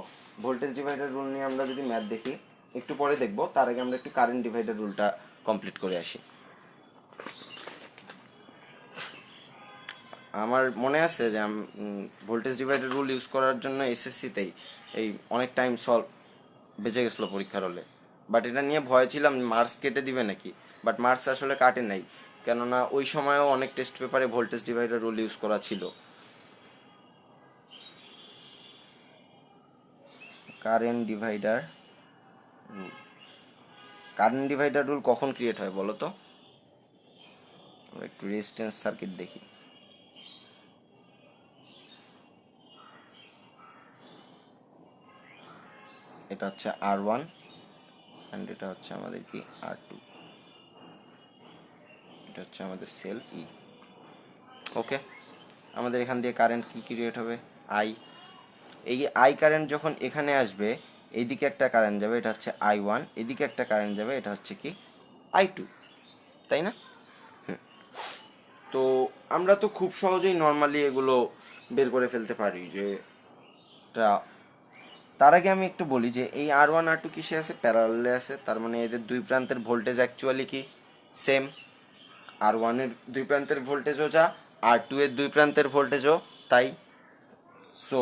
ভোল্টেজ ডিভাইডার রুল নিয়ে আমরা যদি ম্যাথ দেখি একটু পরে দেখবো, তার আগে আমরা একটু কারেন্ট ডিভাইডার রুলটা কমপ্লিট করে আসি। আমার মনে আছে যে ভোল্টেজ ডিভাইডার রুল ইউজ করার জন্য এসএসসিতেই এই অনেক টাইম সলভ বেঁচে গেছিলো পরীক্ষার হলে, বাট এটা নিয়ে ভয় ছিলাম মার্কস কেটে দিবে নাকি, বাট মার্কস আসলে কাটে নাই, কেননা ওই সময়ও অনেক টেস্ট পেপারে ভোল্টেজ ডিভাইডার রুল ইউজ করা ছিল। Current divider rule, current divider rule কখন ক্রিয়েট হয় বলো তো, আমরা একটু রেজিস্ট্যান্স সার্কিট দেখি। এটা হচ্ছে R1 অ্যান্ড এটা হচ্ছে আমাদের কি R2, এটা হচ্ছে আমাদের সেল ই। ওকে, আমাদের এখান দিয়ে কারেন্ট কি ক্রিয়েট হবে, আই। এই আই কারেন্ট যখন এখানে আসবে, এইদিকে একটা কারেন্ট যাবে, এটা হচ্ছে I1, এদিকে একটা কারেন্ট যাবে, এটা হচ্ছে কি I2, তাই না? তো আমরা তো খুব সহজেই নর্মালি এগুলো বের করে ফেলতে পারি যে তার আগে আমি একটু বলি যে এই R1 R2 কিসে আছে, প্যারালালে আছে, তার মানে এদের দুই প্রান্তের ভোল্টেজ অ্যাকচুয়ালি কি সেম। R1 এর দুই প্রান্তের ভোল্টেজও যা, R2 এর দুই প্রান্তের ভোল্টেজও তাই। So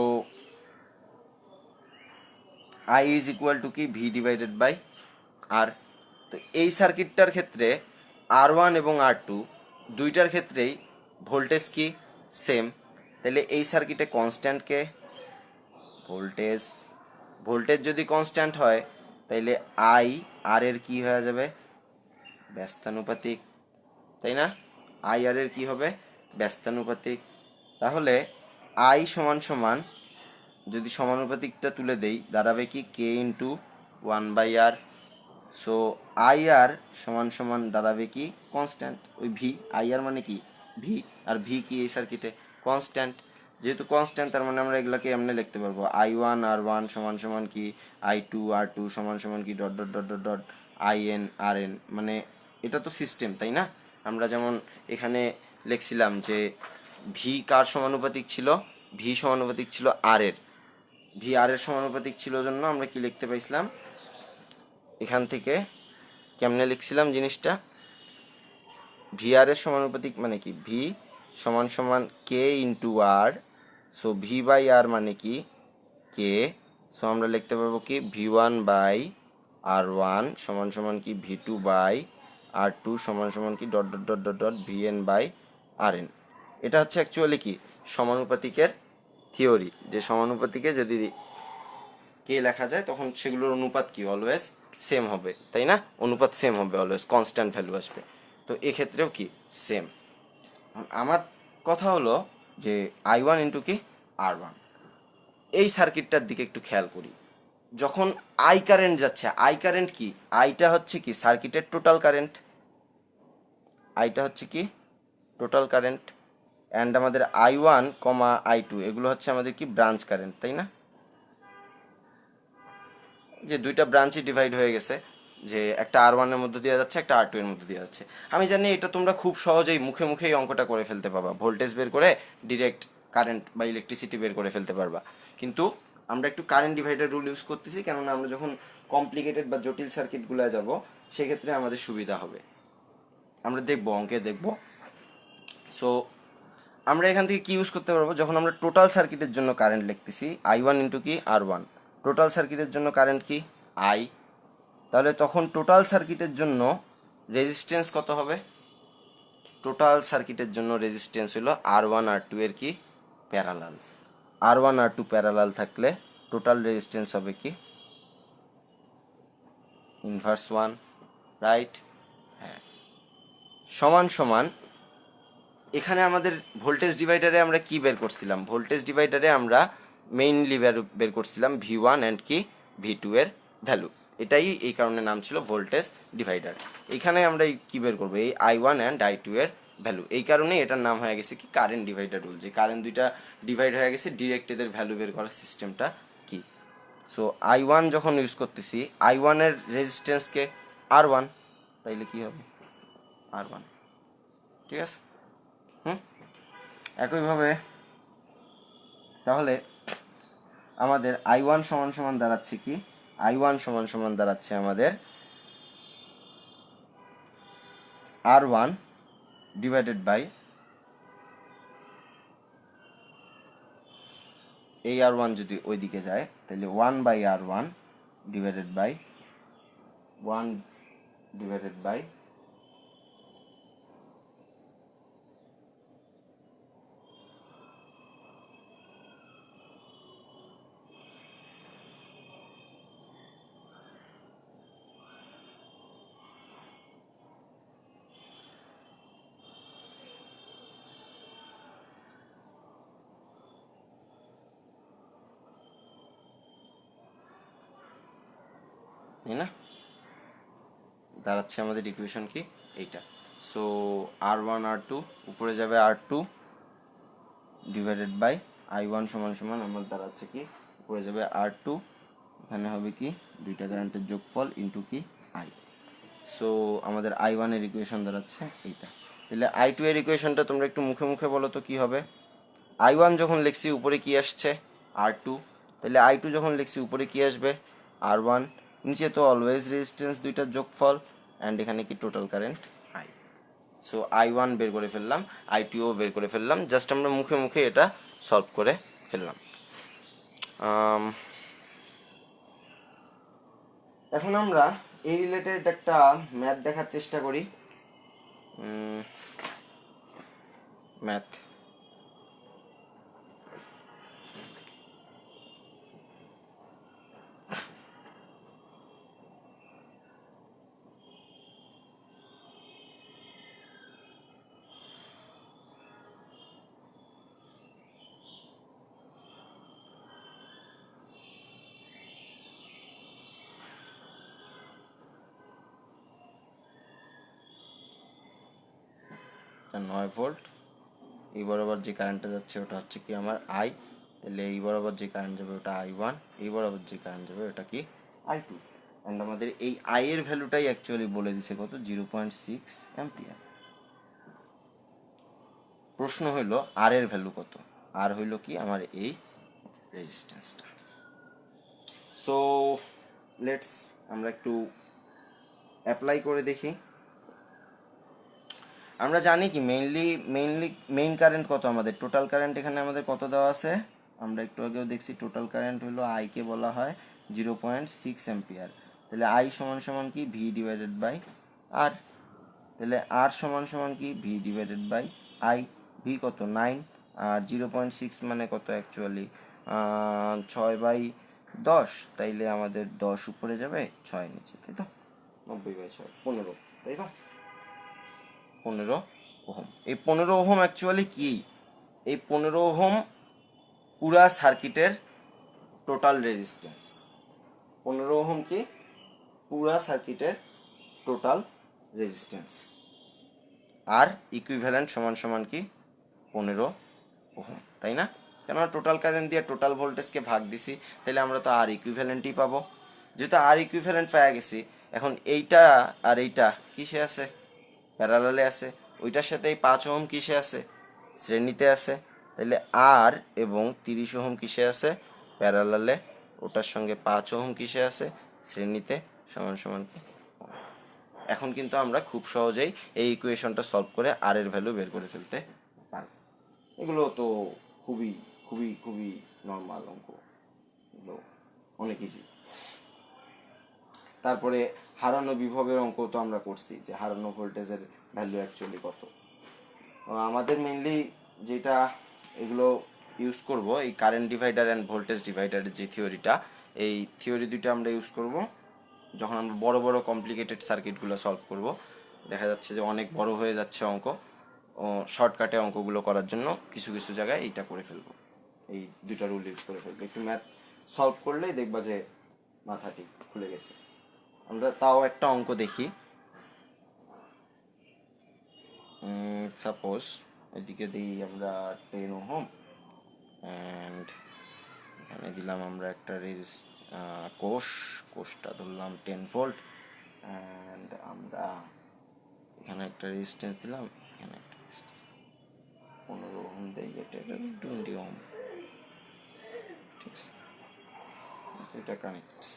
I is equal two কি V ডিভাইডেড বাই R। তো এই সার্কিটটার ক্ষেত্রে R1 এবং R2 দুইটার ক্ষেত্রেই ভোল্টেজ কি সেম, তাহলে এই সার্কিটে কনস্ট্যান্ট কে, ভোল্টেজ। ভোল্টেজ যদি কনস্ট্যান্ট হয় তাইলে আই আর এর কি হয়ে যাবে, ব্যস্তানুপাতিক, তাই না? আই আর এর কি হবে, ব্যস্তানুপাতিক। তাহলে আই সমান সমান, যদি সমানুপাতিকটা তুলে দেই দাঁড়াবে কি কে ইন্টু 1/r। সো আই আর সমান সমান দাঁড়াবে কি কনস্ট্যান্ট, ওই ভি, আই আর মানে কি ভি, আর ভি কি এই সার্কিটে কনস্ট্যান্ট, যেহেতু কনস্ট্যান্ট তার মানে আমরা এগুলাকে এমনি লিখতে পারবো I1 R1 সমান সমান কি I2 R2 সমান সমান কি dot dot dot dot dot IN RN, মানে এটা তো সিস্টেম, তাই না? আমরা যেমন এখানে লিখছিলাম যে ভি কার সমানুপাতিক ছিল, ভি সমানুপাতিক ছিল আর এর, ভি আর এর সমানুপাতিক ছিল জন্য আমরা কি লিখতে পাইছিলাম এখান থেকে, কেমনে লিখছিলাম জিনিসটা, ভি আর এর সমানুপাতিক মানে কি, ভি সমান সমান K into R, so V by R মানে কি কে, সো আমরা লিখতে পারবো কি V one by R one সমান সমান কি V two by R two সমান সমান কি dot dot dot dot dot V N by R N. এটা হচ্ছে অ্যাকচুয়ালি কি সমানুপাতিকের থিওরি, যে সমানুপাতিকে যদি কে লেখা যায় তখন সেগুলোর অনুপাত কি অলওয়েজ সেম হবে, তাই না? অনুপাত সেম হবে, অলওয়েজ কনস্ট্যান্ট ভ্যালু আসবে। তো এক্ষেত্রেও কি সেম। আমার কথা হলো যে আই ওয়ান ইন্টু কি আর ওয়ান, এই সার্কিটটার দিকে একটু খেয়াল করি। যখন আই কারেন্ট যাচ্ছে, আই কারেন্ট কি, আইটা হচ্ছে কি সার্কিটের টোটাল কারেন্ট, আইটা হচ্ছে কি টোটাল কারেন্ট, অ্যান্ড আমাদের I one comma I two এগুলো হচ্ছে আমাদের কি ব্রাঞ্চ কারেন্ট, তাই না? যে দুইটা ব্রাঞ্চই ডিভাইড হয়ে গেছে, যে একটা আর ওয়ানের মধ্যে দেওয়া যাচ্ছে, একটা আর টু এর মধ্যে দেওয়া যাচ্ছে। আমি জানি এটা তোমরা খুব সহজেই মুখে মুখেই অঙ্কটা করে ফেলতে পারবা, ভোল্টেজ বের করে ডিরেক্ট কারেন্ট বা ইলেকট্রিসিটি বের করে ফেলতে পারবা। কিন্তু আমরা একটু কারেন্ট ডিভাইডার রুল ইউজ করতেছি, কেননা আমরা যখন কমপ্লিকেটেড বা জটিল সার্কিটগুলো যাব সেক্ষেত্রে আমাদের সুবিধা হবে, আমরা দেখবো অঙ্কে দেখবো। সো আমরা এখান থেকে কি ইউজ করতে পারবো, যখন আমরা টোটাল সার্কিটের জন্য কারেন্ট লিখতেছি আই ওয়ান ইন্টু কি আর ওয়ান, টোটাল সার্কিটের জন্য কারেন্ট কি আই, তাহলে তখন টোটাল সার্কিটের জন্য রেজিস্ট্যান্স কত হবে, টোটাল সার্কিটের জন্য রেজিস্ট্যান্স হলো আর ওয়ান আর টু এর কি প্যারালাল, আর ওয়ান আর টু প্যারালাল থাকলে টোটাল রেজিস্ট্যান্স হবে কি ইনভার্স ওয়ান, রাইট? হ্যাঁ, সমান সমান এখানে আমাদের ভোল্টেজ ডিভাইডারে আমরা কি বের করছিলাম, ভোল্টেজ ডিভাইডারে আমরা মেইনলি বের করছিলাম ভি ওয়ান অ্যান্ড কি ভি টু এর ভ্যালু, এটাই এই কারণে নাম ছিল ভোল্টেজ ডিভাইডার। এখানে আমরা কি বের করবো, এই I one and I two এর ভ্যালু, এই কারণে এটার নাম হয়ে গেছে কি কারেন্ট ডিভাইডার রুল, যে কারেন্ট দুইটা ডিভাইড হয়ে গেছে, ডিরেক্ট এদের ভ্যালু বের করার সিস্টেমটা কি। সো আই ওয়ান যখন ইউজ করতেছি, আই ওয়ানের রেজিস্ট্যান্সকে আর ওয়ান, তাইলে কি হবে আর ওয়ান, ঠিক আছে? একইভাবে তাহলে আমাদের আই ওয়ান সমান সমান দাঁড়াচ্ছে কি, আই ওয়ান সমান সমান দাঁড়াচ্ছে আমাদের আর ওয়ান ডিভাইডেড বাই, এই আর ওয়ান যদি ওইদিকে যায় তাহলে one by R one divided by one divided by তাই না, দাঁড়াচ্ছে আমাদের ইকুয়েশন কি এইটা। So R one R two উপরে যাবে R two divided by I one সমান সমান আমার দাঁড়াচ্ছে কি উপরে যাবে আর টু, এখানে হবে কি দুইটা কারেন্টের যোগফল ইন্টু কি আই। সো আমাদের আই ওয়ানের ইকুয়েশন দাঁড়াচ্ছে এইটা। তাহলে আই টু এর ইকুয়েশনটা তোমরা একটু মুখে মুখে বলো তো কি হবে। আই ওয়ান যখন লিখছি উপরে কি আসছে আর টু, তাহলে আই টু যখন লিখছি উপরে কি আসবে আর ওয়ান, নিচে তো অলওয়েজ রেজিস্ট্যান্স দুইটার যোগফল, অ্যান্ড এখানে কি total current I. So I one বের করে ফেললাম, আই টুও বের করে ফেললাম, জাস্ট আমরা মুখে মুখে এটা সলভ করে ফেললাম। এখন আমরা এই রিলেটেড একটা ম্যাথ দেখার চেষ্টা করি। ম্যাথ, নয় ভোল্ট, এই বরাবর যে কারেন্টটা যাচ্ছে ওটা হচ্ছে কি আমার আই, তাহলে এই বরাবর যে কারেন্ট যাবে ওটা আই ওয়ান, এই বরাবর যে কারেন্ট যাবে ওটা কি আই টু। অ্যান্ড আমাদের এই আই এর ভ্যালুটাই অ্যাকচুয়ালি বলে দিছে কত 0.6 অ্যাম্পিয়ার। প্রশ্ন হইল আর এর ভ্যালু কত, আর হইল কি আমার এই রেজিস্ট্যান্সটা। সো লেটস আমরা একটু অ্যাপ্লাই করে দেখি। আমরা জানি কি মেইন কারেন্ট কত, আমাদের টোটাল কারেন্ট এখানে আমাদের কত দেওয়া আছে, আমরা একটু আগেও দেখছি টোটাল কারেন্ট হলো আইকে বলা হয় 0.6 অ্যাম্পিয়ার। তাহলে আই সমান সমান কি ভি ডিভাইডেড বাই আর, তাহলে আর সমান সমান কি V divided by I. V কত 9, আর 0.6 মানে কত অ্যাকচুয়ালি 6/10, তাইলে আমাদের 10 উপরে যাবে 6 নিচে, তাই তো 90/6 15, তাই তো 15 ওহম। এই 15 ওহম অ্যাকচুয়ালি কি, এই 15 ওহম পুরা সার্কিটের টোটাল রেজিস্ট্যান্স। 15 ওহম কি পুরা সার্কিটের টোটাল রেজিস্ট্যান্স। আর ইকুইভ্যালেন্ট সমান সমান কি 15 ওহম, তাই না? কেননা টোটাল কারেন্ট দিয়ে টোটাল ভোল্টেজকে ভাগ দিছি, তাহলে আমরা তো আর ইকুইভ্যালেন্টই পাবো। যেহেতু আর ইকুইভ্যালেন্ট পাওয়া গেছি, এখন এইটা আর এইটা কিসে আছে, প্যারালালে আছে। ওইটার সাথে এই 5 ওহম কিসে আছে, শ্রেণীতে আছে। তাহলে আর এবং 30 ওহম কিসে আছে, প্যারালালে। ওটার সঙ্গে 5 ওহম কিসে আছে, শ্রেণীতে, সমান সমান কি। এখন কিন্তু আমরা খুব সহজেই এই ইকুয়েশনটা সলভ করে আর এর ভ্যালু বের করে ফেলতে পারব। এগুলো তো খুবই খুবই খুবই নর্মাল অঙ্ক, এগুলো অনেক ইজি। তারপরে হারানো বিভবের অঙ্ক তো আমরা করছি, যে হারানো ভোল্টেজের ভ্যালু অ্যাকচুয়ালি কত। আমাদের মেইনলি যেটা এগুলো ইউজ করব, এই কারেন্ট ডিভাইডার অ্যান্ড ভোল্টেজ ডিভাইডারের যে থিওরিটা, এই থিওরি দুইটা আমরা ইউজ করব যখন আমরা বড় বড় কমপ্লিকেটেড সার্কিটগুলো সলভ করব। দেখা যাচ্ছে যে অনেক বড় হয়ে যাচ্ছে অঙ্ক, শর্টকাটে অঙ্কগুলো করার জন্য কিছু কিছু জায়গায় এইটা করে ফেলবো, এই দুইটা রুল ইউজ করে ফেলবো। একটু ম্যাথ সলভ করলেই দেখবা যে মাথা ঠিক খুলে গেছে। আমরা তাও একটা অঙ্ক দেখি। সাপোজ এদিকে দিই আমরা 10 ওহম, অ্যান্ড এখানে দিলাম আমরা একটা কোষটা ধরলাম 10 ভোল্ট, অ্যান্ড আমরা এখানে একটা রেজিস্ট্যান্স দিলাম, এখানে একটা রেজিস্ট্যান্স 15 ওহম দেই, এটা 20 ওহম, ঠিক আছে, এটা কানেক্টস।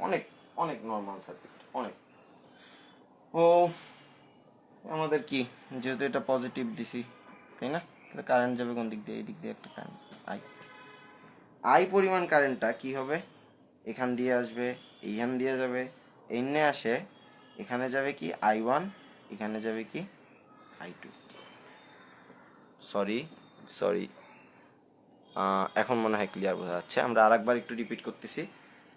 অনেক অনেক নর্মাল সার্কিট, অনেক। ও আমাদের কি, যেহেতু এটা পজিটিভ দিছি, তাই না, তাহলে কারেন্ট যাবে কোন দিক দিয়ে, এই দিক দিয়ে একটা কারেন্ট আই পরিমাণ কারেন্টটা কি হবে, এখান দিয়ে আসবে, এইখান দিয়ে যাবে, এনে আসে, এখানে যাবে কি I1, এখানে যাবে কি I2। সরি এখন মনে হয় ক্লিয়ার বোঝা যাচ্ছে। আমরা আরেকবার একটু রিপিট করতেছি।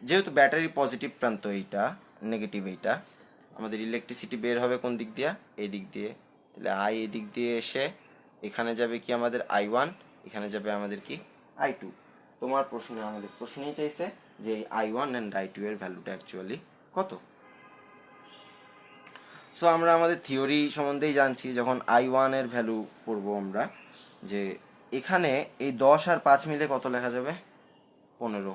যেহেতু ব্যাটারি পজিটিভ প্রান্ত এইটা, নেগেটিভ এইটা, আমাদের ইলেকট্রিসিটি বের হবে কোন দিক দিয়ে, এই দিক দিয়ে। তাহলে আই এই দিক দিয়ে এসে এখানে যাবে কি আমাদের I1, এখানে যাবে আমাদের কি I2। তোমার আমাদের প্রশ্নেই চাইছে যে এই I1 অ্যান্ড I2 এর ভ্যালুটা অ্যাকচুয়ালি কত। সো আমরা আমাদের থিওরি সম্বন্ধেই জানছি। যখন I1 এর ভ্যালু পড়বো আমরা, যে এখানে এই 10 আর 5 মিলে কত লেখা যাবে 15।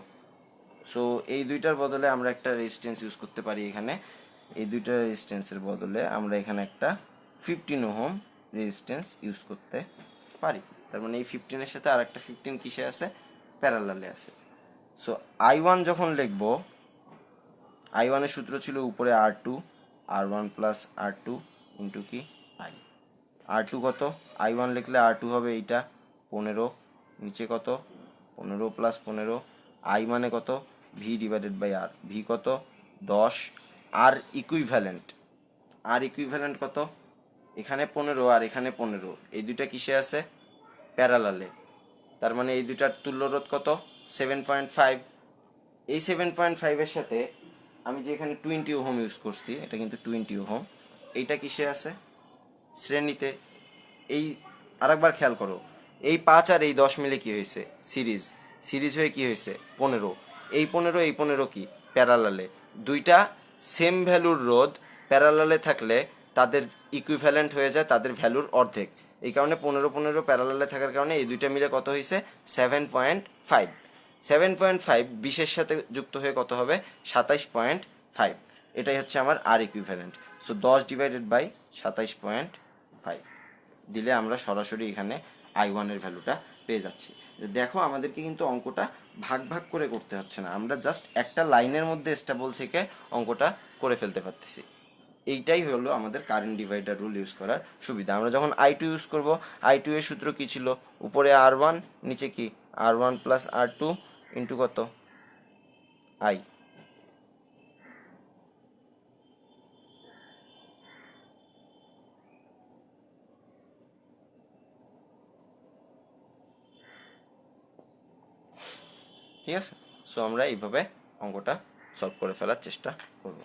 সো এই দুইটার বদলে আমরা একটা রেজিস্ট্যান্স ইউজ করতে পারি এখানে। এই দুইটা রেজিস্ট্যান্সের বদলে আমরা এখানে একটা 15 ওহম রেজিস্ট্যান্স ইউজ করতে পারি। তার মানে এই 15-এর সাথে আর একটা 15 কিসে আছে, প্যারালালে আছে। সো I1 যখন লিখব, I1 এর সূত্র ছিল উপরে R1 প্লাস R2 ইন্টু কি I। R2 কত, I1 লিখলে R2 হবে এইটা 15, নিচে কত 15 প্লাস 15, I মানে কত V divided by R, V কত 10, আর ইকুইভ্যালেন্ট কত, এখানে 15 আর এখানে 15, এই দুইটা কিসে আছে, প্যারালালে। তার মানে এই দুইটার তুল্য রোধ কত 7.5। এই 7.5 এর সাথে আমি যে এখানে 20 ওহম ইউজ করছি, এটা কিন্তু 20 ওহম, এইটা কিসে আছে, শ্রেণীতে। এই আরেকবার খেয়াল করো, এই 5 আর এই 10 মিলে কি হয়েছে, সিরিজ হয়ে কি হয়েছে 15। এই 15 কি প্যারালালে। দুইটা সেম ভ্যালুর রোধ প্যারালালে থাকলে তাদের ইকুইভ্যালেন্ট হয়ে যায় তাদের ভ্যালুর অর্ধেক। এই কারণে 15 প্যারালালে থাকার কারণে এই দুইটা মিলে কত হয়েছে 7.5। 7.5 20-এর সাথে যুক্ত হয়ে কত হবে? 27.5। এটাই হচ্ছে আমার আর ইকুইভ্যালেন্ট। সো 10 ডিভাইডেড বাই 27.5 দিলে আমরা সরাসরি এখানে I1 এর ভ্যালুটা পেয়ে যাচ্ছি। দেখো আমাদেরকে কিন্তু অঙ্কটা ভাগ ভাগ করে করতে হচ্ছে না, আমরা জাস্ট একটা লাইনের মধ্যে স্টেবল থেকে অঙ্কটা করে ফেলতে পারতেছি। এইটাই হলো আমাদের কারেন্ট ডিভাইডার রুল ইউজ করার সুবিধা। আমরা যখন I2 ইউজ করব, I2 এর সূত্র কি ছিল? উপরে R1, নিচে কি R1 প্লাস R2 ইন্টু কত? I। ঠিক আছে, সো আমরা এইভাবে অঙ্কটা সলভ করে ফেলার চেষ্টা করব।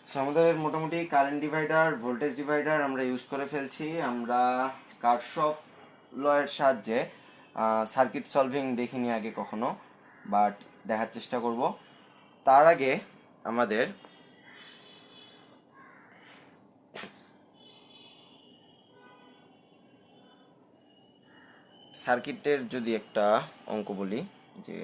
সো আমাদের মোটামুটি কারেন্ট ডিভাইডার, ভোল্টেজ ডিভাইডার আমরা ইউজ করে ফেলছি। আমরা কার্শফ ল এর সাহায্যে সার্কিট সলভিং দেখিনি আগে কখনো, বাট দেখার চেষ্টা করব। তার আগে আমাদের সার্কিটের যদি একটা অঙ্ক বলি, যে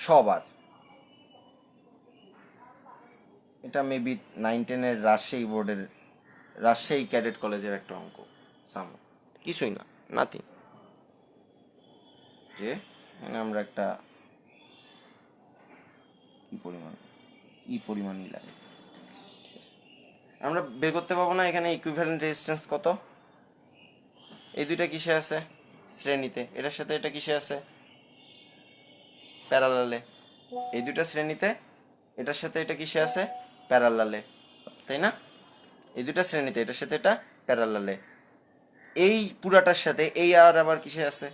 সবার, এটা মেবি 9-10-এর রাজশাহী বোর্ডের, রাজশাহী ক্যাডেট কলেজের একটা অঙ্ক, কিছুই না, নাথিং। যে এখানে আমরা একটা পরিমাণই লাগে, ঠিক আছে। আমরা বের করতে পারবো না এখানে ইকুইভ্যালেন্ট রেজিস্ট্যান্স কত। এই দুইটা কিসে আছে? শ্রেণীতে। এটার সাথে এটা কিসে আছে? প্যারালালে। এই দুইটা শ্রেণীতে, এটার সাথে এটা কিসে আছে? প্যারালালে, তাই না? এই দুইটা শ্রেণীতে, এটার সাথে এটা প্যারালালে। এই পুরাটার সাথে এই আর আবার কিসে আছে?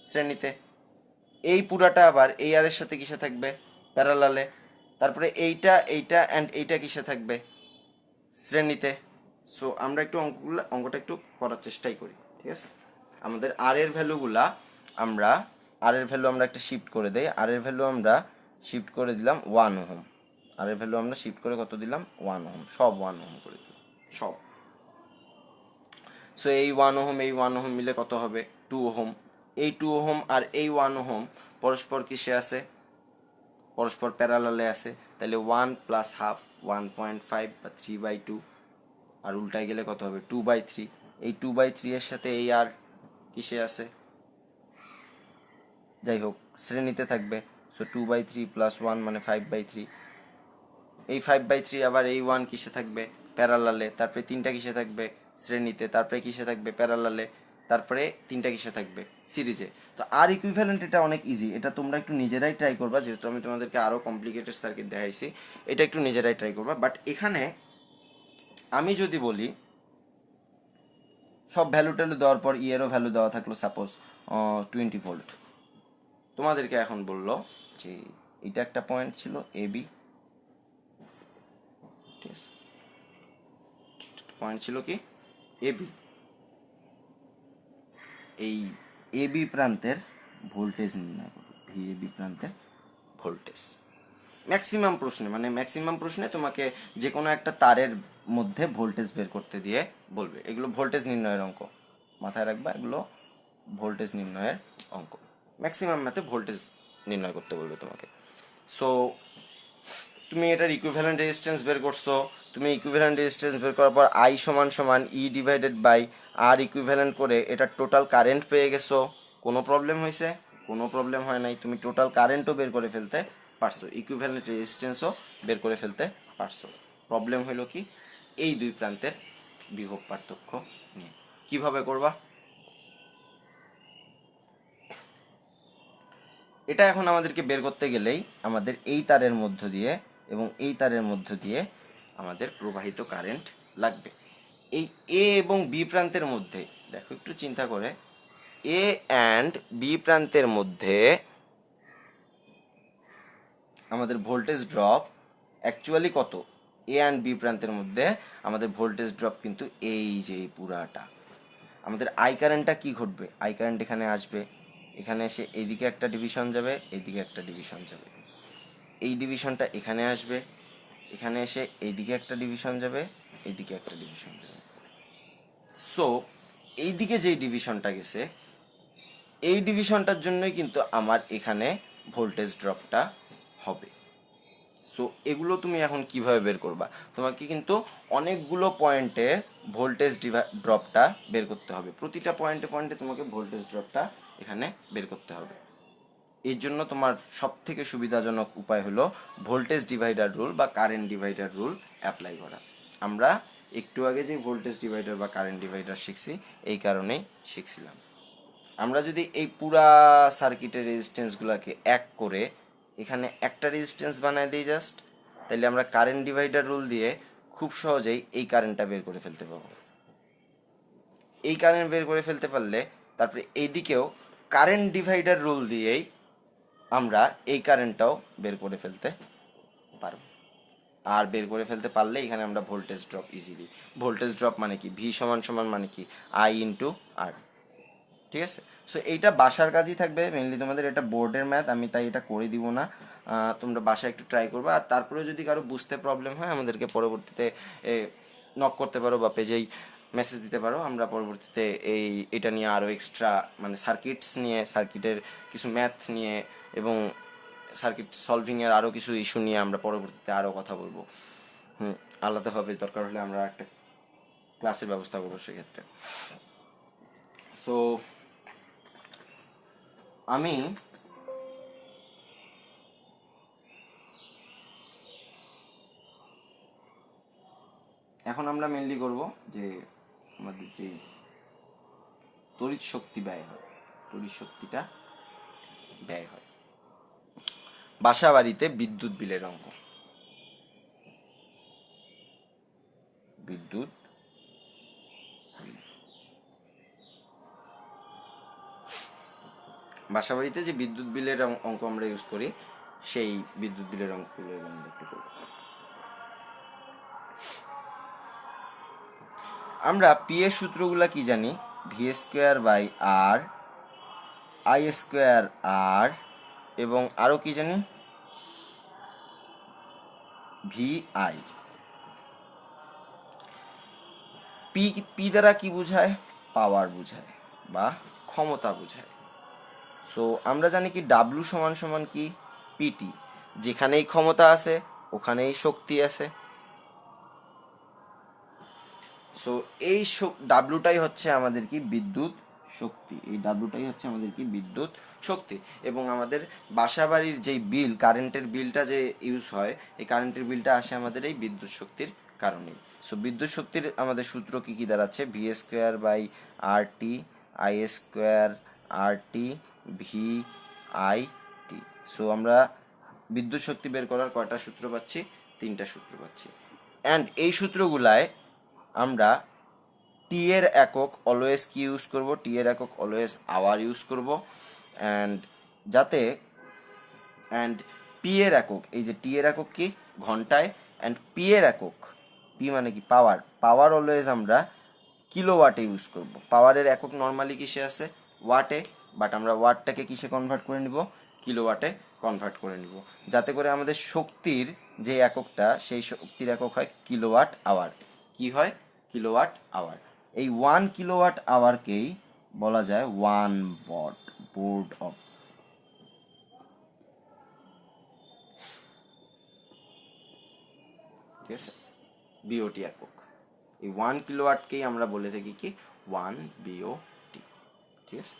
শ্রেণীতে। এই পুরাটা আবার এই আর এর সাথে কিসে থাকবে? প্যারালালে। তারপরে এইটা, এইটা অ্যান্ড এইটা কিসে থাকবে? শ্রেণীতে। সো আমরা একটু অঙ্কটা একটু করার চেষ্টাই করি, ঠিক আছে। আমাদের আর এর ভ্যালুগুলা আমরা একটা শিফট করে দেই। আর এর ভ্যালু আমরা শিফট করে দিলাম 1 ওহম। আর এর ভ্যালু আমরা শিফট করে কত দিলাম? 1 ওহম। সব 1 ওহম করে দিলাম, সব। সো এই 1 ওহম, এই 1 ওহম মিলে কত হবে? 2 ওহম। এই 2 ওহম আর এই 1 ওহম পরস্পর কিসে আছে? পরস্পর প্যারালালে আছে। তাহলে 1 প্লাস হাফ 1.5 বা 3/2, আর উল্টায় গেলে কত হবে? 2/3। এই 2/3 এর সাথে এই আর কিসে আছে? যাই হোক, শ্রেণীতে থাকবে। সো 2/3 প্লাস 1 মানে 5/3। এই 5/3 আবার এই 1 কিসে থাকবে? প্যারালালে। তারপরে 3টা কিসে থাকবে? শ্রেণীতে। তারপরে কিসে থাকবে? প্যারালালে। তারপরে 3টা কিসে থাকবে? সিরিজে। তো আর ইকুইভ্যালেন্ট এটা অনেক ইজি, এটা তোমরা একটু নিজেরাই ট্রাই করবা, যেহেতু আমি তোমাদেরকে আরও কমপ্লিকেটেড সার্কিট দেখাইছি। এটা একটু নিজেরাই ট্রাই করবা। বাট এখানে আমি যদি বলি, সব ভ্যালু ট্যালু দেওয়ার পর এরও ভ্যালু দেওয়া থাকলো সাপোজ 20 ভোল্ট। তোমাদেরকে এখন বললো যে এটা একটা পয়েন্ট ছিল এ বি, ঠিক আছে, পয়েন্ট ছিল কি? A B. এই এ বি প্রান্তের ভোল্টেজ নির্ণয় করো, ভি এ বি প্রান্তের ভোল্টেজ। ম্যাক্সিমাম প্রশ্নে তোমাকে যে কোনো একটা তারের মধ্যে ভোল্টেজ বের করতে দিয়ে বলবে। এগুলো ভোল্টেজ নির্ণয়ের অঙ্ক, মাথায় রাখবা, এগুলো ভোল্টেজ নির্ণয়ের অঙ্ক। ম্যাক্সিমাম ম্যাথে ভোল্টেজ নির্ণয় করতে বলবে তোমাকে। সো তুমি এটার ইকুইভ্যালেন্ট রেজিস্ট্যান্স বের করছো। তুমি ইকুইভ্যালেন্ট রেজিস্ট্যান্স বের করার পর আই সমান সমান E divided by R equivalent করে এটার টোটাল কারেন্ট পেয়ে গেছো। কোনো প্রবলেম হয়েছে? কোনো প্রবলেম হয় নাই। তুমি টোটাল কারেন্টও বের করে ফেলতে পারছো, ইকুইভ্যালেন্ট রেজিস্ট্যান্সও বের করে ফেলতে পারছো। প্রবলেম হলো কি? এই দুই প্রান্তের বিভব পার্থক্য নিয়ে। কিভাবে করবা? এটা এখন আমাদেরকে বের করতে গেলেই আমাদের এই তারের মধ্য দিয়ে এবং এই তারের মধ্য দিয়ে আমাদের প্রবাহিত কারেন্ট লাগবে। এই এ এবং বি প্রান্তের মধ্যে দেখো, একটু চিন্তা করে, এ অ্যান্ড বি প্রান্তের মধ্যে আমাদের ভোল্টেজ ড্রপ অ্যাকচুয়ালি কত? এ অ্যান্ড বি প্রান্তের মধ্যে আমাদের ভোল্টেজ ড্রপ কিন্তু এই যে পুরাটা, আমাদের আই কারেন্টটা কি ঘটবে, আই কারেন্ট এখানে আসবে, এখানে এসে এইদিকে একটা ডিভিশন যাবে, এইদিকে একটা ডিভিশন যাবে, এই ডিভিশনটা এখানে আসবে, এখানে এসে এইদিকে একটা ডিভিশন যাবে, এইদিকে একটা ডিভিশন যাবে। সো এইদিকে যেই ডিভিশনটা গেছে, এই ডিভিশনটার জন্যই কিন্তু আমার এখানে ভোল্টেজ ড্রপটা হবে। সো এগুলো তুমি এখন কিভাবে বের করবা, তোমাকে কিন্তু অনেকগুলো পয়েন্টে ভোল্টেজ ড্রপটা বের করতে হবে, প্রতিটা পয়েন্টে পয়েন্টে তোমাকে ভোল্টেজ ড্রপটা এখানে বের করতে হবে। এর জন্য তোমার সব থেকে সুবিধাজনক উপায় হলো ভোল্টেজ ডিভাইডার রুল বা কারেন্ট ডিভাইডার রুল অ্যাপ্লাই করা। আমরা একটু আগে যে ভোল্টেজ ডিভাইডার বা কারেন্ট ডিভাইডার শিখছি, এই কারণেই শিখছিলাম। আমরা যদি এই পুরা সার্কিটের রেজিস্ট্যান্সগুলোকে এক করে এখানে একটা রেজিস্ট্যান্স বানায় দিই জাস্ট, তাহলে আমরা কারেন্ট ডিভাইডার রুল দিয়ে খুব সহজেই এই কারেন্টটা বের করে ফেলতে পারবো। এই কারেন্ট বের করে ফেলতে পারলে তারপরে এইদিকেও কারেন্ট ডিভাইডার রুল দিয়েই আমরা এই কারেন্টটাও বের করে ফেলতে পারবো। আর বের করে ফেলতে পারলে এখানে আমরা voltage drop easily, voltage drop মানে কি, ভি সমান সমান মানে কি আই ইন্টু আর, ঠিক আছে। সো এইটা বাসার কাজই থাকবে মেনলি, তোমাদের এটা বোর্ডের ম্যাথ, আমি তাই এটা করে দিব না, তোমরা বাসায় একটু ট্রাই করবে। আর তারপরে যদি কারো বুঝতে প্রবলেম হয় আমাদেরকে পরবর্তীতে নক করতে পারো বা পেজেই মেসেজ দিতে পারো, আমরা পরবর্তীতে এটা নিয়ে আরও এক্সট্রা মানে সার্কিটস নিয়ে, সার্কিটের কিছু ম্যাথ নিয়ে এবং সার্কিট সলভিংয়ের আরও কিছু ইস্যু নিয়ে আমরা পরবর্তীতে আরও কথা বলবো। আলাদাভাবে দরকার হলে আমরা একটা ক্লাসের ব্যবস্থা করবো সেক্ষেত্রে। সো আমি এখন আমরা মেনলি করব যে আমাদের যে তড়িৎ শক্তি ব্যয় হয়, তড়িৎ শক্তিটা ব্যয় হয় বাসা বাড়িতে বিদ্যুৎ বিলের অঙ্ক। বিদ্যুৎ বাসা বাড়িতে যে বিদ্যুৎ বিলের অঙ্ক আমরা ইউজ করি, সেই বিদ্যুৎ বিলের অঙ্কগুলো আমরা একটু করব। আমরা পি এর সূত্রগুলা কি জানি, V square by R, I square R, এবং আরও কি জানি ভি আই। পি পি দ্বারা কি বোঝায়, পাওয়ার বোঝায় বা ক্ষমতা বোঝায়। সো আমরা জানি কি ডাব্লু সমান সমান কি পিটি, যেখানেই ক্ষমতা আছে ওখানেই শক্তি আছে। সো এই ডাব্লুটাই হচ্ছে আমাদের কি বিদ্যুৎ শক্তি, এই ডাব্লুটাই হচ্ছে আমাদের কি বিদ্যুৎ শক্তি। এবং আমাদের বাসাবাড়ির যেই বিল, কারেন্টের বিলটা যে ইউজ হয়, এই কারেন্টের বিলটা আসে আমাদের এই বিদ্যুৎ শক্তির কারণেই। সো বিদ্যুৎ শক্তির আমাদের সূত্র কি কি দাঁড়াচ্ছে, V square by R T, I square R T, V I T. So আমরা বিদ্যুৎ শক্তি বের করার কয়টা সূত্র পাচ্ছি, তিনটা সূত্র পাচ্ছি। অ্যান্ড এই সূত্রগুলায় আমরা টি এর একক অলওয়েজ কি ইউজ করব, টি এর একক অলওয়েজ আওয়ার ইউজ করব। অ্যান্ড পি এর একক, এই যে টি এর একক কি ঘন্টায়, অ্যান্ড পি এর একক, পি মানে কি পাওয়ার, পাওয়ার অলওয়েজ আমরা কিলোওয়াটে ইউজ করব। পাওয়ারের একক নর্মালি কিসে আছে, ওয়াটে, বাট আমরা ওয়াটটাকে কিসে কনভার্ট করে নিব, কিলোওয়াটে কনভার্ট করে নিব, যাতে করে আমাদের শক্তির যে এককটা, সেই শক্তির একক হয় কিলোওয়াট আওয়ার। কি হয়, কিলোওয়াট আওয়ার। এই 1 কিলোওয়াট আওয়ারকেই বলা যায় 1 ওয়াট, বোর্ড অফ। ঠিক আছে, বিওটি একক। এই 1 কিলোওয়াটকেই আমরা বলে থাকি কি 1 বিওটি। ঠিক আছে।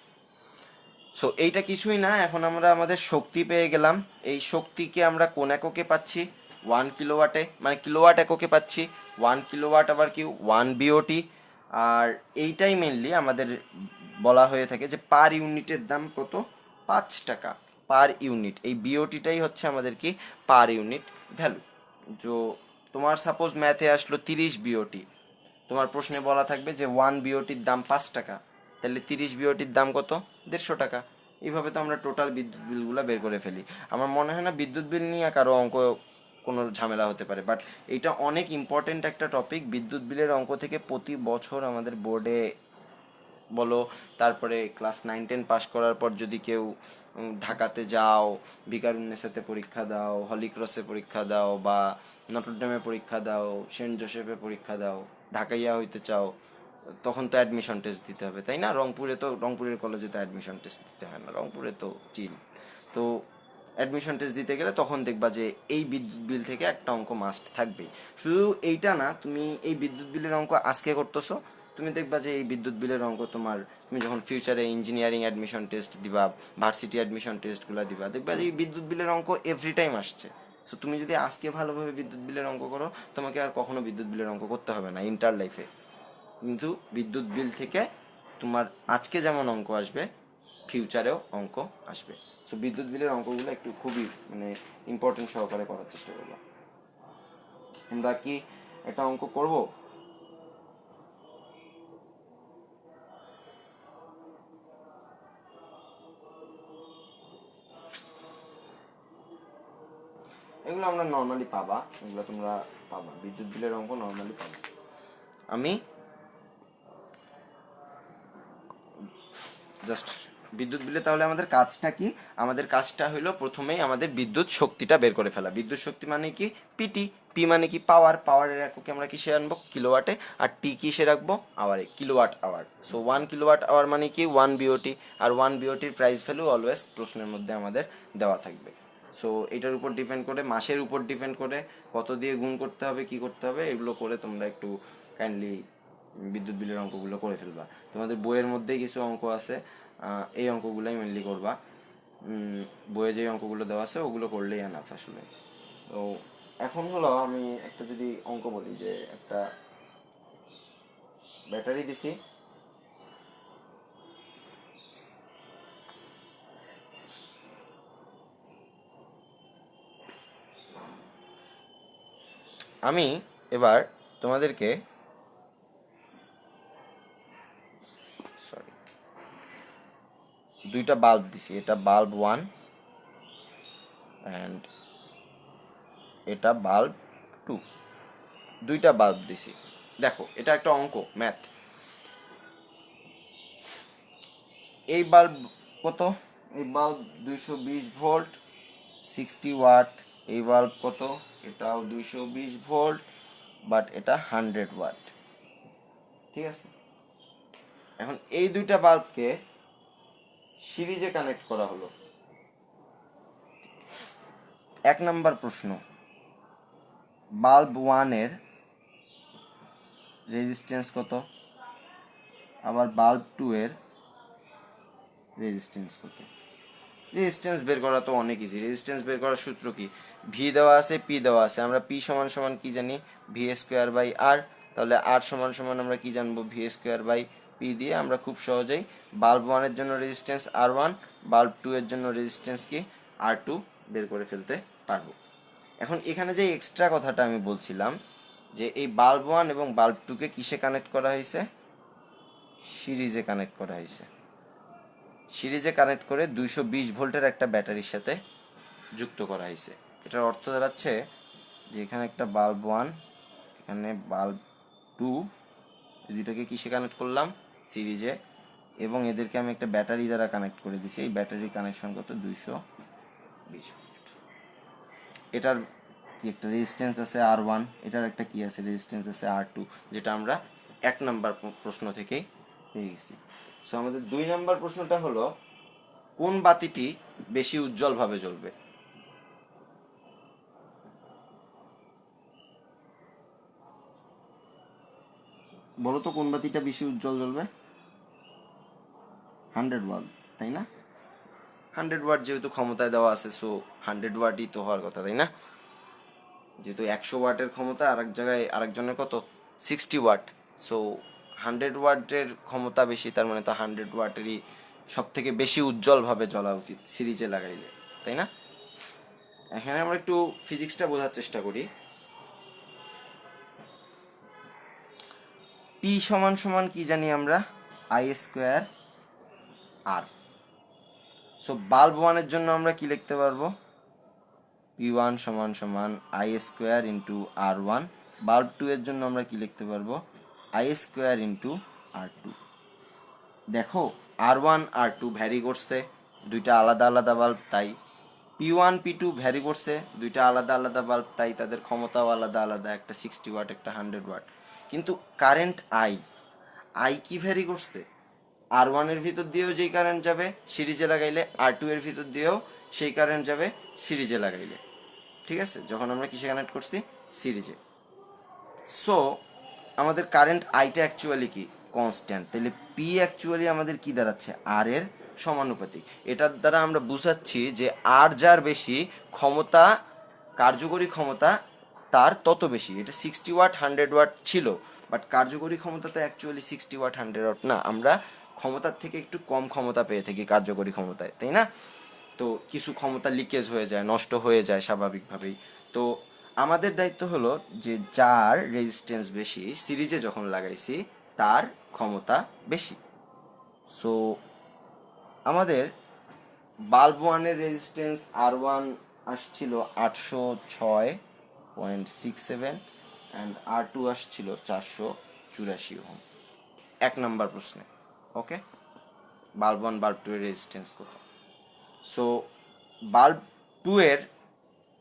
সো এইটা কিছুই না, এখন আমরা আমাদের শক্তি পেয়ে গেলাম। এই শক্তিকে আমরা কোন এককে পাচ্ছি, 1 কিলোওয়াটে, মানে কিলোওয়াট এককে পাচ্ছি। 1 কিলোওয়াট আবার কি 1 বিওটি। আর এইটাই মেনলি আমাদের বলা হয়ে থাকে যে পার ইউনিটের দাম কত, 5 টাকা পার ইউনিট। এই বিওটিটাই হচ্ছে আমাদের কি পার ইউনিট ভ্যালু। যে তোমার সাপোজ ম্যাথে আসলো 30 বিওটি, তোমার প্রশ্নে বলা থাকবে যে 1 বিওটির দাম 5 টাকা, তাহলে 30 বিওটির দাম কত, 150 টাকা। এইভাবে তো আমরা টোটাল বিদ্যুৎ বিলগুলো বের করে ফেলি। আমার মনে হয় না বিদ্যুৎ বিল নিয়ে কারো অঙ্ক কোনো ঝামেলা হতে পারে, বাট এটা অনেক ইম্পর্টেন্ট একটা টপিক। বিদ্যুৎ বিলের অঙ্ক থেকে প্রতি বছর আমাদের বোর্ডে বলো, তারপরে ক্লাস 9-10 পাস করার পর যদি কেউ ঢাকাতে যাও, ভিকারুননিসাতে পরীক্ষা দাও, হলিক্রসে পরীক্ষা দাও, বা নটরডেমে পরীক্ষা দাও, সেন্ট জোসেফে পরীক্ষা দাও, ঢাকাইয়া হইতে চাও, তখন তো অ্যাডমিশন টেস্ট দিতে হবে, তাই না? রংপুরের কলেজে তো অ্যাডমিশন টেস্ট দিতে হয় না, রংপুরে তো চিল। তো অ্যাডমিশন টেস্ট দিতে গেলে তখন দেখবা যে এই বিদ্যুৎ বিল থেকে একটা অঙ্ক মাস্ট থাকবে। শুধু এইটা না, তুমি এই বিদ্যুৎ বিলের অঙ্ক আজকে করতেছো, তুমি দেখবা যে এই বিদ্যুৎ বিলের অঙ্ক তুমি যখন ফিউচারে ইঞ্জিনিয়ারিং অ্যাডমিশন টেস্ট দিবা, ভার্সিটি অ্যাডমিশন টেস্টগুলো দিবা, দেখবা যে এই বিদ্যুৎ বিলের অঙ্ক এভরি টাইম আসছে। সো তুমি যদি আজকে ভালোভাবে বিদ্যুৎ বিলের অঙ্ক করো, তোমাকে আর কখনো বিদ্যুৎ বিলের অঙ্ক করতে হবে না ইন্টার লাইফে। কিন্তু বিদ্যুৎ বিল থেকে তোমার আজকে যেমন অঙ্ক আসবে, ফিউচারেও অঙ্ক আসবে। সো বিদ্যুৎ বিলের অঙ্কগুলো একটু খুবই ইম্পর্টেন্ট সহকারে করার চেষ্টা করবো। আমরা কি একটা অঙ্ক করব? এগুলো আমরা নর্মালি পাবা, এগুলো তোমরা পাবা, বিদ্যুৎ বিলের অঙ্ক নর্মালি পাবা। আমি জাস্ট বিদ্যুৎ বিলে তাহলে আমাদের কাজটা কি? আমাদের কাজটা হলো প্রথমেই আমাদের বিদ্যুৎ শক্তিটা বের করে ফেলা। বিদ্যুৎ শক্তি মানে কি? পিটি। পি মানে কি? পাওয়ারের এককে আমরা কিসে আনবো? কিলোওয়াটে। আর টি কিসে রাখবো? আওয়ারে, kilowatt hour. So 1 kilowatt hour মানে কি? 1 বিওটি। আর 1 বিওটির প্রাইস ভ্যালু অলওয়েজ প্রশ্নের মধ্যে আমাদের দেওয়া থাকবে। সো এটার উপর ডিপেন্ড করে, মাসের উপর ডিপেন্ড করে কত দিয়ে গুণ করতে হবে, কি করতে হবে, এগুলো করে তোমরা একটু কাইন্ডলি বিদ্যুৎ বিলের অঙ্কগুলো করে ফেলবা। তোমাদের বইয়ের মধ্যেই কিছু অঙ্ক আছে, এই অঙ্কগুলোই মেনলি করবা। বইয়ে যে অঙ্কগুলো দেওয়া আছে ওগুলো করলেই এনাফ আসলে। তো এখন হলো আমি একটা যদি অঙ্ক বলি, যে একটা ব্যাটারি দিছি, আমি এবার তোমাদেরকে দুইটা বাল্ব দিছি, এটা বাল্ব 1 অ্যান্ড এটা বাল্ব 2, দুইটা বাল্ব দিছি। দেখো এটা একটা অঙ্ক, ম্যাথ। এই বাল্ব কত? এই বাল্ব 220 ভোল্ট, 60 ওয়াট। এই বাল্ব কত? এটাও 220 ভোল্ট, বাট এটা 100 ওয়াট। ঠিক আছে, এখন এই দুইটা বাল্বকে সিরিজে কানেক্ট করা হলো। 1 নম্বর প্রশ্ন, বাল্ব 1-এর রেজিস্ট্যান্স কত? আবার বাল্ব 2-এর রেজিস্ট্যান্স কত? রেজিস্ট্যান্স বের করা তো অনেক ইজি। রেজিস্ট্যান্স বের করার সূত্র কি? ভি দেওয়া আছে, পি দেওয়া আছে। আমরা পি সমান সমান কি জানি? ভি স্কোয়ার বাই আর। তাহলে আর সমান সমান আমরা কি জানবো? ভি স্কোয়ার বাই পি দিয়ে আমরা খুব সহজেই বাল্ব 1-এর জন্য রেজিস্ট্যান্স R1, বাল্ব 2-এর জন্য রেজিস্ট্যান্স কি? R2 বের করে ফেলতে পারবো। এখন এখানে যে এক্সট্রা কথাটা আমি বলছিলাম, যে এই বাল্ব 1 এবং বাল্ব 2-কে কিসে কানেক্ট করা হয়েছে? সিরিজে কানেক্ট করা হয়েছে। সিরিজে কানেক্ট করে 220 ভোল্টের একটা ব্যাটারির সাথে যুক্ত করা হয়েছে। এটার অর্থ দাঁড়াচ্ছে যে এখানে একটা বাল্ব 1, এখানে বাল্ব 2, এই দুটোকে কিসে কানেক্ট করলাম? সিরিজে। এবং এদেরকে আমি একটা ব্যাটারি দ্বারা কানেক্ট করে দিছি। এই ব্যাটারির কানেকশন কত? 220 ভোল্ট। এটার কি একটা রেজিস্ট্যান্স আছে R1, এটার একটা কি আছে? রেজিস্ট্যান্স আছে R2, যেটা আমরা 1 নম্বর প্রশ্ন থেকেই পেয়ে গেছি। সো আমাদের 2 নম্বর প্রশ্নটা হলো, কোন বাতিটি বেশি উজ্জ্বলভাবে জ্বলবে? বলো তো কোন বাতিটা বেশি উজ্জ্বল জ্বলবে? 100 ওয়াট, তাই না? 100 ওয়াট যেহেতু ক্ষমতায় দেওয়া আছে, সো 100 ওয়াটই তো হওয়ার কথা, তাই না? যেহেতু 100 ওয়াটের ক্ষমতা, আরেক জায়গায় আরেকজনের কত? 60 ওয়াট। সো 100 ওয়াটের ক্ষমতা বেশি, তার মানে তো 100 ওয়াটেরই সব থেকে বেশি উজ্জ্বলভাবে জ্বলা উচিত সিরিজে লাগাইলে, তাই না? এখানে আমরা একটু ফিজিক্সটা বোঝার চেষ্টা করি। পি সমান সমান কি জানি আমরা? I square R. So bulb 1-এর জন্য আমরা কি লিখতে পারবো? P1 সমান সমান I square into R1। Bulb 2-এর জন্য আমরা কি লিখতে পারবো? I square into R2। দেখো R1 R2 ভ্যারি করছে, দুইটা আলাদা আলাদা বাল্ব, তাই P1 P2 ভ্যারি করছে, দুইটা আলাদা আলাদা বাল্ব, তাই তাদের ক্ষমতাও আলাদা আলাদা, একটা 60 ওয়াট একটা 100 ওয়াট। কিন্তু কারেন্ট আই কি ভ্যারি করছে? R1 এর ভিতর দিয়েও যেই কারেন্ট যাবে সিরিজে লাগাইলে, R2 এর ভিতর দিয়েও সেই কারেন্ট যাবে সিরিজে লাগাইলে। ঠিক আছে, যখন আমরা কিসে কানেক্ট করছি? সিরিজে। সো আমাদের কারেন্ট আইটা অ্যাকচুয়ালি কি? কনস্ট্যান্ট। তাহলে পি অ্যাকচুয়ালি আমাদের কি দাঁড়াচ্ছে? আর এর সমানুপাতিক। এটার দ্বারা আমরা বুঝাচ্ছি যে আর যার বেশি ক্ষমতা, কার্যকরী ক্ষমতা তার তত বেশি। এটা 60 ওয়াট 100 ওয়াট ছিল, বাট কার্যকরী ক্ষমতা তো অ্যাকচুয়ালি 60 ওয়াট 100 ওয়াট না, আমরা ক্ষমতার থেকে একটু কম ক্ষমতা পেয়ে থাকি কার্যকরী ক্ষমতায়, তাই না? তো কিছু ক্ষমতা লিকেজ হয়ে যায়, নষ্ট হয়ে যায় স্বাভাবিকভাবেই। তো আমাদের দায়িত্ব হলো যে যার রেজিস্ট্যান্স বেশি সিরিজে যখন লাগাইছি তার ক্ষমতা বেশি। সো আমাদের বাল্ব ওয়ানের রেজিস্ট্যান্স R1 আসছিল 806.67 অ্যান্ড R2 আসছিল 484 ওহম। 1 নম্বর প্রশ্নে। ওকে, বাল্ব ওয়ান বাল্ব টু এর রেজিস্ট্যান্স কত? সো বাল্ব টু এর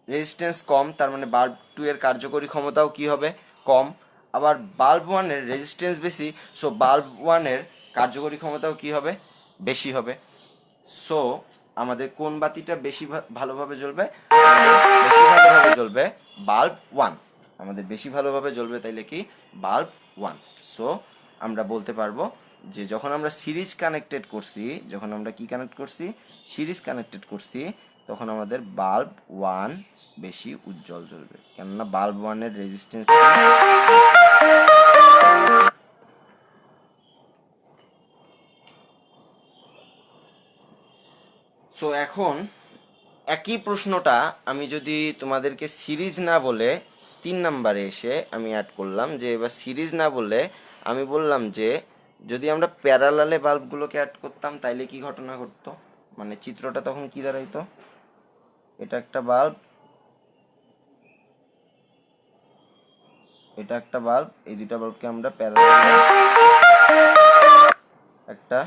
রেজিস্ট্যান্স কম, তার মানে বাল্ব টু এর কার্যকরী ক্ষমতাও কি হবে? কম। আবার বাল্ব ওয়ানের রেজিস্ট্যান্স বেশি, সো বাল্ব ওয়ানের কার্যকরী ক্ষমতাও কি হবে? বেশি হবে। সো আমাদের কোন বাতিটা বেশি ভালোভাবে জ্বলবে? বেশি ভালোভাবে জ্বলবে বাল্ব ওয়ান। আমাদের বেশি ভালোভাবে জ্বলবে তাইলে কি? Bulb one. সো আমরা বলতে পারবো যে যখন আমরা সিরিজ কানেক্টেড করছি, যখন আমরা কি কানেক্ট করছি? সিরিজ কানেক্টেড করছি, তখন আমাদের বাল্ব ওয়ান বেশি উজ্জ্বল জ্বলবে, কেননা বাল্ব ওয়ানের রেজিস্ট্যান্স। সো এখন একই প্রশ্নটা আমি যদি তোমাদেরকে সিরিজ না বলে 3 নম্বরে এসে আমি অ্যাড করলাম, যে এবার সিরিজ না বলে আমি বললাম যে যদি আমরা প্যারালালে বাল্বগুলোকে অ্যাড করতাম তাইলে কি ঘটনা ঘটতো? মানে চিত্রটা তখন কি দাঁড়াইতো? এটা একটা বাল্ব, এটা একটা বাল্ব, এই দুইটা বাল্বকে আমরা প্যারালালে একটা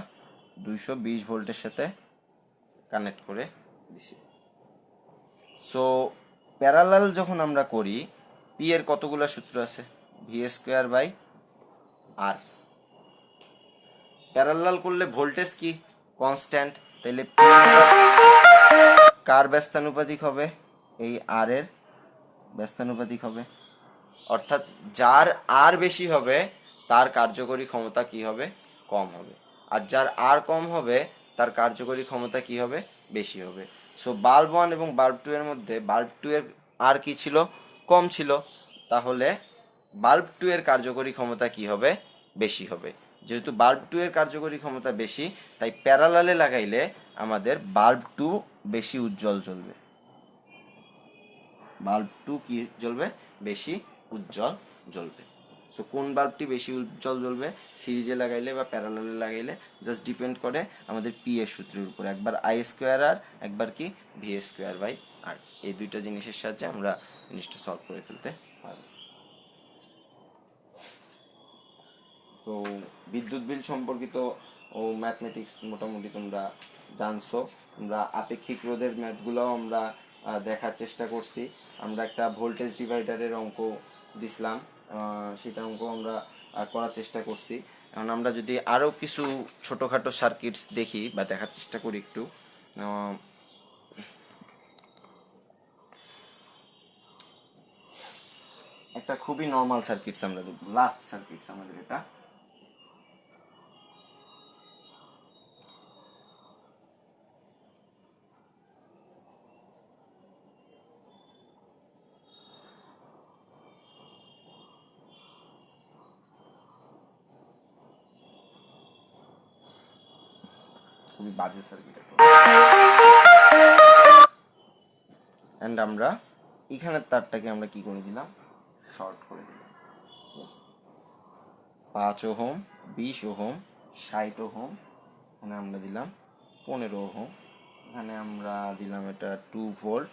220 ভোল্টের সাথে কানেক্ট করে দিছি। সো প্যারালাল যখন আমরা করি, পি এর কতগুলো সূত্র আছে? V square by R. Parallel করলে ভোল্টেজ কি? কনস্ট্যান্ট। তাহলে পি কার ব্যস্তানুপাতিক হবে? এই আর এর ব্যস্তানুপাতিক হবে। অর্থাৎ যার আর বেশি হবে তার কার্যকরী ক্ষমতা কি হবে? কম হবে। আর যার আর কম হবে তার কার্যকরী ক্ষমতা কি হবে? বেশি হবে। সো বাল্ব ওয়ান এবং বাল্ব টু এর মধ্যে বাল্ব টু এর আর কি ছিল? কম ছিল। তাহলে বাল্ব টু এর কার্যকরী ক্ষমতা কি হবে? বেশি হবে। যেহেতু বাল্ব টু এর কার্যকরী ক্ষমতা বেশি, তাই প্যারালালে লাগাইলে আমাদের বাল্ব টু বেশি উজ্জ্বল জ্বলবে। বাল্ব টু কি জ্বলবে? বেশি উজ্জ্বল জ্বলবে। সো কোন বাল্বটি বেশি উজ্জ্বল জ্বলবে সিরিজে লাগাইলে বা প্যারালালে লাগাইলে? জাস্ট ডিপেন্ড করে আমাদের পি এর সূত্রের উপর। একবার আই স্কোয়ার আর, একবার কি? ভি স্কোয়ার বাই আর। এই দুইটা জিনিসের সাহায্যে আমরা জিনিসটা সলভ করে ফেলতে পারবো। সো বিদ্যুৎ বিল সম্পর্কিত ও ম্যাথমেটিক্স মোটামুটি তোমরা জানছো। আমরা আপেক্ষিক রোধের ম্যাথগুলোও আমরা দেখার চেষ্টা করছি। আমরা একটা ভোল্টেজ ডিভাইডারের অঙ্ক দিছিলাম, সেটা অঙ্ক আমরা করার চেষ্টা করছি। এখন আমরা যদি আরও কিছু ছোটোখাটো সার্কিটস দেখি বা দেখার চেষ্টা করি একটু, একটা খুবই নর্মাল সার্কিটস আমরা দেখব, লাস্ট সার্কিটস আমাদের এটা। খুবই বাজে সার্কিট অ্যান্ড আমরা এখানের তারটাকে আমরা কি করে দিলাম? শর্ট করে দিলাম। 5 ওহম, 20 ওহম, 60 ওহম, এখানে আমরা দিলাম 15 ওহম, এখানে আমরা দিলাম এটা 2 ভোল্ট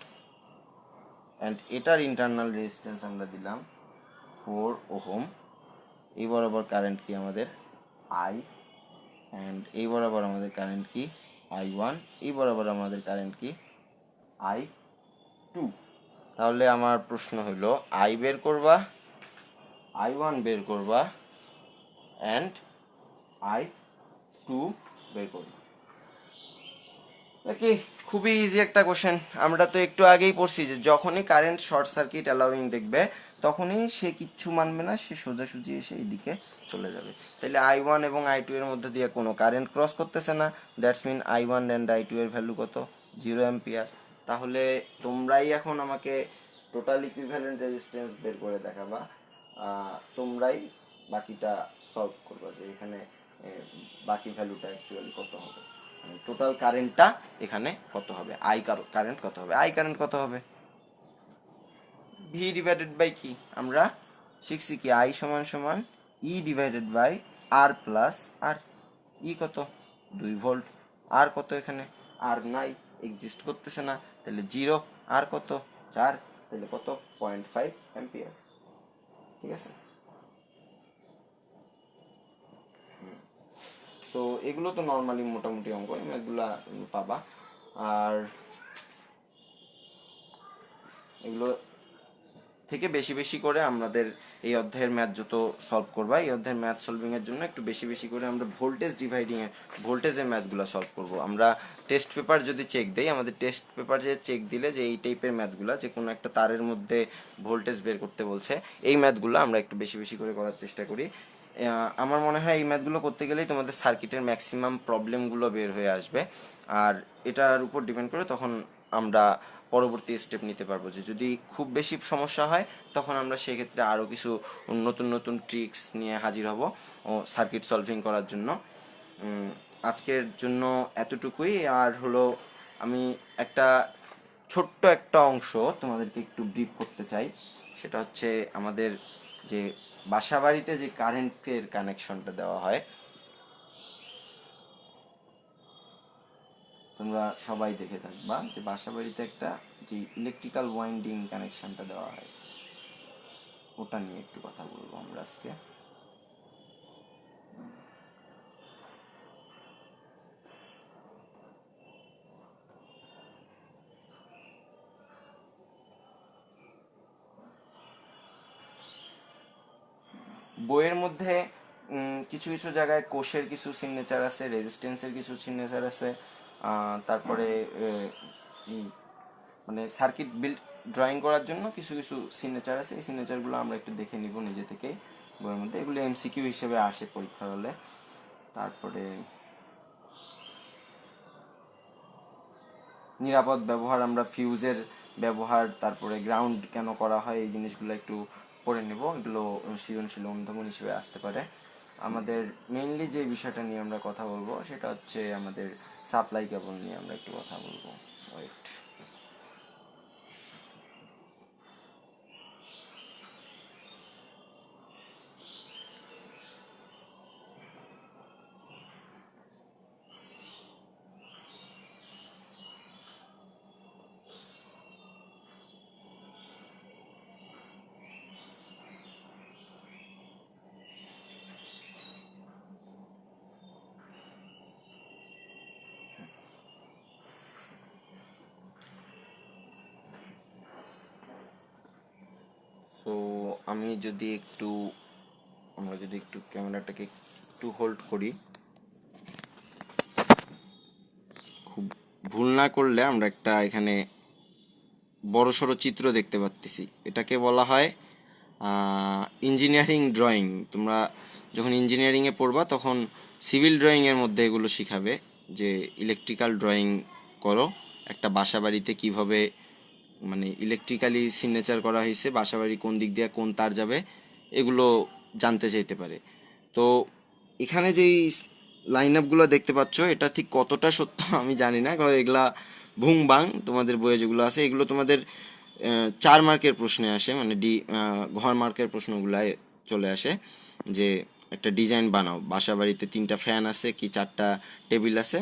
অ্যান্ড এটার ইন্টারনাল রেজিস্ট্যান্স আমরা দিলাম 4 ওহম। এই বরাবর কারেন্ট কি আমাদের? আই। অ্যান্ড এই বরাবর আমাদের কারেন্ট কি I1, এই বরাবর আমাদের কারেন্ট কি I2। তাহলে আমার প্রশ্ন হলো I বের করবা, I1 বের করবা অ্যান্ড I2 বের করবা। কি খুবই ইজি একটা কোশ্চেন। আমরা তো একটু আগেই পড়ছি যে যখনই কারেন্ট শর্ট সার্কিট অ্যালাউইং দেখবে তখনই সে কিচ্ছু মানবে না, সে সোজাসুজি এসে এইদিকে চলে যাবে। তাহলে I1 এবং I2 এর মধ্যে দিয়ে কোনো কারেন্ট ক্রস করতেছে না, that's mean I1 and I2 এর ভ্যালু কত, 0 অ্যাম্পিয়ার। তাহলে তোমরাই এখন আমাকে টোটাল ইকুইভ্যালেন্ট রেজিস্ট্যান্স বের করে দেখাবা, তোমরাই বাকিটা সলভ করবা যে এখানে বাকি ভ্যালুটা অ্যাকচুয়ালি কত হবে, টোটাল কারেন্টটা এখানে কত হবে, কারেন্ট কত হবে, কারেন্ট কত হবে, ভি ডিভাইডেড বাই কি আমরা শিখছি কি সমান সমান ডিভাইডেড বাই আর প্লাস আর। কত 2 ভোল্ট, আর কত এখানে আর নাই, এক্সিস্ট করতেছে না, তাহলে 0, আর কত 4, তাহলে কত 0.5 অ্যাম্পিয়ার। ঠিক আছে, সো এগুলো তো নর্মালি মোটামুটি অঙ্ক, এগুলা পাবা। আর এগুলো থেকে বেশি বেশি করে আমাদের এই অধ্যায়ের ম্যাথ যত সলভ করবা, এই অধ্যায়ের ম্যাথ সলভিংয়ের জন্য একটু বেশি বেশি করে আমরা ভোল্টেজ ডিভাইডিংয়ের ভোল্টেজের ম্যাথগুলো সলভ করব। আমরা টেস্ট পেপার যদি চেক দেই, আমাদের টেস্ট পেপার যে চেক দিলে যে এই টাইপের ম্যাথগুলো, যে কোনো একটা তারের মধ্যে ভোল্টেজ বের করতে বলছে, এই ম্যাথগুলো আমরা একটু বেশি বেশি করে করার চেষ্টা করি। আমার মনে হয় এই ম্যাথগুলো করতে গেলেই তোমাদের সার্কিটের ম্যাক্সিমাম প্রবলেমগুলো বের হয়ে আসবে, আর এটার উপর ডিপেন্ড করে তখন আমরা পরবর্তী স্টেপ নিতে পারবো। যে যদি খুব বেশি সমস্যা হয় তখন আমরা সেক্ষেত্রে আরও কিছু নতুন নতুন ট্রিক্স নিয়ে হাজির হব ও সার্কিট সলভিং করার জন্য। আজকের জন্য এতটুকুই। আর হলো আমি একটা ছোট্ট একটা অংশ তোমাদেরকে একটু ব্রিফ করতে চাই, সেটা হচ্ছে আমাদের যে বাসা বাড়িতে যে কারেন্টের কানেকশনটা দেওয়া হয়, তোমরা সবাই দেখে থাকবা যে বাসা বাড়িতে একটা যে ইলেকট্রিক্যাল ওয়াইন্ডিং কানেকশনটা দেওয়া হয়, ওটা নিয়ে একটু কথা বলবো আমরা আজকে। বইয়ের মধ্যে কিছু কিছু জায়গায় কোষের কিছু সিগনেচার আছে, রেজিস্ট্যান্সের কিছু সিগনেচার আছে, তারপরে মানে সার্কিট বিল্ড ড্রয়িং করার জন্য কিছু কিছু সিগনেচার আছে। এই সিগনেচারগুলো আমরা একটু দেখে নিব নিজে থেকেই বইয়ের মধ্যে, এগুলো এমসিকিউ হিসেবে আসে পরীক্ষার হলে। তারপরে নিরাপদ ব্যবহার, আমরা ফিউজের ব্যবহার, তারপরে গ্রাউন্ড কেন করা হয়, এই জিনিসগুলো একটু পড়ে নেব, এগুলো সৃজনশীল অনুধাবন হিসেবে আসতে পারে। আমাদের মেইনলি যে বিষয়টা নিয়ে আমরা কথা বলবো সেটা হচ্ছে আমাদের সাপ্লাই কেবল নিয়ে আমরা একটু কথা বলবো। ওয়েট, সো আমি যদি একটু আমরা যদি একটু ক্যামেরাটাকে একটু হোল্ড করি, খুব ভুল না করলে আমরা একটা এখানে বড়সড় চিত্র দেখতে পাচ্ছি। এটাকে বলা হয় ইঞ্জিনিয়ারিং ড্রয়িং। তোমরা যখন ইঞ্জিনিয়ারিংয়ে পড়বা তখন সিভিল ড্রয়িংয়ের মধ্যে এগুলো শিখাবে যে ইলেকট্রিক্যাল ড্রয়িং করো, একটা বাসা বাড়িতে কীভাবে মানে ইলেকট্রিক্যালি সিগনেচার করা হয়েছে, বাসা বাড়ি কোন দিক দিয়ে কোন তার যাবে, এগুলো জানতে চাইতে পারে। তো এখানে যেই লাইন আপগুলো দেখতে পাচ্ছ এটা ঠিক কতটা সত্য আমি জানি না, কারণ এগুলা ভুং বাং তোমাদের বইয়ে যেগুলো আছে এগুলো তোমাদের 4 মার্কের প্রশ্নে আসে, মানে ঘর মার্কের প্রশ্নগুলায় চলে আসে যে একটা ডিজাইন বানাও, বাসা বাড়িতে 3টা ফ্যান আছে কি 4টা টেবিল আছে,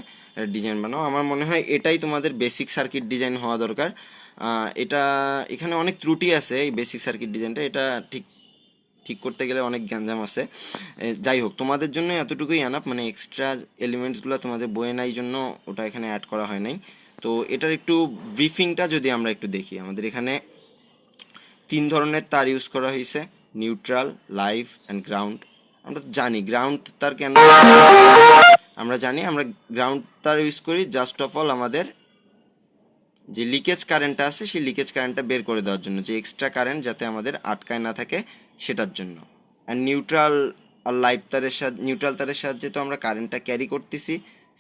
ডিজাইন বানাও। আমার মনে হয় এটাই তোমাদের বেসিক সার্কিট ডিজাইন হওয়া দরকার। এটা এখানে অনেক ত্রুটি আছে এই বেসিক সার্কিট ডিজাইনটা, এটা ঠিক ঠিক করতে গেলে অনেক গ্যাঞ্জাম আছে। যাই হোক, তোমাদের জন্য এতটুকুই আনাপ, মানে এক্সট্রা এলিমেন্টসগুলো তোমাদের বইয়ে নাই জন্য ওটা এখানে অ্যাড করা হয় নাই। তো এটার একটু ব্রিফিংটা যদি আমরা একটু দেখি, আমাদের এখানে 3 ধরনের তার ইউজ করা হয়েছে, নিউট্রাল, লাইভ অ্যান্ড গ্রাউন্ড। আমরা জানি গ্রাউন্ড তার কেন, আমরা জানি আমরা গ্রাউন্ড তার ইউজ করি জাস্ট অফ অল আমাদের যে লিকেজ কারেন্টটা আছে সেই লিকেজ কারেন্টটা বের করে দেওয়ার জন্য, যে এক্সট্রা কারেন্ট যাতে আমাদের আটকায় না থাকে সেটার জন্য। আর নিউট্রাল আর লাইভ তারের সাহায্যে, নিউট্রাল তারের সাহায্যে তো আমরা কারেন্টটা ক্যারি করতেছি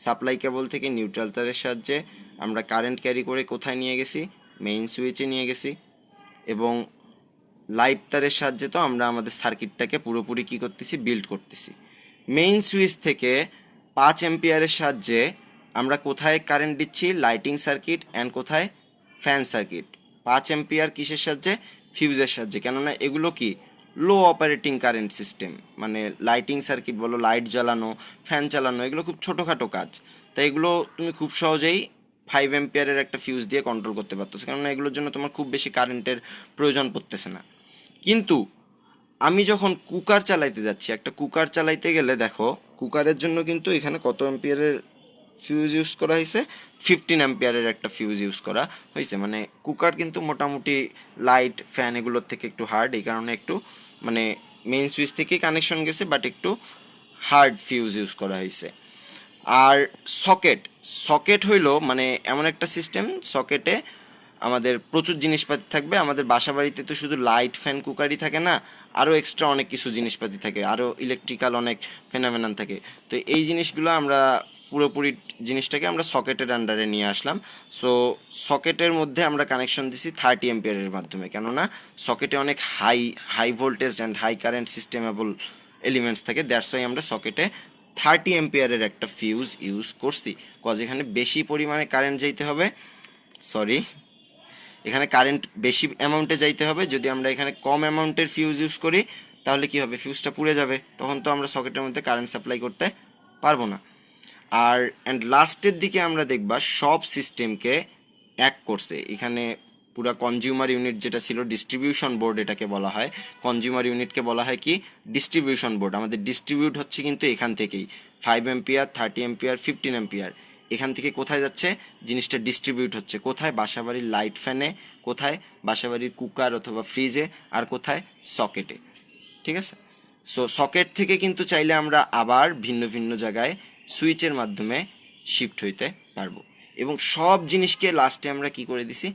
সাপ্লাই কেবল থেকে, নিউট্রাল তারের সাহায্যে আমরা কারেন্ট ক্যারি করে কোথায় নিয়ে গেছি, মেইন সুইচে নিয়ে গেছি। এবং লাইভ তারের সাহায্যে তো আমরা আমাদের সার্কিটটাকে পুরোপুরি কী করতেছি, বিল্ড করতেছি। মেইন সুইচ থেকে 5 অ্যাম্পিয়ারের সাহায্যে আমরা কোথায় কারেন্ট দিচ্ছি, লাইটিং সার্কিট অ্যান্ড কোথায় ফ্যান সার্কিট। 5 অ্যাম্পিয়ার কিসের সাহায্যে, ফিউজের সাহায্যে, কেননা এগুলো কি লো অপারেটিং কারেন্ট সিস্টেম, মানে লাইটিং সার্কিট বলো, লাইট জ্বালানো, ফ্যান চালানো, এগুলো খুব ছোটোখাটো কাজ। তাই এগুলো তুমি খুব সহজেই 5 অ্যাম্পিয়ারের একটা ফিউজ দিয়ে কন্ট্রোল করতে পারতেছো, কেননা এগুলোর জন্য তোমার খুব বেশি কারেন্টের প্রয়োজন পড়তেছে না। কিন্তু আমি যখন কুকার চালাইতে যাচ্ছি, একটা কুকার চালাইতে গেলে দেখো কুকারের জন্য কিন্তু এখানে কত অ্যাম্পিয়ারের ফিউজ ইউজ করা হয়েছে, 15 অ্যাম্পিয়ারের একটা ফিউজ ইউজ করা হয়েছে। মানে কুকার কিন্তু মোটামুটি লাইট ফ্যান এগুলোর থেকে একটু হার্ড, এই কারণে একটু মানে মেইন সুইচ থেকেই কানেকশন গেছে, বাট একটু হার্ড ফিউজ ইউজ করা হয়েছে। আর সকেট, সকেট হইলো মানে এমন একটা সিস্টেম, সকেটে আমাদের প্রচুর জিনিসপাতি থাকবে। আমাদের বাসা বাড়িতে তো শুধু লাইট ফ্যান কুকারই থাকে না, আরও এক্সট্রা অনেক কিছু জিনিসপাতি থাকে, আরও ইলেকট্রিক্যাল অনেক ফেনামেনান থাকে। তো এই জিনিসগুলো আমরা পুরোপুরি জিনিসটাকে আমরা সকেটের আন্ডারে নিয়ে আসলাম। সো সকেটের মধ্যে আমরা কানেকশন দিছি 30 এম্পিয়ারের মাধ্যমে, কেননা সকেটে অনেক high high voltage and high current সিস্টেমেবল এলিমেন্টস থাকে। দ্যাটস ওয়াই আমরা সকেটে 30 এম্পিয়ারের একটা ফিউজ ইউজ করছি, কজ এখানে বেশি পরিমাণে কারেন্ট যাইতে হবে, সরি এখানে কারেন্ট বেশি অ্যামাউন্টে যাইতে হবে। যদি আমরা এখানে কম অ্যামাউন্টের ফিউজ ইউজ করি তাহলে কি হবে, ফিউজটা পুড়ে যাবে, তখন তো আমরা সকেটের মধ্যে কারেন্ট সাপ্লাই করতে পারবো না। আর অ্যান্ড লাস্টের দিকে আমরা দেখবা সব সিস্টেমকে এক করছে এখানে পুরো কনজিউমার ইউনিট যেটা ছিল, ডিস্ট্রিবিউশন বোর্ড এটাকে বলা হয়। কনজিউমার ইউনিটকে বলা হয় কি, ডিস্ট্রিবিউশন বোর্ড। আমাদের ডিস্ট্রিবিউট হচ্ছে কিন্তু এখান থেকেই 5 এম্পিয়ার, 30 এম্পিয়ার, 15 এম্পিয়ার, এখান থেকে কোথায় যাচ্ছে জিনিসটা, ডিস্ট্রিবিউট হচ্ছে কোথায়, বাসাবাড়ির লাইট ফ্যানে, কোথায় বাসাবাড়ির কুকার অথবা ফ্রিজে, আর কোথায় সকেটে। ঠিক আছে, সো সকেট থেকে কিন্তু চাইলে আমরা আবার ভিন্ন ভিন্ন জায়গায় সুইচের মাধ্যমে শিফট হইতে পারবো। এবং সব জিনিসকে লাস্টে আমরা কি করে দিছি,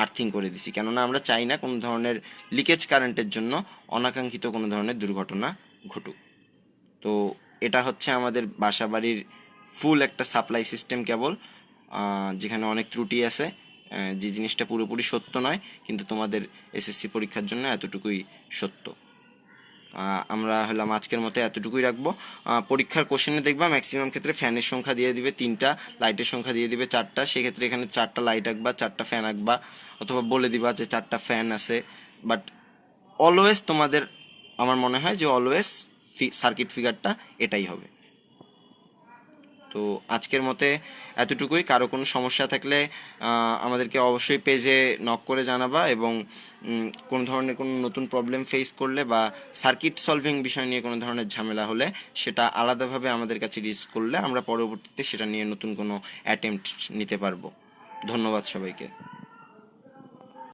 আর্থিং করে দিছি, কেননা আমরা চাই না কোনো ধরনের লিকেজ কারেন্টের জন্য অনাকাঙ্ক্ষিত কোনো ধরনের দুর্ঘটনা ঘটুক। তো এটা হচ্ছে আমাদের বাসাবাড়ির ফুল একটা সাপ্লাই সিস্টেম কেবল, যেখানে অনেক ত্রুটি আছে, যে জিনিসটা পুরোপুরি সত্য নয়, কিন্তু তোমাদের এসএসসি পরীক্ষার জন্য এতটুকুই সত্য। আমরা হলাম আজকের মতো এতটুকুই রাখবো। পরীক্ষার কোশ্চেনে দেখবা ম্যাক্সিমাম ক্ষেত্রে ফ্যানের সংখ্যা দিয়ে দিবে 3টা, লাইটের সংখ্যা দিয়ে দিবে 4টা, সেক্ষেত্রে এখানে 4টা লাইট আঁকবা, 4টা ফ্যান আঁকবা, অথবা বলে দিবা যে 4টা ফ্যান আছে। বাট অলওয়েজ তোমাদের, আমার মনে হয় যে অলওয়েজ সার্কিট ফিগারটা এটাই হবে। তো আজকের মতে এতটুকুই। কারো কোনো সমস্যা থাকলে আমাদেরকে অবশ্যই পেজে নক করে জানাবা, এবং কোন ধরনের কোনো নতুন প্রবলেম ফেস করলে বা সার্কিট সলভিং বিষয় নিয়ে কোনো ধরনের ঝামেলা হলে সেটা আলাদাভাবে আমাদের কাছে রিচ করলে আমরা পরবর্তীতে সেটা নিয়ে নতুন কোনো অ্যাটেম্পট নিতে পারবো। ধন্যবাদ সবাইকে।